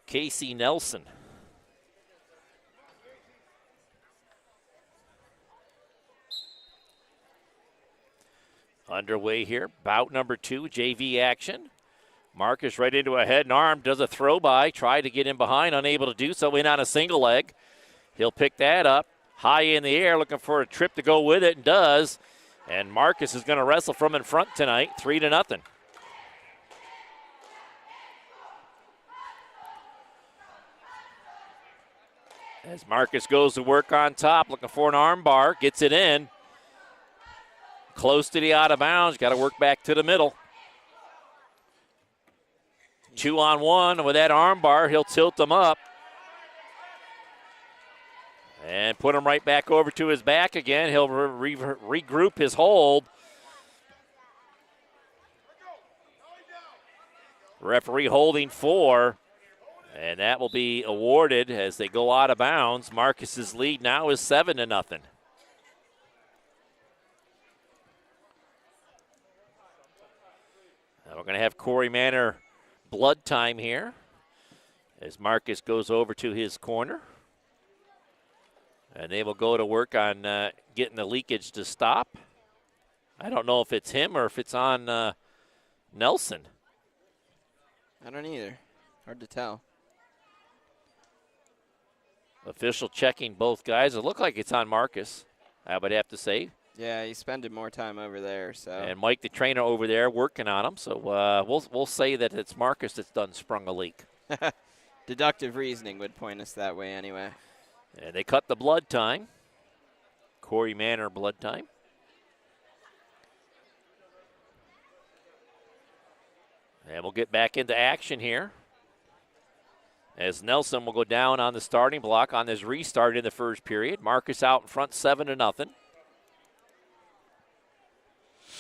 Casey Nelson. Underway here, bout number 2, JV action. Marcus right into a head and arm, does a throw by, tried to get in behind, unable to do so, in on a single leg. He'll pick that up, high in the air, looking for a trip to go with it, and does. And Marcus is going to wrestle from in front tonight, 3-0. As Marcus goes to work on top, looking for an arm bar, gets it in. Close to the out of bounds, got to work back to the middle. 2-on-1 with that arm bar, he'll tilt him up. And put him right back over to his back again. He'll regroup his hold. Referee holding 4. And that will be awarded as they go out of bounds. Marcus's lead now is 7-0. Now we're going to have Corry Manor blood time here as Marcus goes over to his corner. And they will go to work on getting the leakage to stop. I don't know if it's him or if it's on Nelson. I don't either. Hard to tell. Official checking both guys. It looked like it's on Marcus, I would have to say. Yeah, he's spending more time over there. So. And Mike, the trainer, over there working on him. So we'll say that it's Marcus that's done sprung a leak. Deductive reasoning would point us that way anyway. And they cut the blood time. Corry Manor blood time. And we'll get back into action here, as Nelson will go down on the starting block on this restart in the first period. Marcus out in front, 7-0.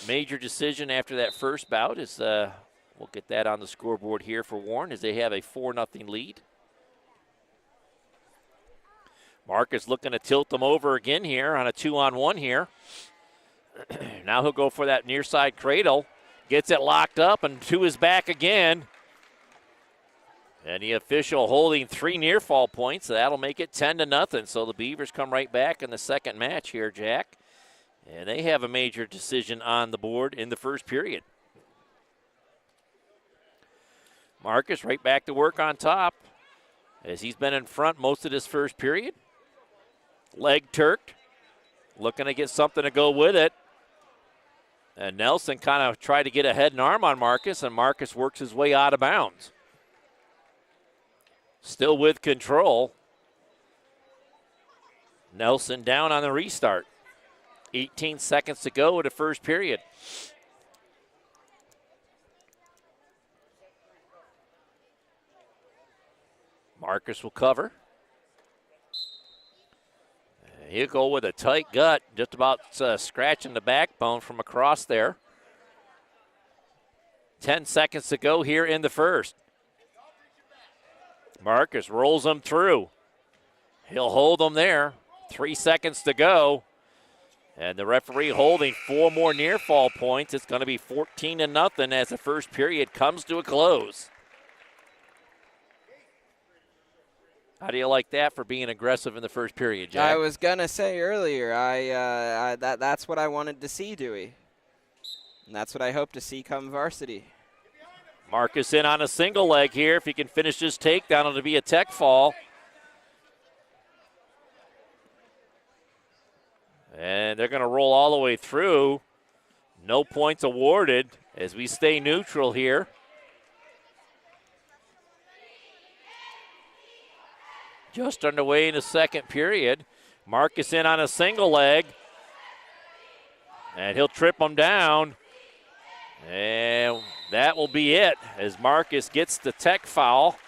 Major decision after that first bout is we'll get that on the scoreboard here for Warren as they have a 4-0 lead. Marcus looking to tilt them over again here on a 2-on-1 here. Now he'll go for that near side cradle. Gets it locked up and to his back again. And the official holding 3 near fall points. So that'll make it 10-0. So the Beavers come right back in the second match here, Jack. And they have a major decision on the board in the first period. Marcus right back to work on top as he's been in front most of this first period. Leg turked. Looking to get something to go with it. And Nelson kind of tried to get a head and arm on Marcus, and Marcus works his way out of bounds. Still with control. Nelson down on the restart. 18 seconds to go in the first period. Marcus will cover. He'll go with a tight gut, just about scratching the backbone from across there. 10 seconds to go here in the first. Marcus rolls them through. He'll hold them there. 3 seconds to go. And the referee holding 4 more near fall points. It's going to be 14-0 as the first period comes to a close. How do you like that for being aggressive in the first period, Jack? I was going to say earlier, that's what I wanted to see, Dewey. And that's what I hope to see come varsity. Marcus in on a single leg here. If he can finish this takedown, it'll be a tech fall. And they're going to roll all the way through. No points awarded as we stay neutral here. Just underway in the second period. Marcus in on a single leg. And he'll trip him down. And that will be it as Marcus gets the tech foul.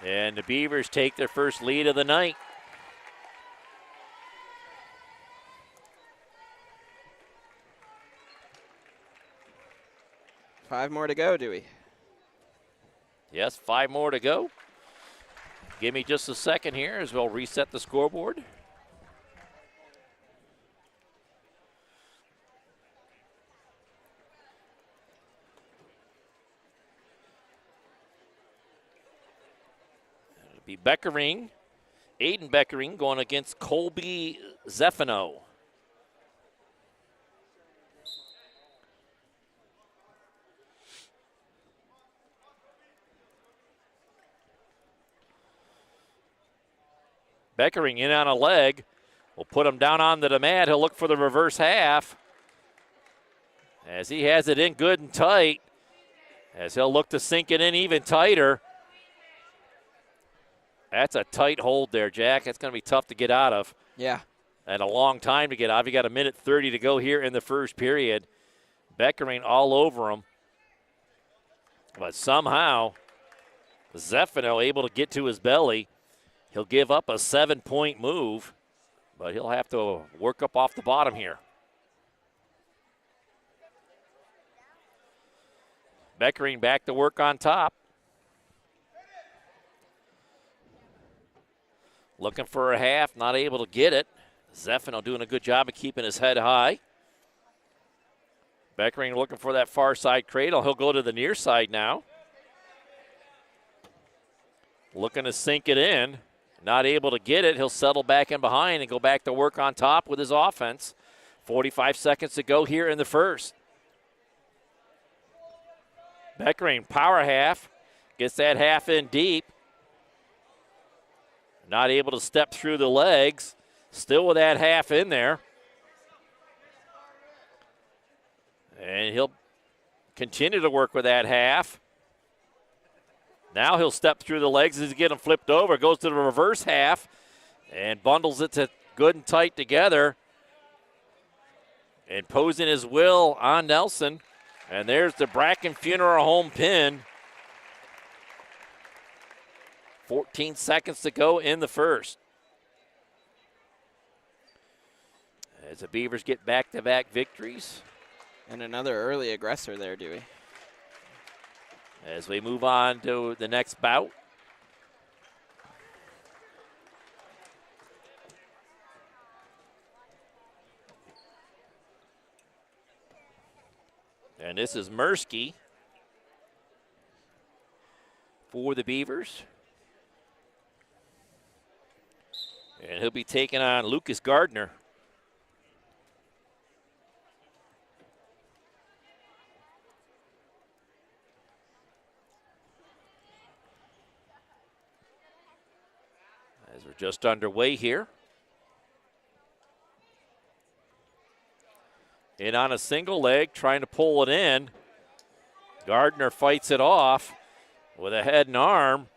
And the Beavers take their first lead of the night. Five more to go, Dewey. Yes, 5 more to go. Give me just a second here as we'll reset the scoreboard. It'll be Beckering, Aiden Beckering going against Colby Zeffino. Beckering in on a leg. We'll put him down onto the mat. He'll look for the reverse half. As he has it in good and tight. As he'll look to sink it in even tighter. That's a tight hold there, Jack. That's going to be tough to get out of. Yeah. And a long time to get out of. You got 1:30 to go here in the first period. Beckering all over him. But somehow, Zeffino able to get to his belly. He'll give up a 7-point move, but he'll have to work up off the bottom here. Beckering back to work on top. Looking for a half, not able to get it. Zeffino doing a good job of keeping his head high. Beckering looking for that far side cradle. He'll go to the near side now. Looking to sink it in. Not able to get it. He'll settle back in behind and go back to work on top with his offense. 45 seconds to go here in the first. Beckering, power half. Gets that half in deep. Not able to step through the legs. Still with that half in there. And he'll continue to work with that half. Now he'll step through the legs as he gets him flipped over. Goes to the reverse half and bundles it to good and tight together. Imposing his will on Nelson. And there's the Bracken Funeral Home pin. 14 seconds to go in the first. As the Beavers get back-to-back victories. And another early aggressor there, Dewey. As we move on to the next bout. And this is Mirsky for the Beavers. And he'll be taking on Lucas Gardner. As we're just underway here. In on a single leg, trying to pull it in. Gardner fights it off with a head and arm.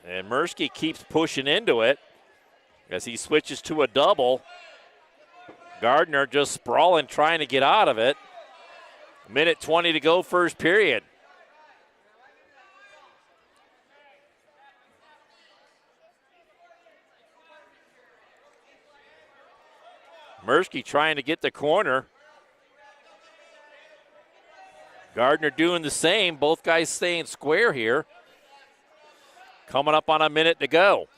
And Mirsky keeps pushing into it as he switches to a double. Gardner just sprawling, trying to get out of it. 1:20 to go, first period. Mirsky trying to get the corner. Gardner doing the same. Both guys staying square here. Coming up on a minute to go.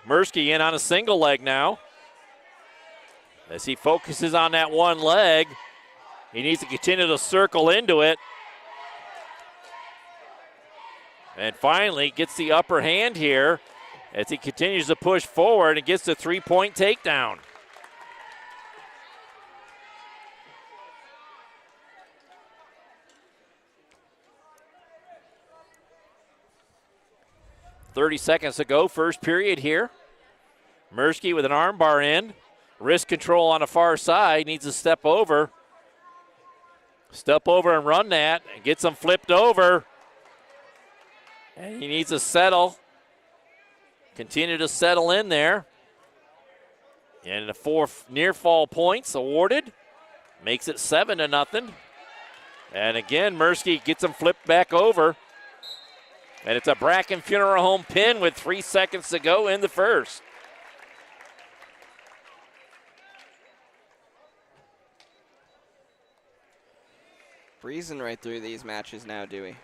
Mirsky in on a single leg now. As he focuses on that one leg, he needs to continue to circle into it. And finally gets the upper hand here as he continues to push forward and gets the three-point takedown. .30 seconds to go, first period here. Mirsky with an arm bar in. Wrist control on the far side, needs to step over. Step over and run that, and gets him flipped over. And he needs to settle. Continue to settle in there. And the 4 near fall points awarded. Makes it 7-0. And again, Mirsky gets him flipped back over. And it's a Bracken Funeral Home pin with 3 seconds to go in the first. Breezing right through these matches now, Dewey.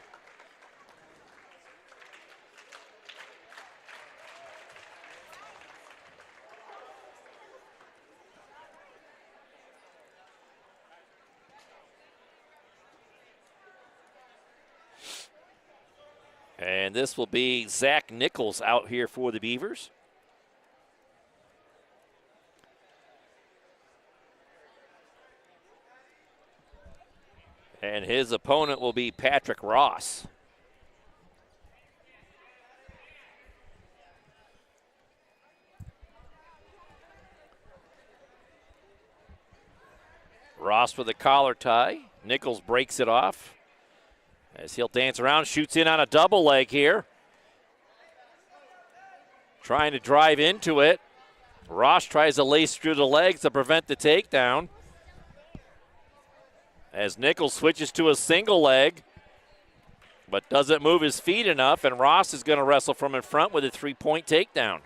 And this will be Zach Nichols out here for the Beavers. And his opponent will be Patrick Ross. Ross with a collar tie. Nichols breaks it off. As he'll dance around, shoots in on a double leg here. Trying to drive into it. Ross tries to lace through the legs to prevent the takedown. As Nichols switches to a single leg, but doesn't move his feet enough, and Ross is going to wrestle from in front with a 3-point takedown.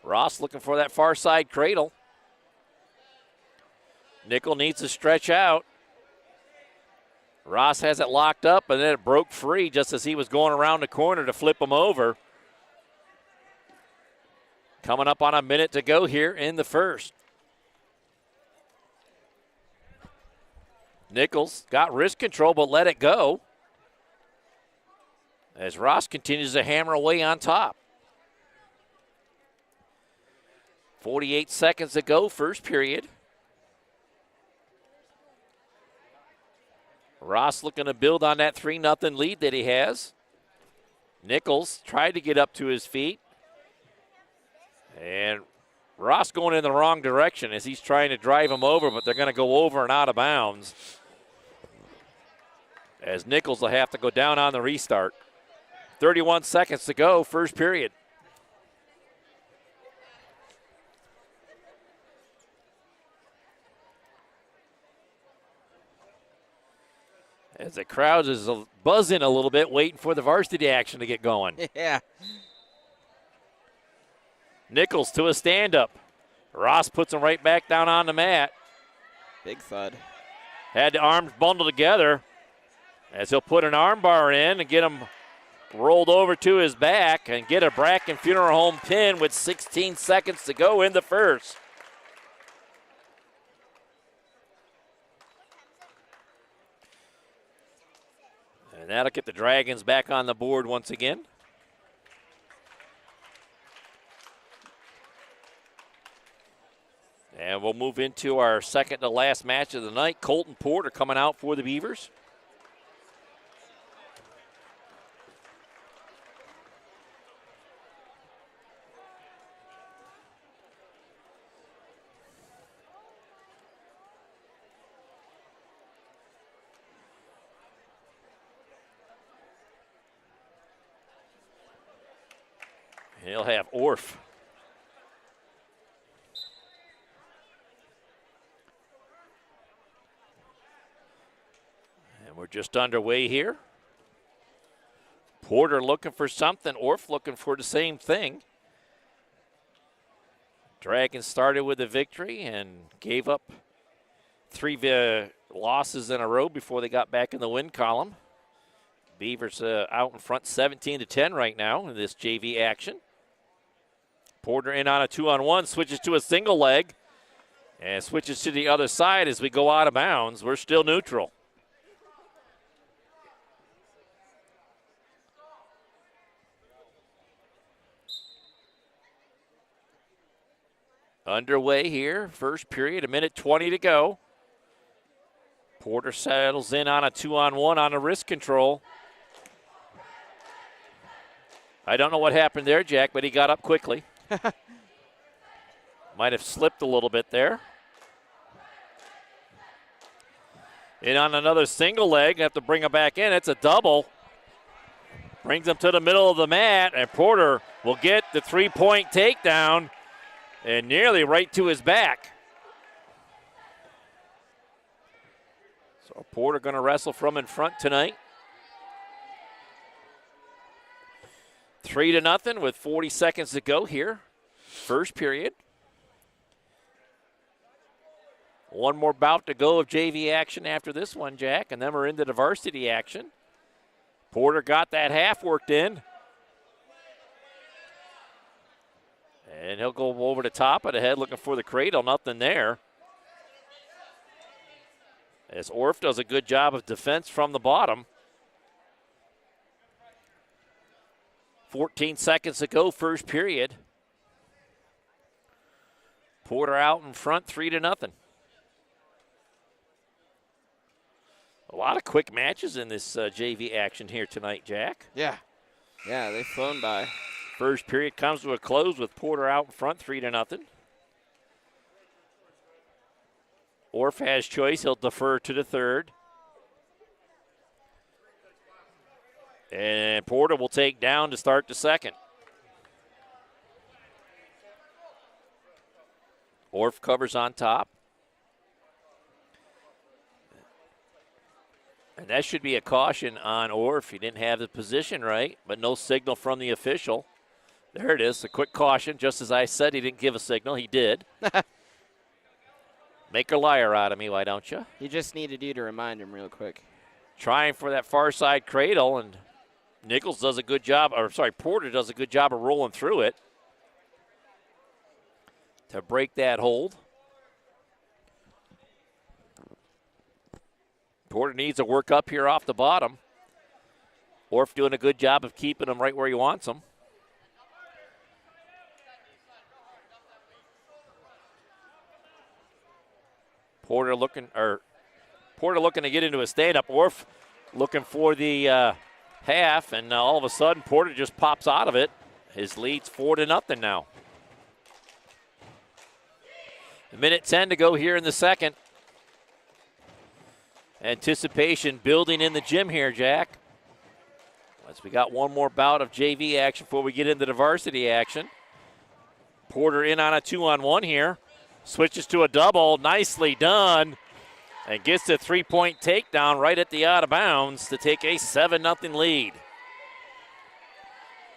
Ross looking for that far side cradle. Nichols needs to stretch out. Ross has it locked up, and then it broke free just as he was going around the corner to flip him over. Coming up on a minute to go here in the first. Nichols got wrist control but let it go as Ross continues to hammer away on top. 48 seconds to go, first period. Ross looking to build on that 3-0 lead that he has. Nichols tried to get up to his feet. And Ross going in the wrong direction as he's trying to drive him over, but they're going to go over and out of bounds. As Nichols will have to go down on the restart. 31 seconds to go, first period. As the crowd is buzzing a little bit, waiting for the varsity action to get going. Yeah. Nichols to a stand-up. Ross puts him right back down on the mat. Big thud. Had the arms bundled together as he'll put an arm bar in and get him rolled over to his back and get a Bracken Funeral Home pin with 16 seconds to go in the first. And that'll get the Dragons back on the board once again. And we'll move into our second to last match of the night. Colton Porter coming out for the Beavers. He'll have Orff. And we're just underway here. Porter looking for something. Orff looking for the same thing. Dragons started with a victory and gave up 3 losses in a row before they got back in the win column. Beavers out in front 17-10 right now in this JV action. Porter in on a 2-on-1, switches to a single leg, and switches to the other side as we go out of bounds. We're still neutral. Underway here, first period, 1:20 to go. Porter settles in on a 2-on-1 on a wrist control. I don't know what happened there, Jack, but he got up quickly. Might have slipped a little bit there. In on another single leg, have to bring him back in. It's a double. Brings him to the middle of the mat, and Porter will get the 3-point takedown and nearly right to his back. So Porter going to wrestle from in front tonight. 3-0 with 40 seconds to go here. First period. One more bout to go of JV action after this one, Jack, and then we're into the varsity action. Porter got that half worked in. And he'll go over the top of the head looking for the cradle. Nothing there. As Orff does a good job of defense from the bottom. 14 seconds to go, first period. Porter out in front, 3-0. A lot of quick matches in this JV action here tonight, Jack. Yeah, they've flown by. First period comes to a close with Porter out in front, 3-0. Orff has choice. He'll defer to the third. And Porter will take down to start the second. Orff covers on top. And that should be a caution on Orff. He didn't have the position right, but no signal from the official. There it is, a quick caution. Just as I said, he didn't give a signal. He did. Make a liar out of me, why don't you? He just needed you to remind him real quick. Trying for that far side cradle, and Nichols does a good job, Porter does a good job of rolling through it to break that hold. Porter needs to work up here off the bottom. Orff doing a good job of keeping him right where he wants him. Porter looking to get into a stand-up. Orff looking for the half, and all of a sudden Porter just pops out of it. His lead's 4-0 now. 1:10 to go here in the second. Anticipation building in the gym here, Jack. As we got one more bout of JV action before we get into the varsity action. Porter in on a 2-on-1 here. Switches to a double, nicely done. And gets the 3-point takedown right at the out of bounds to take a 7-0 lead.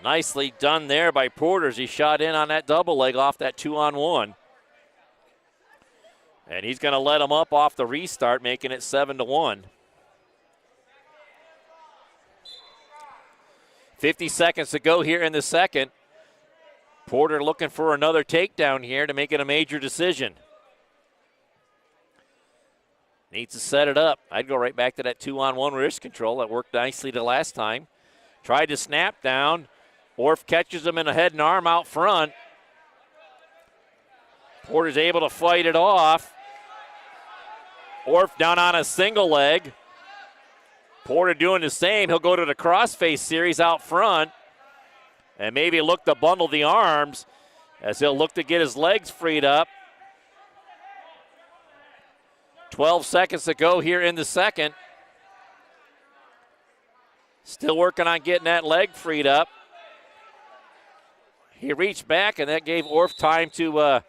Nicely done there by Porter as he shot in on that double leg off that 2-on-1. And he's going to let him up off the restart, making it 7-1. 50 seconds to go here in the second. Porter looking for another takedown here to make it a major decision. Needs to set it up. I'd go right back to that 2-on-1 wrist control that worked nicely the last time. Tried to snap down. Orff catches him in a head and arm out front. Porter's able to fight it off. Orff down on a single leg. Porter doing the same. He'll go to the crossface series out front and maybe look to bundle the arms as he'll look to get his legs freed up. 12 seconds to go here in the second. Still working on getting that leg freed up. He reached back, and that gave Orff time to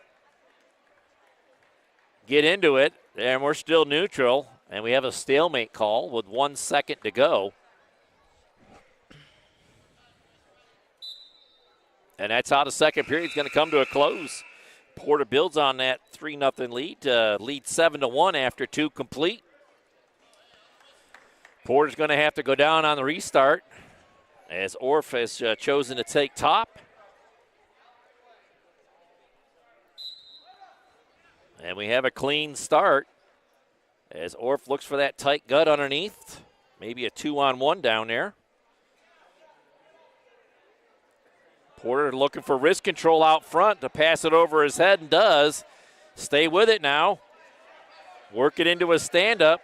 get into it. And we're still neutral, and we have a stalemate call with 1 second to go. And that's how the second period is going to come to a close. Porter builds on that 3-0 lead, lead 7-1 after 2 complete. Porter's going to have to go down on the restart as Orff has chosen to take top. And we have a clean start as Orff looks for that tight gut underneath. Maybe a 2-on-1 down there. Porter looking for wrist control out front to pass it over his head and does. Stay with it now. Work it into a stand-up.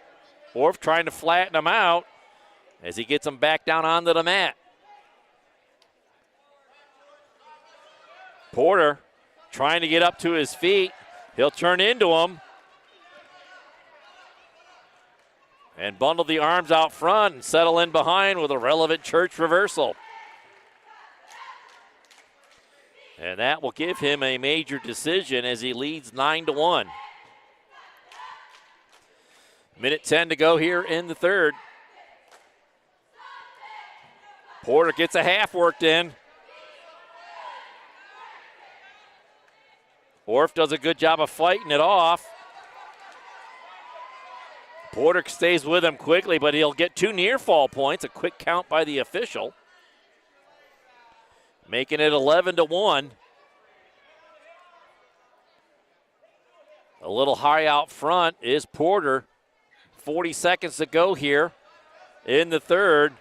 Orff trying to flatten him out as he gets him back down onto the mat. Porter trying to get up to his feet. He'll turn into him and bundle the arms out front and settle in behind with a relevant church reversal. And that will give him a major decision as he leads 9-1. Minute 10 to go here in the third. Porter gets a half worked in. Orff does a good job of fighting it off. Porter stays with him quickly, but he'll get 2 near fall points. A quick count by the official. Making it 11-1. A little high out front is Porter. 40 seconds to go here in the third.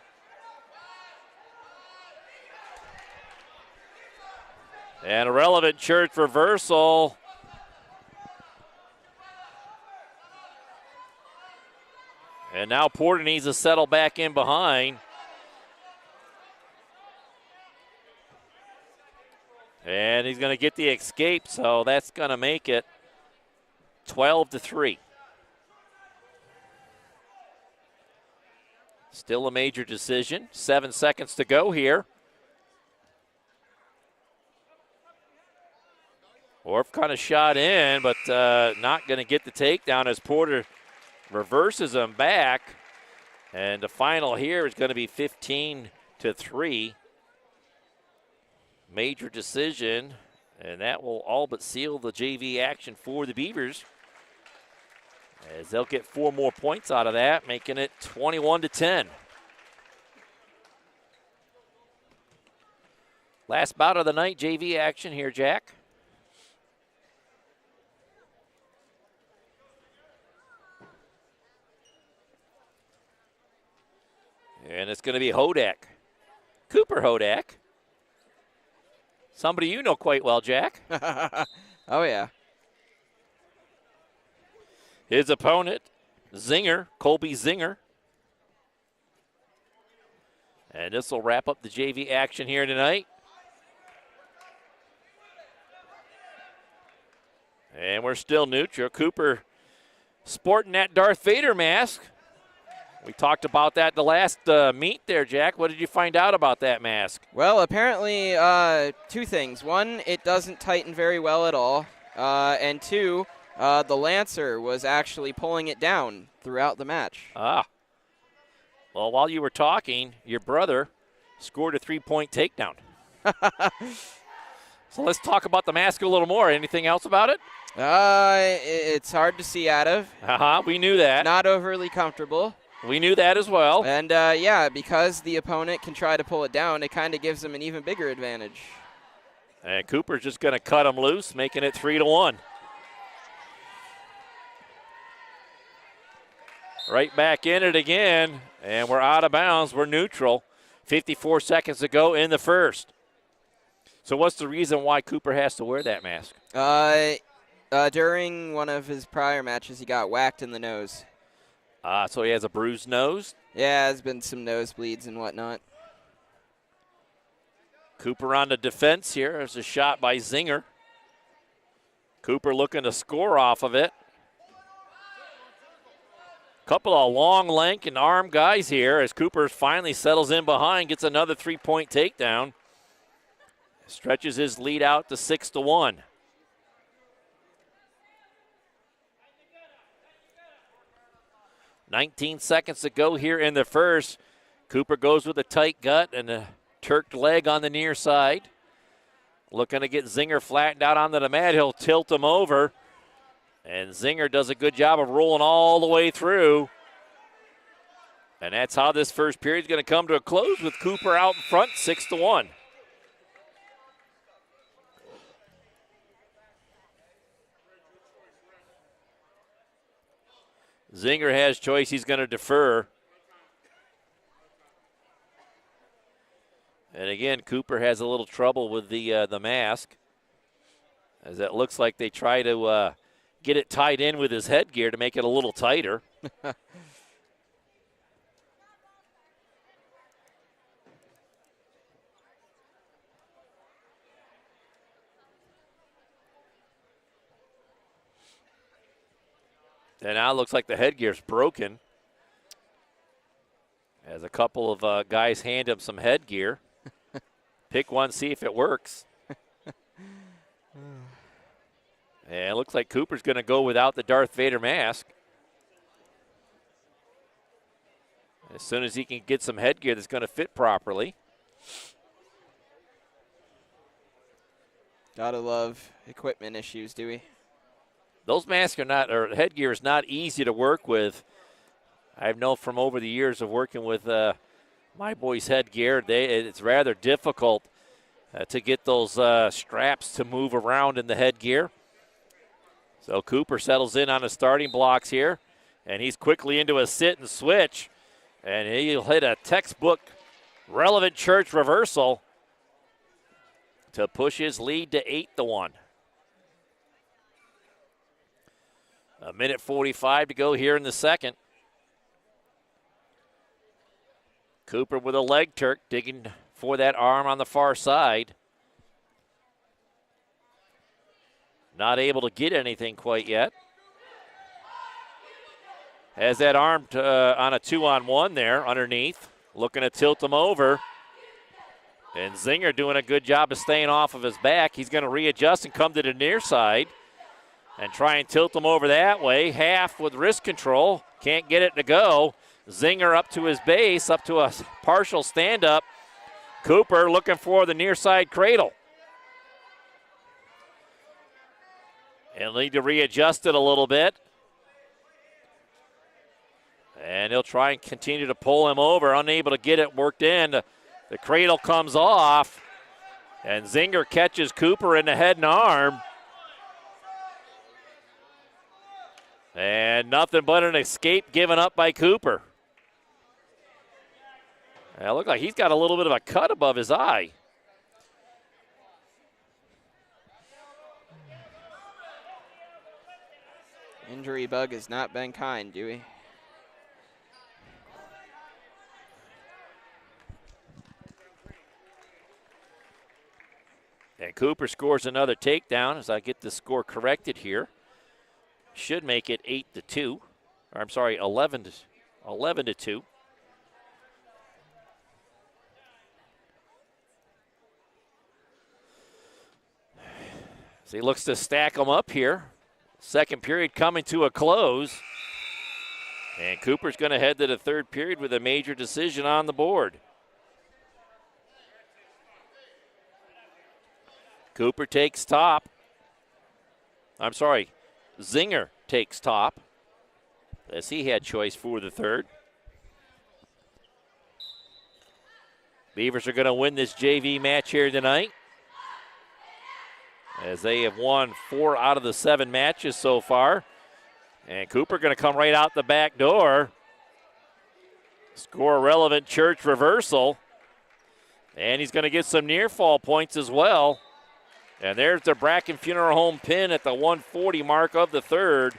And a relevant church reversal. And now Porter needs to settle back in behind. And he's going to get the escape, so that's going to make it 12-3. Still a major decision. 7 seconds to go here. Orff kind of shot in, but not going to get the takedown as Porter reverses him back. And the final here is going to be 15-3. Major decision, and that will all but seal the JV action for the Beavers, as they'll get 4 more points out of that, making it 21-10. Last bout of the night, JV action here, Jack. And it's going to be Hodak. Cooper Hodak. Somebody you know quite well, Jack. Oh, yeah. His opponent, Zinger, Colby Zinger. And this will wrap up the JV action here tonight. And we're still neutral. Cooper sporting that Darth Vader mask. We talked about that the last meet there, Jack. What did you find out about that mask? Well, apparently 2 things. 1, it doesn't tighten very well at all. And 2, the Lancer was actually pulling it down throughout the match. Ah. Well, while you were talking, your brother scored a 3-point takedown. So let's talk about the mask a little more. Anything else about it? It's hard to see out of. We knew that. Not overly comfortable. We knew that as well. And, yeah, because the opponent can try to pull it down, it kind of gives them an even bigger advantage. And Cooper's just going to cut him loose, making it 3-1. Right back in it again, and we're out of bounds. We're neutral. 54 seconds to go in the first. So what's the reason why Cooper has to wear that mask? During one of his prior matches, he got whacked in the nose. So he has a bruised nose? Yeah, there's been some nosebleeds and whatnot. Cooper on the defense here. There's a shot by Zinger. Cooper looking to score off of it. Couple of long length and arm guys here as Cooper finally settles in behind, gets another three-point takedown. Stretches his lead out to 6-1. "19 seconds to go here in the first. Cooper goes with a tight gut and a Turked leg on the near side. Looking to get Zinger flattened out onto the mat. He'll tilt him over. And Zinger does a good job of rolling all the way through. And that's how this first period is going to come to a close with Cooper out in front, 6-1. Zinger has choice. He's going to defer. And again, Cooper has a little trouble with the mask, as it looks like they try to get it tied in with his headgear to make it a little tighter. And now it looks like the headgear's broken, as a couple of guys hand him some headgear. Pick one, see if it works. And it looks like Cooper's going to go without the Darth Vader mask. As soon as he can get some headgear that's going to fit properly. Gotta love equipment issues, Dewey. Those masks are not, or headgear is not easy to work with. I've known from over the years of working with my boys' headgear, it's rather difficult to get those straps to move around in the headgear. So Cooper settles in on the starting blocks here, and he's quickly into a sit and switch, and he'll hit a textbook relevant church reversal to push his lead to 8-1. A minute 45 to go here in the second. Cooper with a leg Turk, digging for that arm on the far side. Not able to get anything quite yet. Has that arm on a 2-on-1 there underneath. Looking to tilt him over. And Zinger doing a good job of staying off of his back. He's going to readjust and come to the near side and try and tilt him over that way. Half with wrist control. Can't get it to go. Zinger up to his base, up to a partial stand-up. Cooper looking for the near side cradle. He'll need to readjust it a little bit. And he'll try and continue to pull him over, unable to get it worked in. The cradle comes off, and Zinger catches Cooper in the head and arm. And nothing but an escape given up by Cooper. It looks like he's got a little bit of a cut above his eye. Injury bug has not been kind, Dewey. And Cooper scores another takedown as I get the score corrected here. Should make it 8-2. Or I'm sorry, 11-2. So he looks to stack them up here. Second period coming to a close. And Cooper's going to head to the third period with a major decision on the board. Cooper takes top. I'm sorry, Zinger takes top, as he had choice for the third. Beavers are going to win this JV match here tonight, as they have won 4 out of the 7 matches so far. And Cooper going to come right out the back door. Score relevant church reversal. And he's going to get some near fall points as well. And there's the Bracken Funeral Home pin at the 140 mark of the third.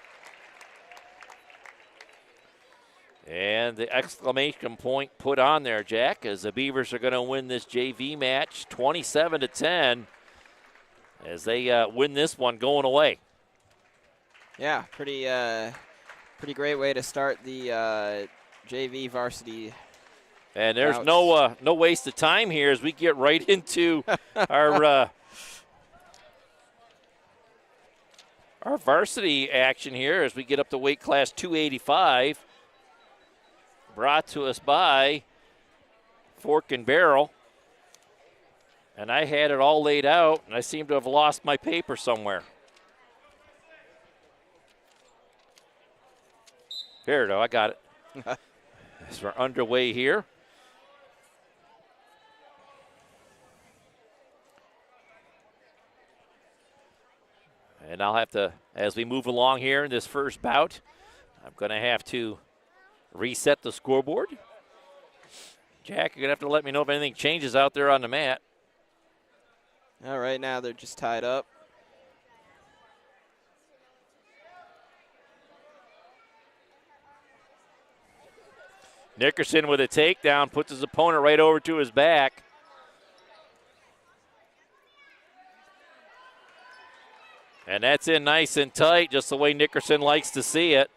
And the exclamation point put on there, Jack, as the Beavers are going to win this JV match 27-10 as they win this one going away. Yeah, pretty great way to start the JV varsity. And there's no waste of time here as we get right into our varsity action here as we get up to weight class 285. Brought to us by Fork and Barrel. And I had it all laid out, and I seem to have lost my paper somewhere. Here, though, I got it. As we're underway here. And I'll have to, as we move along here in this first bout, I'm going to have to reset the scoreboard. Jack, you're going to have to let me know if anything changes out there on the mat. All right, now they're just tied up. Nickerson with a takedown, puts his opponent right over to his back. And that's in nice and tight, just the way Nickerson likes to see it.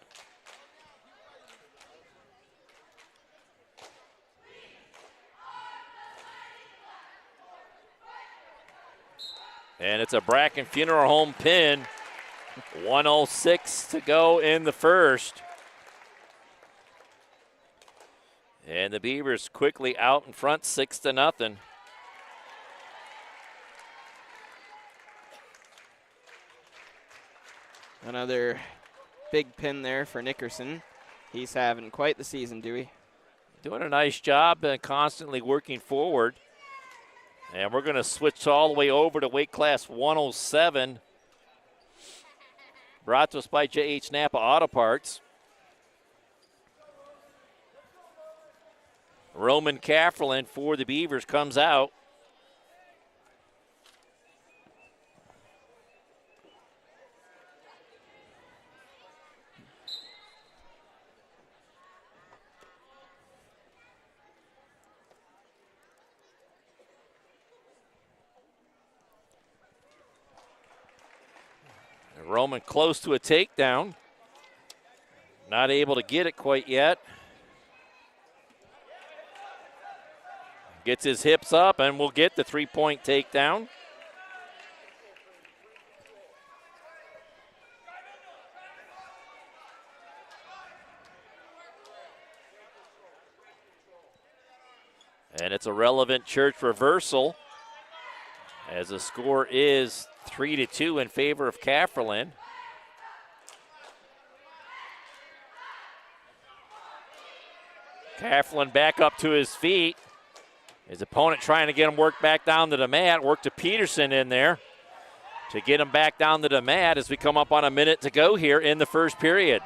And it's a Bracken Funeral Home pin. 1:06 to go in the first. And the Beavers quickly out in front, 6-0. Another big pin there for Nickerson. He's having quite the season, Dewey. Doing a nice job and constantly working forward. And we're going to switch all the way over to weight class 107. Brought to us by J.H. Napa Auto Parts. Roman Kafferlin for the Beavers comes out. Roman close to a takedown. Not able to get it quite yet. Gets his hips up and will get the three-point takedown. And it's a relevant church reversal as the score is 3-2 in favor of Kafferlin. Kafferlin back up to his feet. His opponent trying to get him worked back down to the mat. Work to Peterson in there to get him back down to the mat as we come up on a minute to go here in the first period.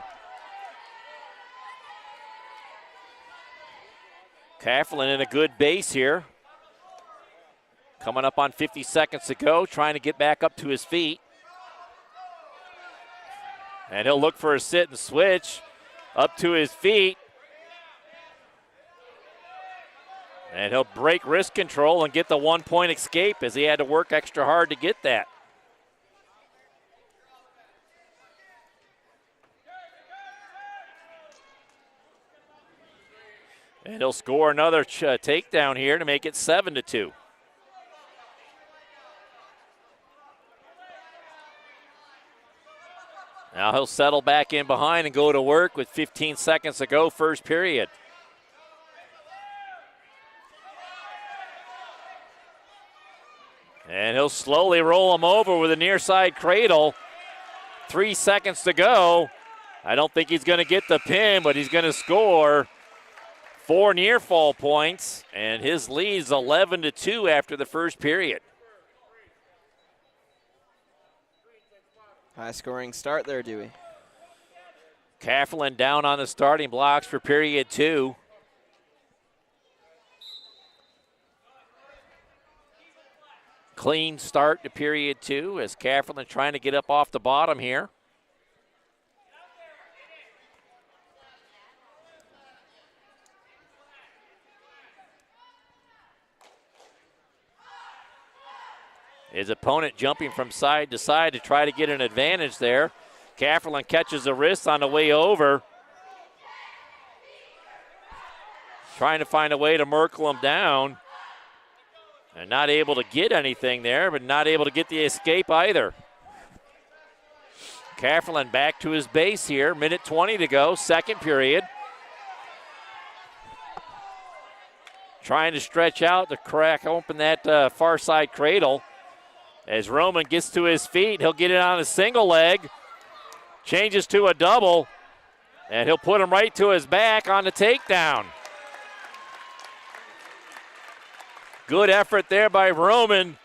Kafferlin in a good base here. Coming up on 50 seconds to go, trying to get back up to his feet. And he'll look for a sit and switch up to his feet. And he'll break wrist control and get the 1-point escape as he had to work extra hard to get that. And he'll score another takedown here to make it 7-2. Now he'll settle back in behind and go to work with 15 seconds to go, first period. And he'll slowly roll him over with a near side cradle. 3 seconds to go. I don't think he's going to get the pin, but he's going to score 4 near fall points, and his lead is 11-2 after the first period. High scoring start there, Dewey. Kafferlin down on the starting blocks for period 2. clean start to period 2 as Cafferland trying to get up off the bottom here. His opponent jumping from side to side to try to get an advantage there. Cafferland catches the wrist on the way over. Trying to find a way to Merkel him down. And not able to get anything there, but not able to get the escape either. Cafferland back to his base here. Minute 20 to go, second period. Trying to stretch out to crack open that far side cradle. As Roman gets to his feet, he'll get it on a single leg. Changes to a double. And he'll put him right to his back on the takedown. Good effort there by Roman.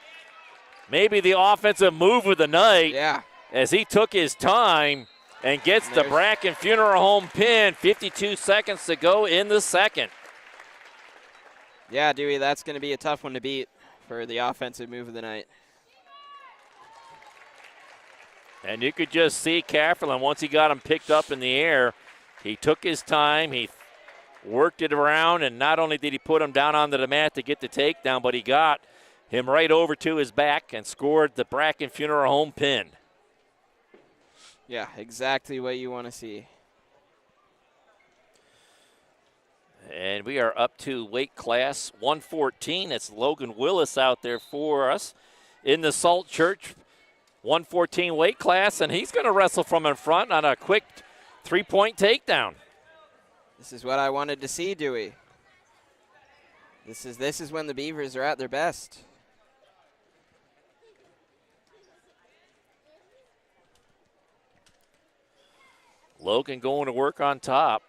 Maybe the offensive move of the night. Yeah. As he took his time and gets the Bracken Funeral Home pin. 52 seconds to go in the second. Yeah, Dewey, that's going to be a tough one to beat for the offensive move of the night. And you could just see Cafferland, once he got him picked up in the air, he took his time, he worked it around, and not only did he put him down onto the mat to get the takedown, but he got him right over to his back and scored the Bracken Funeral Home pin. Yeah, exactly what you want to see. And we are up to weight class 114. It's Logan Willis out there for us in the Salt Church 114 weight class, and he's going to wrestle from in front on a quick three-point takedown. This is what I wanted to see, Dewey. This is when the Beavers are at their best. Logan going to work on top.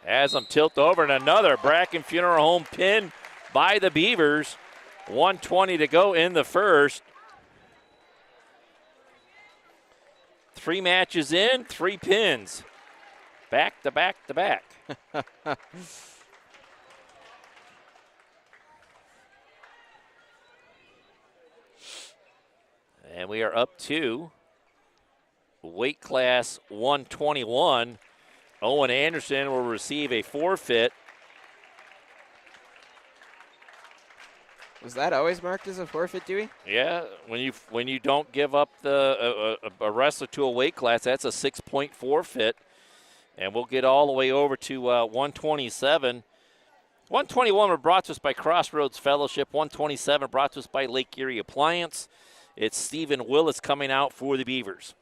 As them tilt over, and another Bracken Funeral Home pin by the Beavers. 1:20 to go in the first. 3 matches in, 3 pins. Back to back to back. And we are up to weight class 121. Owen Anderson will receive a forfeit. Was that always marked as a forfeit, Dewey? Yeah, when you don't give up a wrestler to a weight class, that's a 6-point forfeit. And we'll get all the way over to 127. 121 were brought to us by Crossroads Fellowship. 127 brought to us by Lake Erie Appliance. It's Stephen Willis coming out for the Beavers.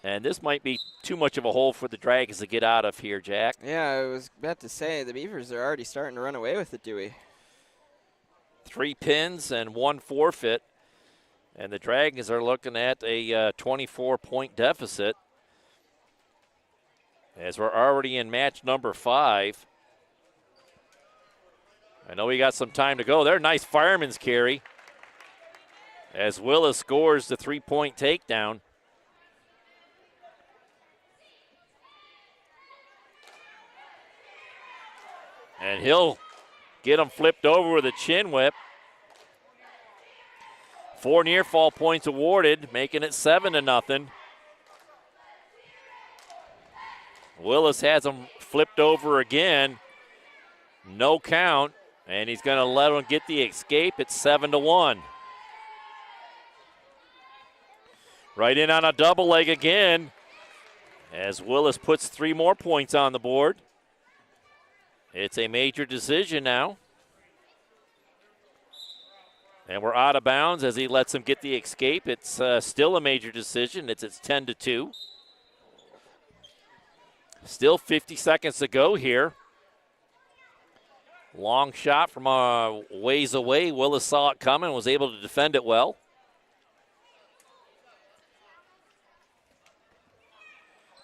And this might be too much of a hole for the Dragons to get out of here, Jack. Yeah, I was about to say, the Beavers are already starting to run away with it, Dewey. 3 pins and 1 forfeit. And the Dragons are looking at a 24-point deficit, as we're already in match number 5. I know we got some time to go. There, nice fireman's carry, as Willis scores the 3-point takedown. And he'll get him flipped over with a chin whip. 4 near fall points awarded, making it 7-0. Willis has him flipped over again. No count, and he's going to let him get the escape. It's 7-1. Right in on a double leg again, as Willis puts 3 more points on the board. It's a major decision now. And we're out of bounds as he lets him get the escape. It's still a major decision. It's 10-2. Still 50 seconds to go here. Long shot from a ways away. Willis saw it coming, was able to defend it well.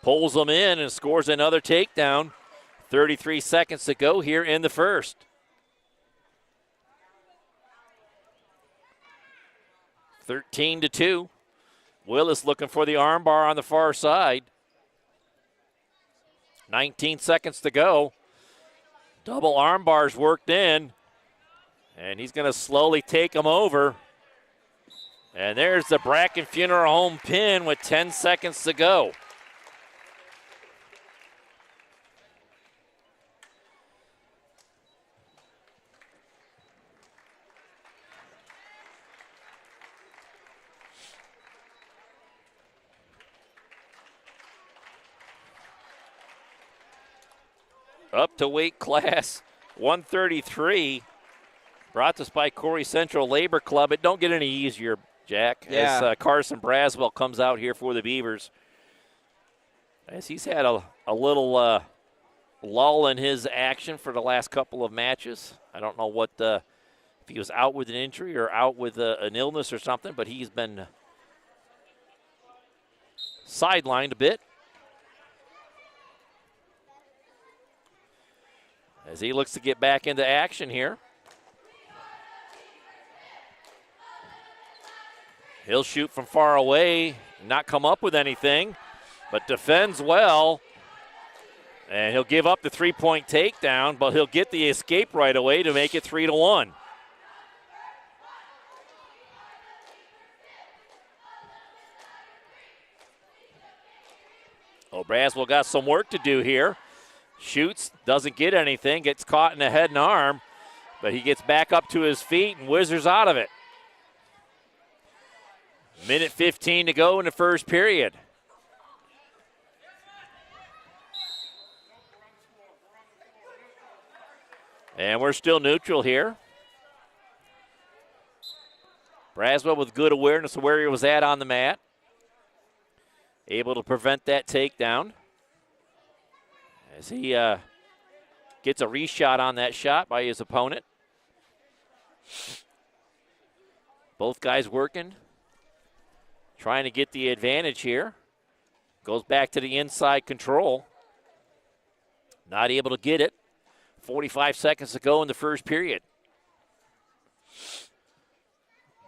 Pulls him in and scores another takedown. 33 seconds to go here in the first. (13-2). Willis looking for the armbar on the far side. 19 seconds to go. Double armbars worked in. And he's going to slowly take him over. And there's the Bracken Funeral Home pin with 10 seconds to go. Up to weight class 133. Brought to us by Corry Central Labor Club. It don't get any easier, Jack, as Carson Braswell comes out here for the Beavers. As he's had a little lull in his action for the last couple of matches. I don't know what if he was out with an injury or out with an illness or something, but he's been sidelined a bit. As he looks to get back into action here. He'll shoot from far away, not come up with anything, but defends well. And he'll give up the three-point takedown, but he'll get the escape right away to make it 3-1. Oh, Braswell got some work to do here. Shoots, doesn't get anything, gets caught in the head and arm, but he gets back up to his feet and whizzes out of it. Minute 15 to go in the first period. And we're still neutral here. Braswell with good awareness of where he was at on the mat. Able to prevent that takedown. As he gets a reshot on that shot by his opponent. Both guys working, trying to get the advantage here. Goes back to the inside control. Not able to get it. 45 seconds to go in the first period.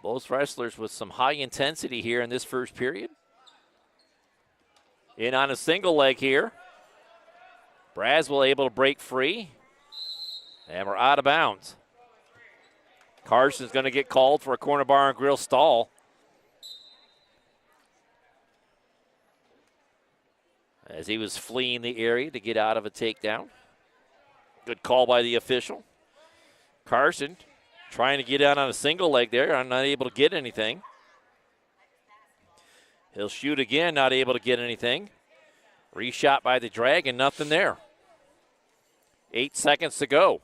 Both wrestlers with some high intensity here in this first period. In on a single leg here. Braswell able to break free. And we're out of bounds. Carson's going to get called for a corner bar and grill stall. As he was fleeing the area to get out of a takedown. Good call by the official. Carson trying to get out on a single leg there. I'm not able to get anything. He'll shoot again, not able to get anything. Reshot by the Dragon, nothing there. 8 seconds to go.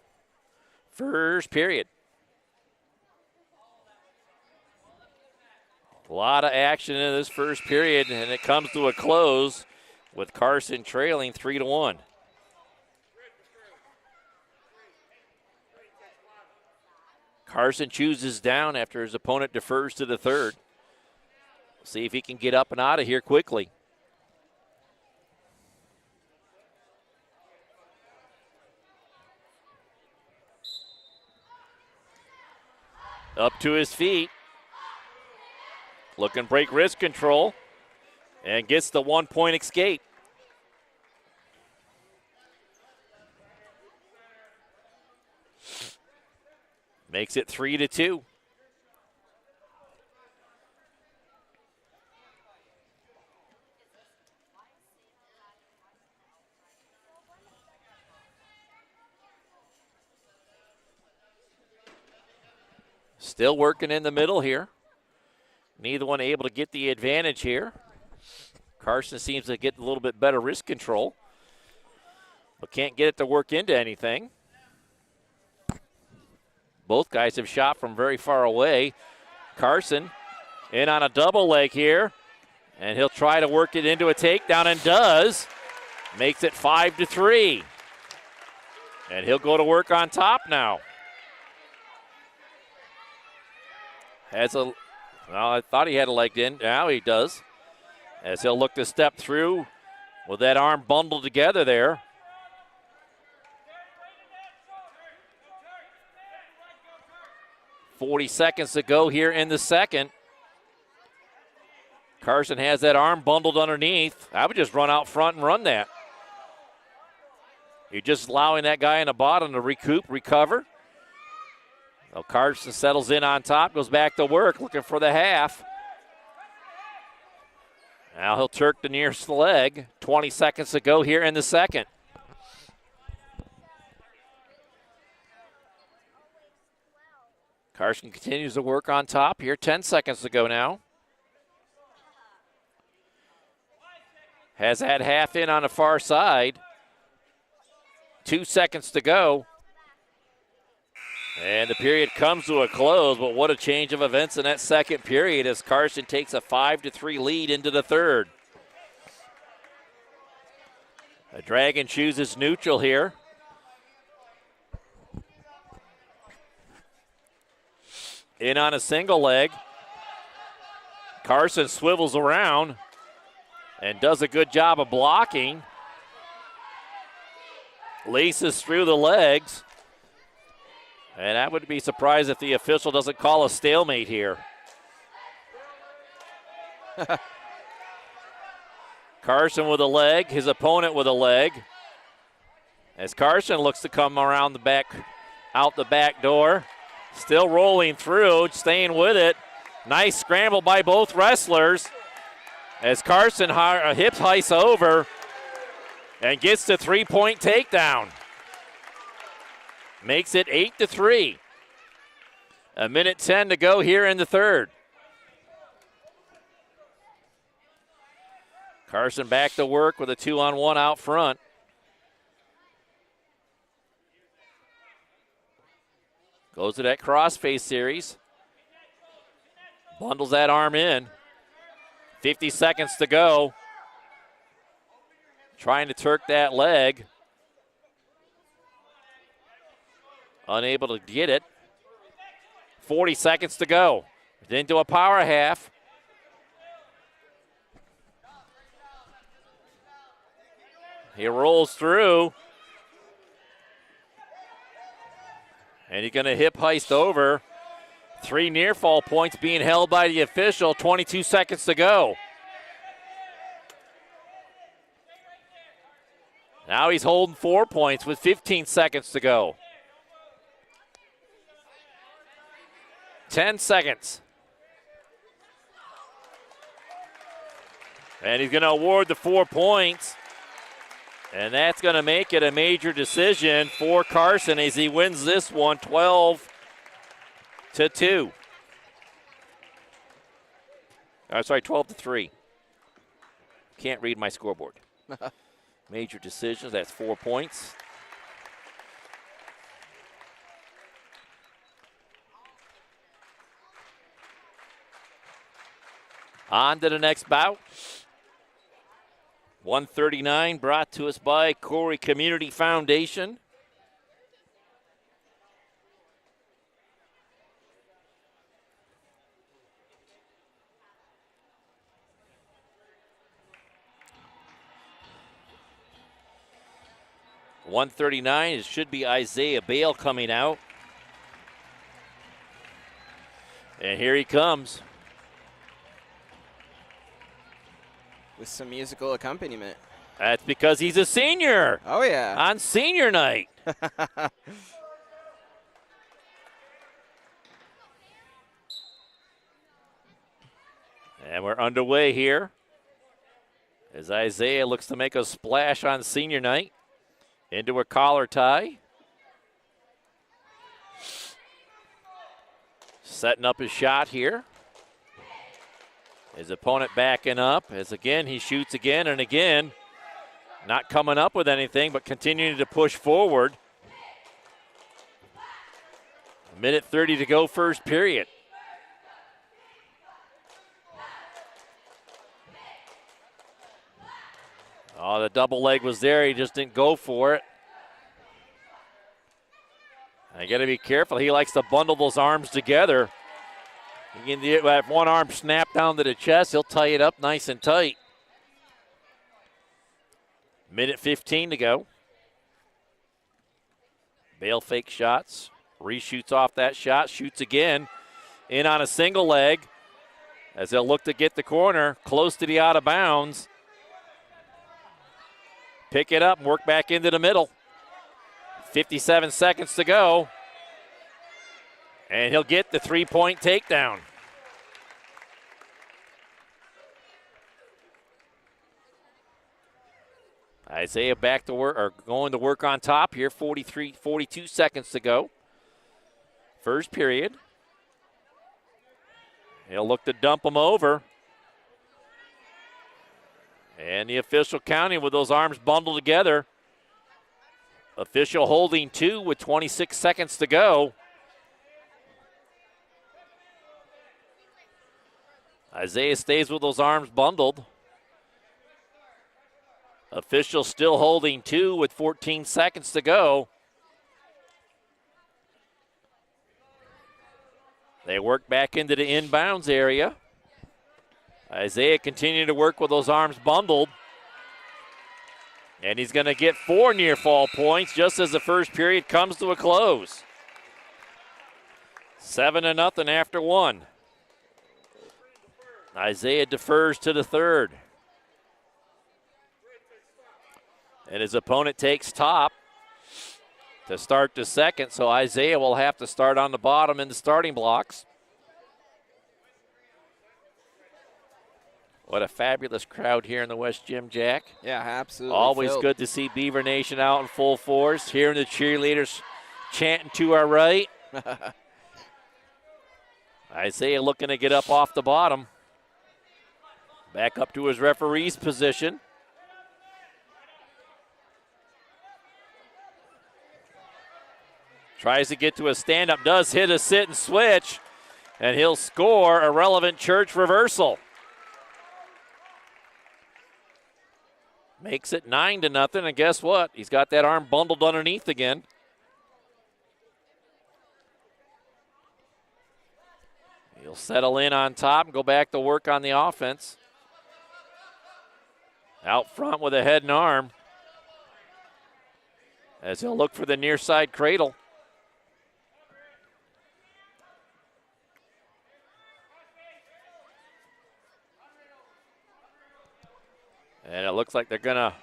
First period. A lot of action in this first period, and it comes to a close with Carson trailing 3-1. Carson chooses down after his opponent defers to the third. See if he can get up and out of here quickly. Up to his feet. Looking break wrist control. And gets the 1-point escape. Makes it 3-2. Still working in the middle here. Neither one able to get the advantage here. Carson seems to get a little bit better wrist control, but can't get it to work into anything. Both guys have shot from very far away. Carson in on a double leg here, and he'll try to work it into a takedown and does. Makes it 5-3. And he'll go to work on top now. Well, I thought he had a leg in. Now he does. As he'll look to step through with that arm bundled together there. 40 seconds to go here in the second. Carson has that arm bundled underneath. I would just run out front and run that. You're just allowing that guy in the bottom to recoup, recover. Well, Carson settles in on top, goes back to work, looking for the half. Now he'll Turk the nearest leg. 20 seconds to go here in the second. Carson continues to work on top here. 10 seconds to go now. Has that half in on the far side. 2 seconds to go. And the period comes to a close, but what a change of events in that second period as Carson takes a 5-3 lead into the third. The Dragon chooses neutral here. In on a single leg. Carson swivels around and does a good job of blocking. Laces through the legs. And I would be surprised if the official doesn't call a stalemate here. Carson with a leg, his opponent with a leg. As Carson looks to come around the back, out the back door. Still rolling through, staying with it. Nice scramble by both wrestlers. As Carson hip heists over and gets the 3-point takedown. Makes it 8-3. 1:10 to go here in the third. Carson back to work with a 2-on-1 out front. Goes to that crossface series. Bundles that arm in. 50 seconds to go. Trying to Turk that leg. Unable to get it. 40 seconds to go. Into a power half. He rolls through. And he's going to hip heist over. 3 near fall points being held by the official. 22 seconds to go. Now he's holding 4 points with 15 seconds to go. 10 seconds. And he's going to award the 4 points. And that's going to make it a major decision for Carson as he wins this one 12-2. Sorry, 12-3. Can't read my scoreboard. Major decisions, that's 4 points. On to the next bout. 139 brought to us by Corry Community Foundation. .139, it should be Isaiah Bale coming out. And here he comes. With some musical accompaniment. That's because he's a senior. Oh, yeah. On senior night. And we're underway here as Isaiah looks to make a splash on senior night into a collar tie. Setting up his shot here. His opponent backing up as again he shoots again and again. Not coming up with anything but continuing to push forward. 1:30 to go first period. Oh, the double leg was there. He just didn't go for it. I got to be careful. He likes to bundle those arms together. You can have one arm snap down to the chest. He'll tie it up nice and tight. 1:15 to go. Bale fake shots. Reshoots off that shot, shoots again. In on a single leg as they'll look to get the corner, close to the out of bounds. Pick it up and work back into the middle. 57 seconds to go. And he'll get the three-point takedown. Isaiah back to work, or going to work on top here. 42 seconds to go. First period. He'll look to dump him over. And the official counting with those arms bundled together. Official holding 2 with 26 seconds to go. Isaiah stays with those arms bundled. Official still holding 2 with 14 seconds to go. They work back into the inbounds area. Isaiah continuing to work with those arms bundled. And he's going to get 4 near fall points just as the first period comes to a close. 7-0 after 1. Isaiah defers to the third. And his opponent takes top to start the second, so Isaiah will have to start on the bottom in the starting blocks. What a fabulous crowd here in the West Gym, Jack. Yeah, absolutely. Always filled. good to see Beaver Nation out in full force, hearing the cheerleaders chanting to our right. Isaiah looking to get up off the bottom. Back up to his referee's position. Tries to get to a stand-up, does hit a sit and switch, and he'll score a relevant Church reversal. Makes it 9-0, and guess what? He's got that arm bundled underneath again. He'll settle in on top and go back to work on the offense. Out front with a head and arm as he'll look for the near side cradle. And it looks like they're going to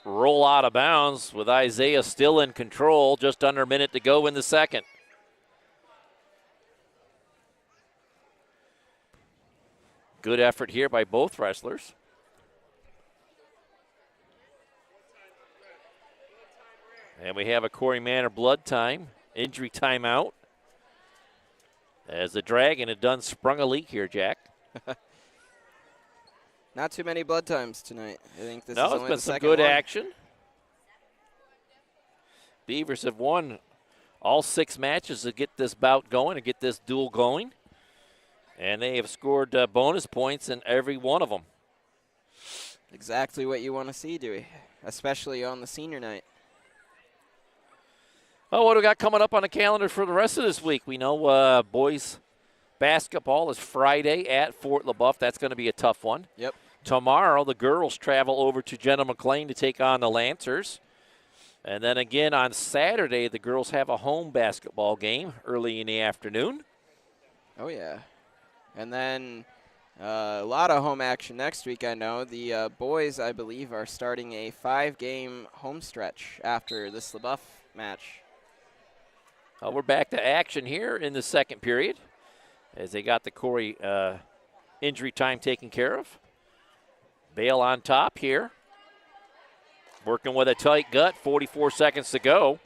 roll out of bounds with Isaiah still in control, just under a minute to go in the second. Good effort here by both wrestlers. And we have a Corry Manor blood time, injury timeout. As the Dragon had done sprung a leak here, Jack. Not too many blood times tonight. I think this is No, only it's been the some second good one. action. Beavers have won all 6 matches to get this bout going, to get this duel going. And they have scored bonus points in every one of them. Exactly what you want to see, Dewey, especially on the senior night. Oh, what do we got coming up on the calendar for the rest of this week? We know boys basketball is Friday at Fort LaBeouf. That's going to be a tough one. Yep. Tomorrow, the girls travel over to Jenna McLean to take on the Lancers. And then again on Saturday, the girls have a home basketball game early in the afternoon. Oh, yeah. And then a lot of home action next week, I know. The boys, I believe, are starting a 5-game home stretch after this LaBeouf match. We're back to action here in the second period as they got the Corry injury time taken care of. Bale on top here. Working with a tight gut, 44 seconds to go.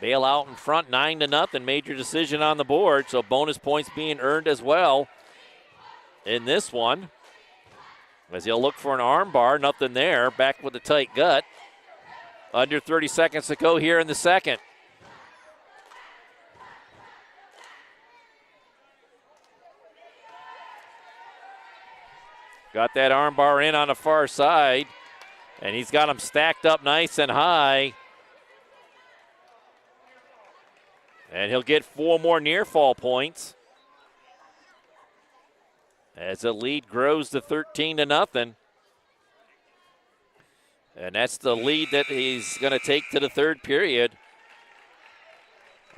Bale out in front, 9-0, major decision on the board, so bonus points being earned as well in this one. As he'll look for an arm bar, nothing there, back with a tight gut. Under 30 seconds to go here in the second. Got that arm bar in on the far side, and he's got them stacked up nice and high. And he'll get 4 more near fall points as the lead grows to 13-0. And that's the lead that he's going to take to the third period.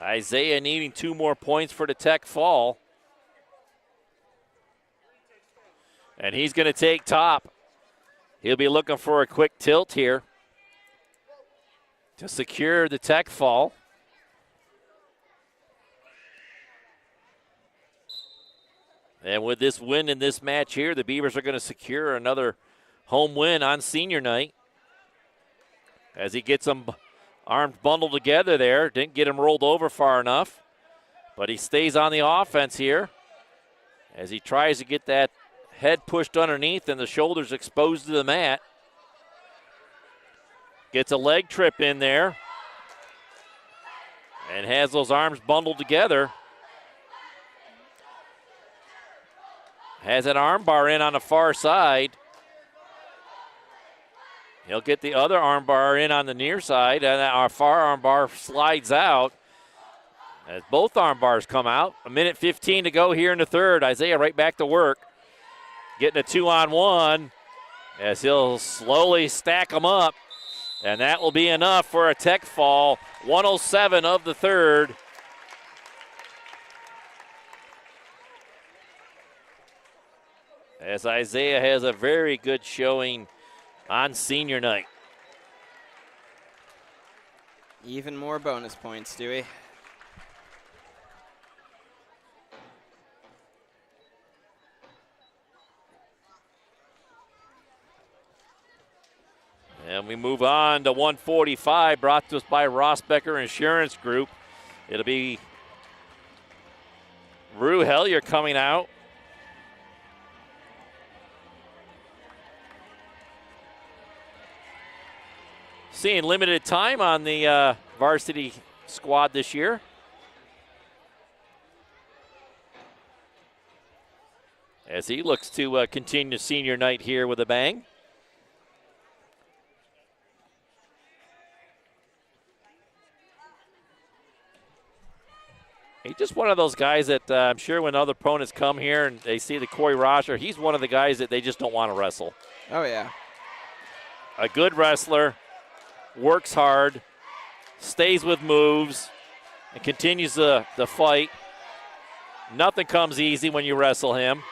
Isaiah needing 2 more points for the Tech fall. And he's going to take top. He'll be looking for a quick tilt here to secure the Tech fall. And with this win in this match here, the Beavers are going to secure another home win on senior night. As he gets them arms bundled together there. Didn't get him rolled over far enough. But he stays on the offense here as he tries to get that head pushed underneath and the shoulders exposed to the mat. Gets a leg trip in there and has those arms bundled together. Has an arm bar in on the far side. He'll get the other arm bar in on the near side, and our far arm bar slides out. As both arm bars come out, 1:15 to go here in the third. Isaiah right back to work. Getting a 2-on-1 as he'll slowly stack them up. And that will be enough for a Tech fall. 1:07 of the third. As Isaiah has a very good showing on senior night. Even more bonus points, Dewey. And we move on to 145, brought to us by Rossbecker Insurance Group. It'll be Rue Hellier coming out. Seeing limited time on the varsity squad this year. As he looks to continue senior night here with a bang. He's just one of those guys that I'm sure when other opponents come here and they see the Corry roster, he's one of the guys that they just don't want to wrestle. Oh, yeah. A good wrestler, works hard, stays with moves, and continues the fight. Nothing comes easy when you wrestle him.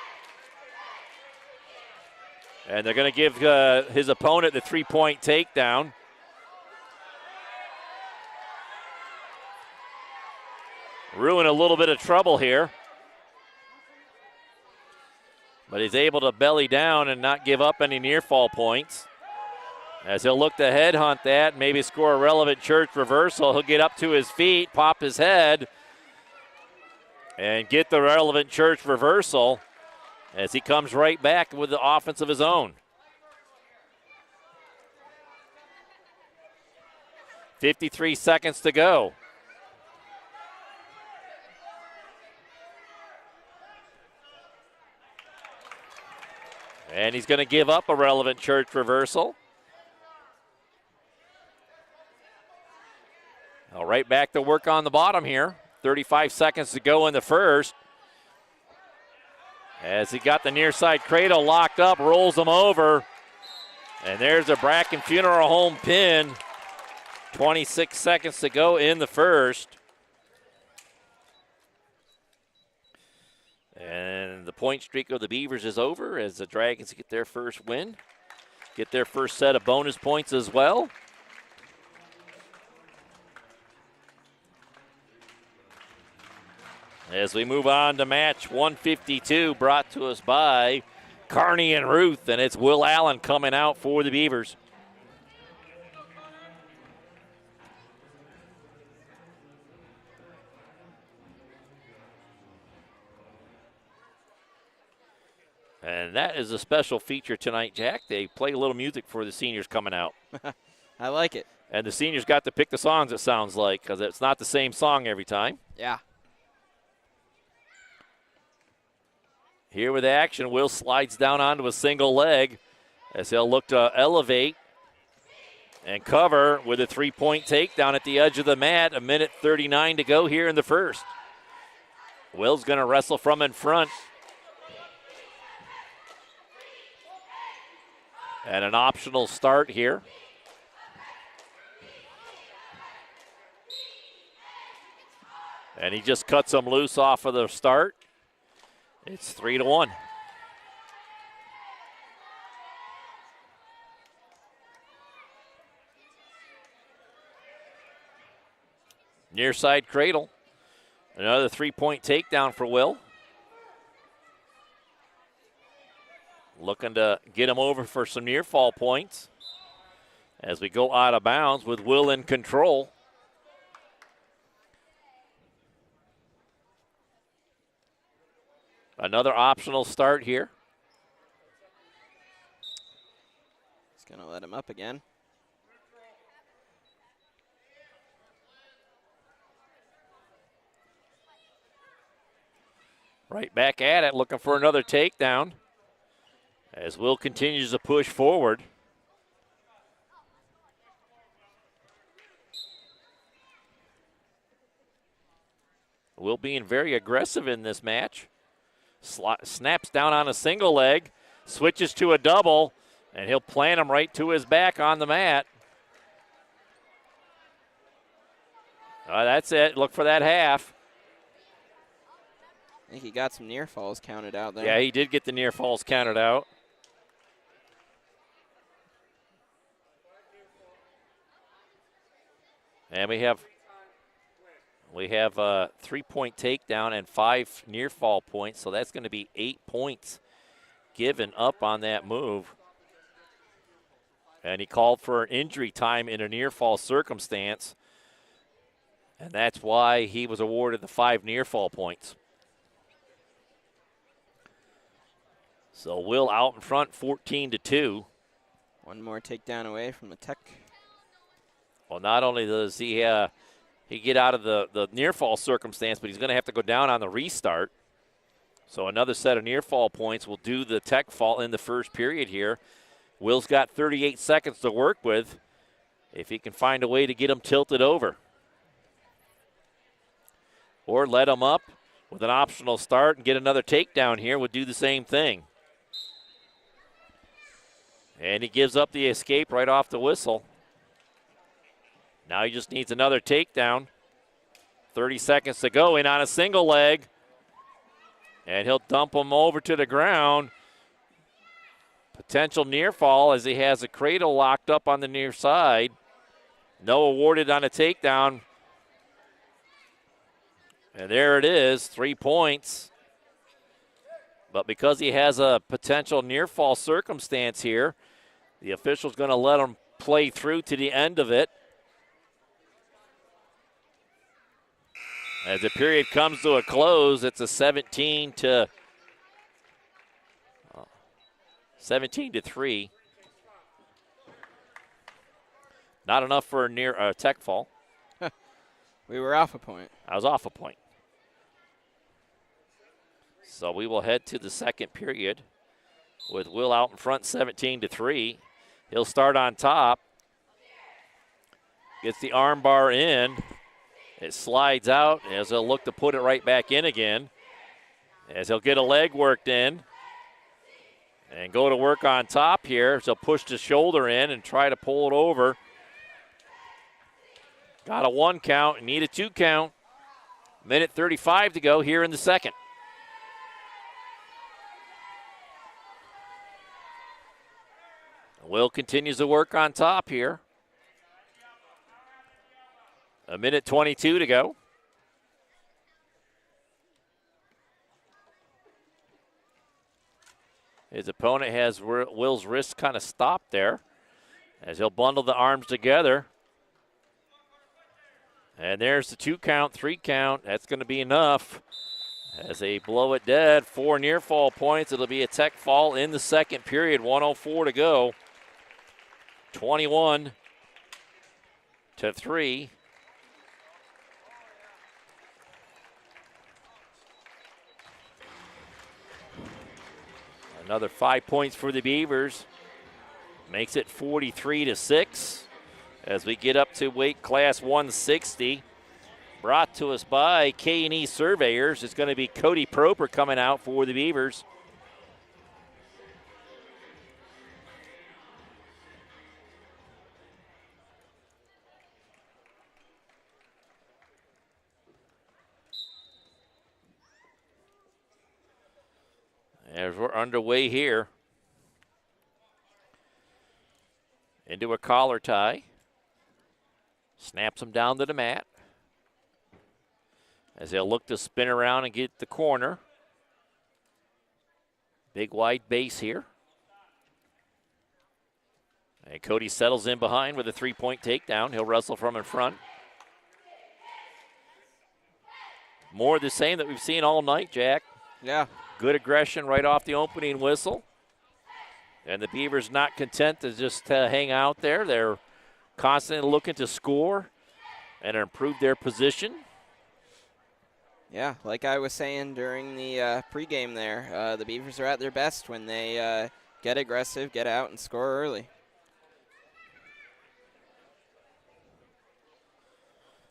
And they're going to give his opponent the 3-point takedown. Rue in a little bit of trouble here. But he's able to belly down and not give up any near fall points. As he'll look to headhunt that, maybe score a relevant church reversal. He'll get up to his feet, pop his head, and get the relevant church reversal as he comes right back with the offense of his own. 53 seconds to go. And he's going to give up a relevant church reversal. Now right back to work on the bottom here. 35 seconds to go in the first. As he got the near side cradle locked up, rolls him over. And there's a Bracken Funeral Home pin. 26 seconds to go in the first. And the point streak of the Beavers is over as the Dragons get their first win. Get their first set of bonus points as well. As we move on to match 152, brought to us by Kearney and Ruth, and it's Will Allen coming out for the Beavers. And that is a special feature tonight, Jack. They play a little music for the seniors coming out. I like it. And the seniors got to pick the songs, it sounds like, because it's not the same song every time. Yeah. Here with action, Will slides down onto a single leg as he'll look to elevate and cover with a 3-point takedown at the edge of the mat. 1:39 to go here in the first. Will's going to wrestle from in front. And an optional start here. And he just cuts them loose off of the start. It's 3-1. Near side cradle. Another 3-point takedown for Will. Looking to get him over for some near fall points as we go out of bounds with Will in control. Another optional start here. He's going to let him up again. Right back at it, looking for another takedown as Will continues to push forward. Will being very aggressive in this match. Snaps down on a single leg, switches to a double, and he'll plant him right to his back on the mat. That's it. Look for that half. I think he got some near falls counted out there. Yeah, he did get the near falls counted out. And we have a 3-point takedown and 5 near fall points, so that's going to be 8 points given up on that move. And he called for an injury time in a near fall circumstance, and that's why he was awarded the 5 near fall points. So Will out in front, 14-2. One more takedown away from the Tech. Well, not only does he get out of the near fall circumstance, but he's going to have to go down on the restart. So another set of near fall points will do the Tech fall in the first period here. Will's got 38 seconds to work with if he can find a way to get him tilted over. Or let him up with an optional start and get another takedown here would do the same thing. And he gives up the escape right off the whistle. Now he just needs another takedown. 30 seconds to go, in on a single leg. And he'll dump him over to the ground. Potential near fall as he has a cradle locked up on the near side. No awarded on a takedown. And there it is, 3 points. But because he has a potential near fall circumstance here, the official's going to let him play through to the end of it. As the period comes to a close, it's a 17-3. Not enough for a near Tech fall. We were off a point. I was off a point. So we will head to the second period with Will out in front, 17-3. He'll start on top. Gets the arm bar in. It slides out as he'll look to put it right back in again. As he'll get a leg worked in. And go to work on top here. So push the shoulder in and try to pull it over. Got a 1 count, need a 2 count. Minute 35 to go here in the second. Will continues to work on top here. A minute 22 to go. His opponent has Will's wrist kind of stopped there as he'll bundle the arms together. And there's the 2 count, 3 count. That's going to be enough as they blow it dead. 4 near fall points. It'll be a Tech fall in the second period. 1:04 to go. 21-3. Another 5 points for the Beavers. Makes it 43-6 as we get up to weight class 160. Brought to us by K&E Surveyors. It's going to be Cody Proper coming out for the Beavers. as we're underway here. Into a collar tie. Snaps him down to the mat. As they'll look to spin around and get the corner. Big wide base here. And Cody settles in behind with a 3-point takedown. He'll wrestle from in front. More of the same that we've seen all night, Jack. Yeah. Good aggression right off the opening whistle. And the Beavers not content to just hang out there. They're constantly looking to score and improve their position. Yeah, like I was saying during the pregame there, the Beavers are at their best when they get aggressive, get out, and score early.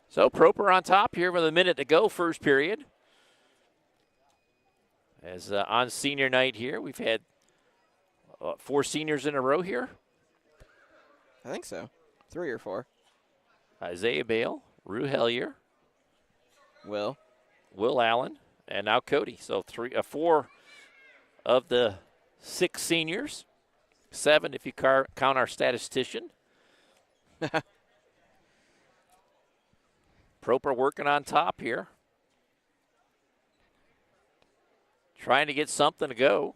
So Proper on top here with a minute to go, first period. As on senior night here, we've had 4 seniors in a row here. I think so. 3 or 4. Isaiah Bale, Rue Hellier, Will Allen, and now Cody. So 4 of the 6 seniors. 7 if you count our statistician. Proper working on top here. Trying to get something to go.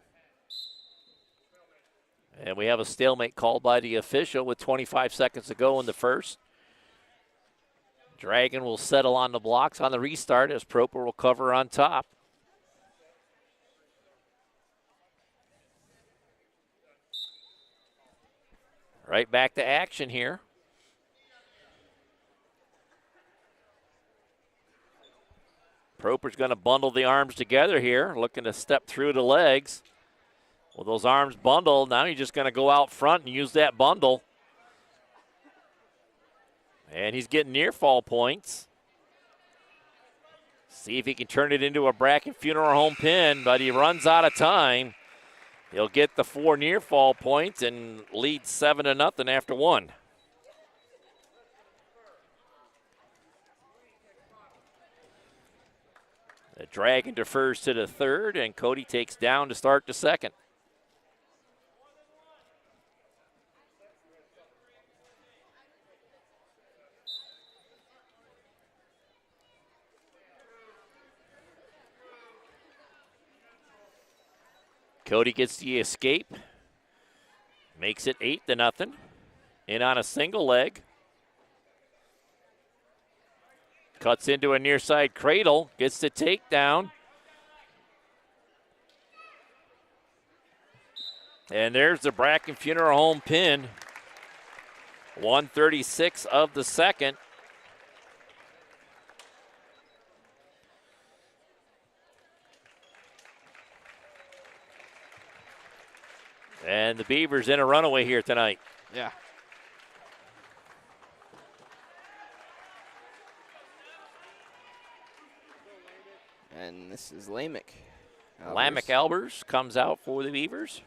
And we have a stalemate called by the official with 25 seconds to go in the first. Dragon will settle on the blocks on the restart as Proper will cover on top. Right back to action here. Proper's going to bundle the arms together here, looking to step through the legs. Well, those arms bundled, now he's just going to go out front and use that bundle. And he's getting near fall points. See if he can turn it into a bracket funeral home pin, but he runs out of time. He'll get the 4 near fall points and lead 7-0 after 1. The Dragon defers to the third, and Cody takes down to start the second. Cody gets the escape, makes it 8-0. In on a single leg. Cuts into a near side cradle, gets the takedown. And there's the Bracken Funeral Home pin. 1:36 of the second. And the Beavers in a runaway here tonight. Yeah. And this is Lamech. Lamech Albers comes out for the Beavers.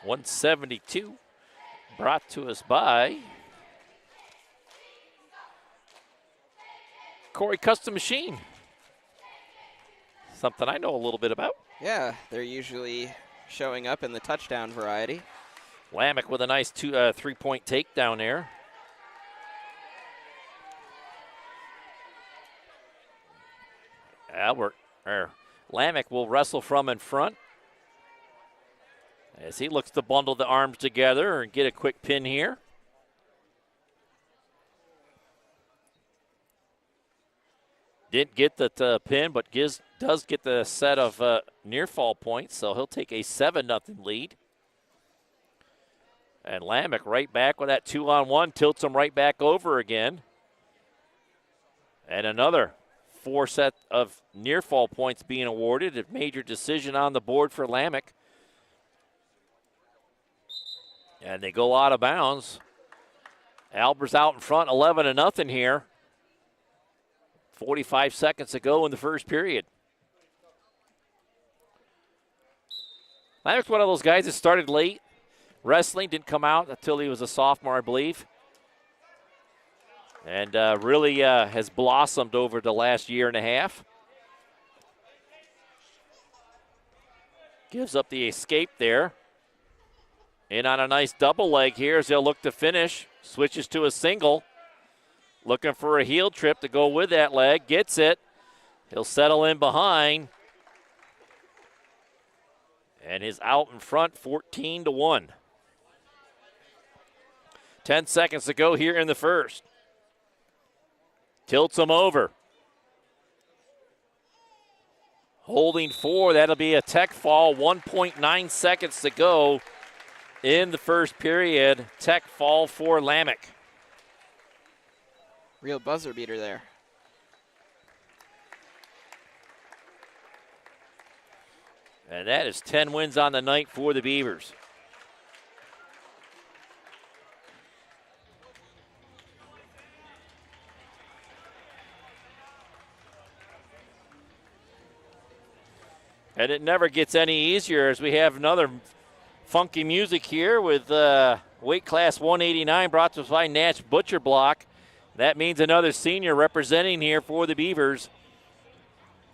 .172 brought to us by Corry Custom Machine. Something I know a little bit about. Yeah, they're usually showing up in the touchdown variety. Lamech with a nice 3-point takedown there. Lamech will wrestle from in front as he looks to bundle the arms together and get a quick pin here. Didn't get the pin, but does get the set of near fall points, so he'll take a 7-0 lead. And Lamech right back with that 2-on-1, tilts him right back over again. And another 4 set of near fall points being awarded. A major decision on the board for Lamech. And they go out of bounds. Albers out in front, 11-0 here. 45 seconds to go in the first period. Lamech's one of those guys that started late. Wrestling didn't come out until he was a sophomore, I believe. And really has blossomed over the last year and a half. Gives up the escape there. In on a nice double leg here as they'll look to finish. Switches to a single. Looking for a heel trip to go with that leg. Gets it. He'll settle in behind. And is out in front 14-1. 10 seconds to go here in the first. Tilts him over. Holding 4. That'll be a tech fall. 1.9 seconds to go in the first period. Tech fall for Lamech. Real buzzer beater there. And that is 10 wins on the night for the Beavers. And it never gets any easier as we have another funky music here with weight class 189 brought to us by Natch Butcher Block. That means another senior representing here for the Beavers.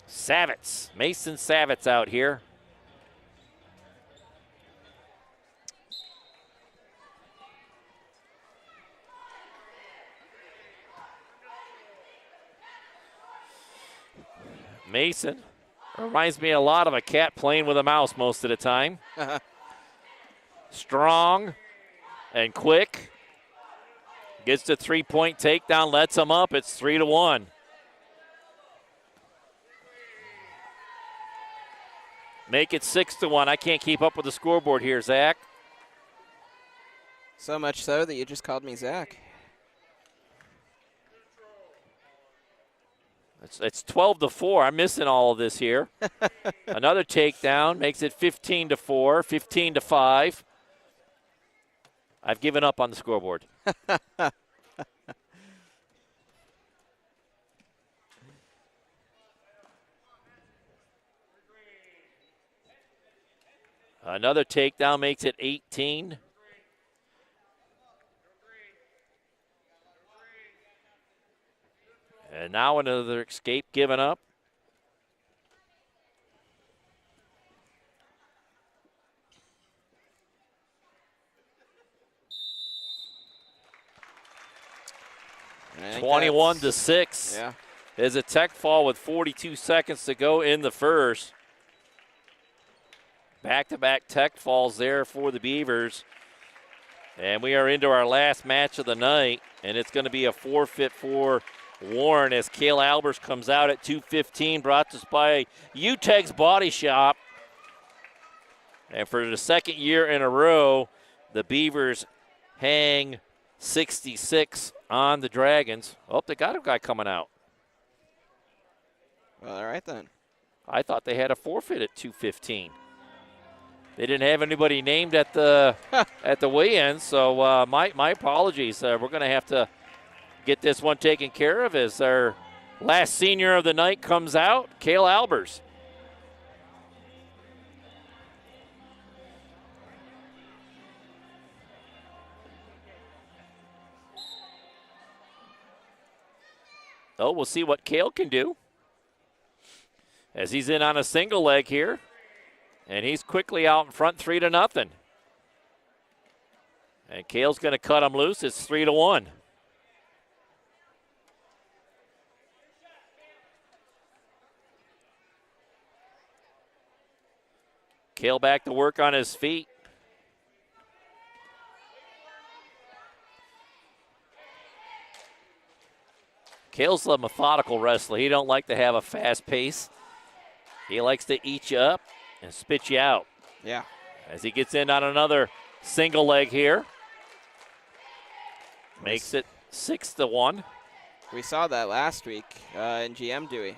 Savitz, Mason Savitz out here. Mason reminds me a lot of a cat playing with a mouse most of the time. Strong and quick. Gets the three-point takedown, lets him up. It's 3-1. Make it 6-1. I can't keep up with the scoreboard here, Zach. So much so that you just called me Zach. It's 12-4. I'm missing all of this here. Another takedown makes it 15-4, 15-5. I've given up on the scoreboard. Another takedown makes it 18. And now another escape given up. I think 21-6. Yeah. Is a tech fall with 42 seconds to go in the first. Back-to-back tech falls there for the Beavers. And we are into our last match of the night, and it's going to be a forfeit for Warren as Cale Albers comes out at 2:15, brought to us by UTEG's Body Shop. And for the second year in a row, the Beavers hang 66 on the Dragons. Oh, they got a guy coming out. Well, all right then. I thought they had a forfeit at 2:15. They didn't have anybody named at the at the weigh-in, so my apologies. We're going to have to get this one taken care of as our last senior of the night comes out, Cale Albers. Oh, we'll see what Cale can do as he's in on a single leg here. And he's quickly out in front, 3-0. And Cale's going to cut him loose. It's 3-1. Cale back to work on his feet. Cale's a methodical wrestler. He don't like to have a fast pace. He likes to eat you up and spit you out. Yeah. As he gets in on another single leg here. Makes it 6-1. We saw that last week in GM, Dewey.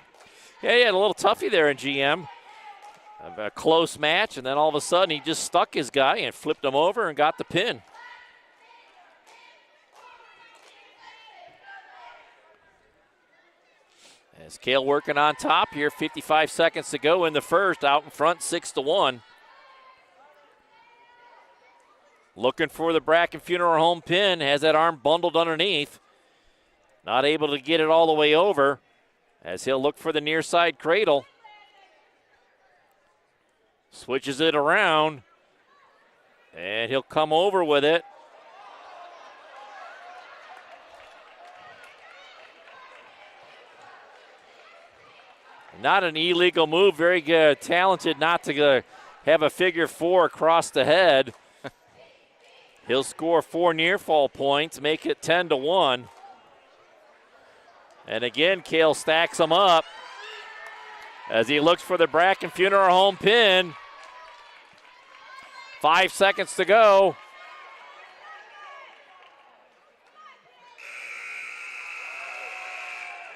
Yeah, he had a little toughie there in GM. A close match, and then all of a sudden he just stuck his guy and flipped him over and got the pin. As Kale working on top here, 55 seconds to go in the first, out in front 6-1. Looking for the Bracken Funeral Home pin, has that arm bundled underneath. Not able to get it all the way over as he'll look for the near side cradle. Switches it around, and he'll come over with it. Not an illegal move, very good, talented not to have a figure four across the head. He'll score 4 near fall points, make it 10-1. And again, Kale stacks them up as he looks for the Bracken Funeral Home pin. 5 seconds to go.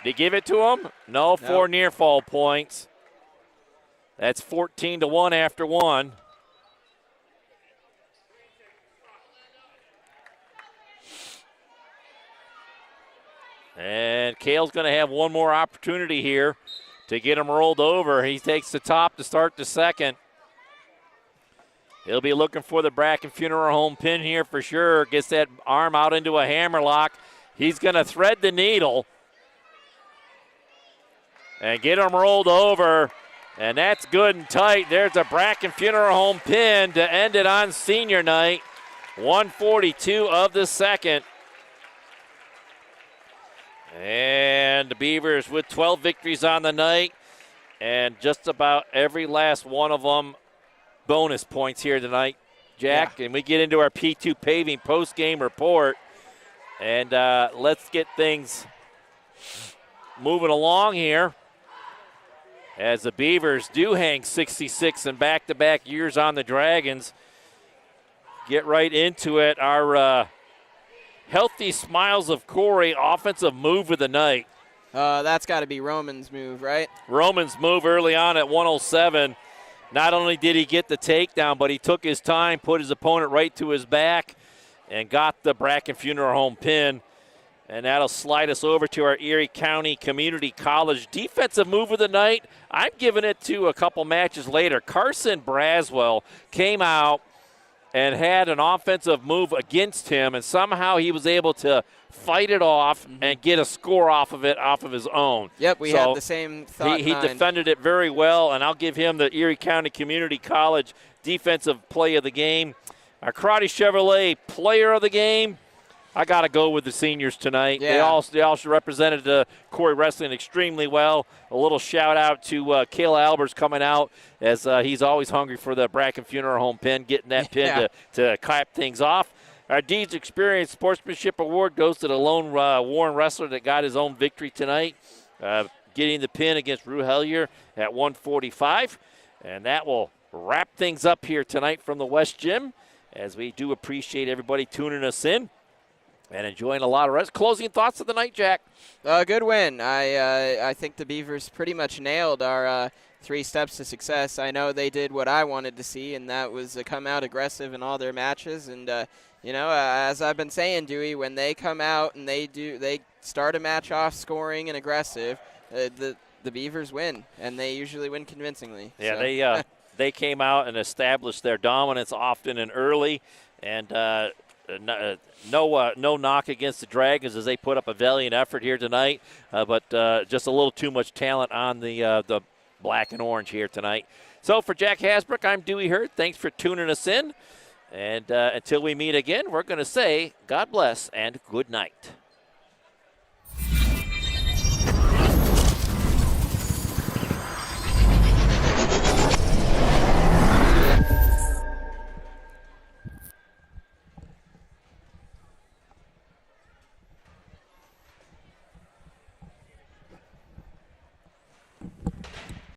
Did he give it to him? No, 4 near fall points. That's 14-1 after 1. And Kale's going to have one more opportunity here to get him rolled over. He takes the top to start the second. He'll be looking for the Bracken Funeral Home pin here for sure. Gets that arm out into a hammerlock. He's going to thread the needle and get him rolled over. And that's good and tight. There's a Bracken Funeral Home pin to end it on senior night. 1:42 of the second. And the Beavers with 12 victories on the night. And just about every last one of them bonus points here tonight, Jack. Yeah. And we get into our P2 Paving post-game report. And let's get things moving along here as the Beavers do hang 66 in back-to-back years on the Dragons. Get right into it. Our Healthy Smiles of Corry offensive move of the night. That's got to be Roman's move, right? Roman's move early on at 107. Not only did he get the takedown, but he took his time, put his opponent right to his back, and got the Bracken Funeral Home pin. And that'll slide us over to our Erie County Community College defensive move of the night. I'm giving it to a couple matches later. Carson Braswell came out and had an offensive move against him, and somehow he was able to fight it off and get a score off of it, off of his own. Yep, we had the same thought. He defended it very well, and I'll give him the Erie County Community College defensive play of the game. Our Karate Chevrolet player of the game, I got to go with the seniors tonight. Yeah. They all represented Corry Wrestling extremely well. A little shout-out to Kayla Albers coming out as he's always hungry for the Bracken Funeral Home pin, getting that pin to cap things off. Our Deeds Experience Sportsmanship Award goes to the lone Warren wrestler that got his own victory tonight, getting the pin against Rue Hellier at 145. And that will wrap things up here tonight from the West Gym, as we do appreciate everybody tuning us in and enjoying a lot of rest. Closing thoughts of the night, Jack? Good win. I think the Beavers pretty much nailed our 3 steps to success. I know they did what I wanted to see, and that was come out aggressive in all their matches. And as I've been saying, Dewey, when they come out and they start a match off scoring and aggressive, the Beavers win, and they usually win convincingly. Yeah, so. They came out and established their dominance often and early, and no knock against the Dragons as they put up a valiant effort here tonight, but just a little too much talent on the black and orange here tonight. So for Jack Hasbrook, I'm Dewey Hurd. Thanks for tuning us in. And until we meet again, we're going to say God bless and good night.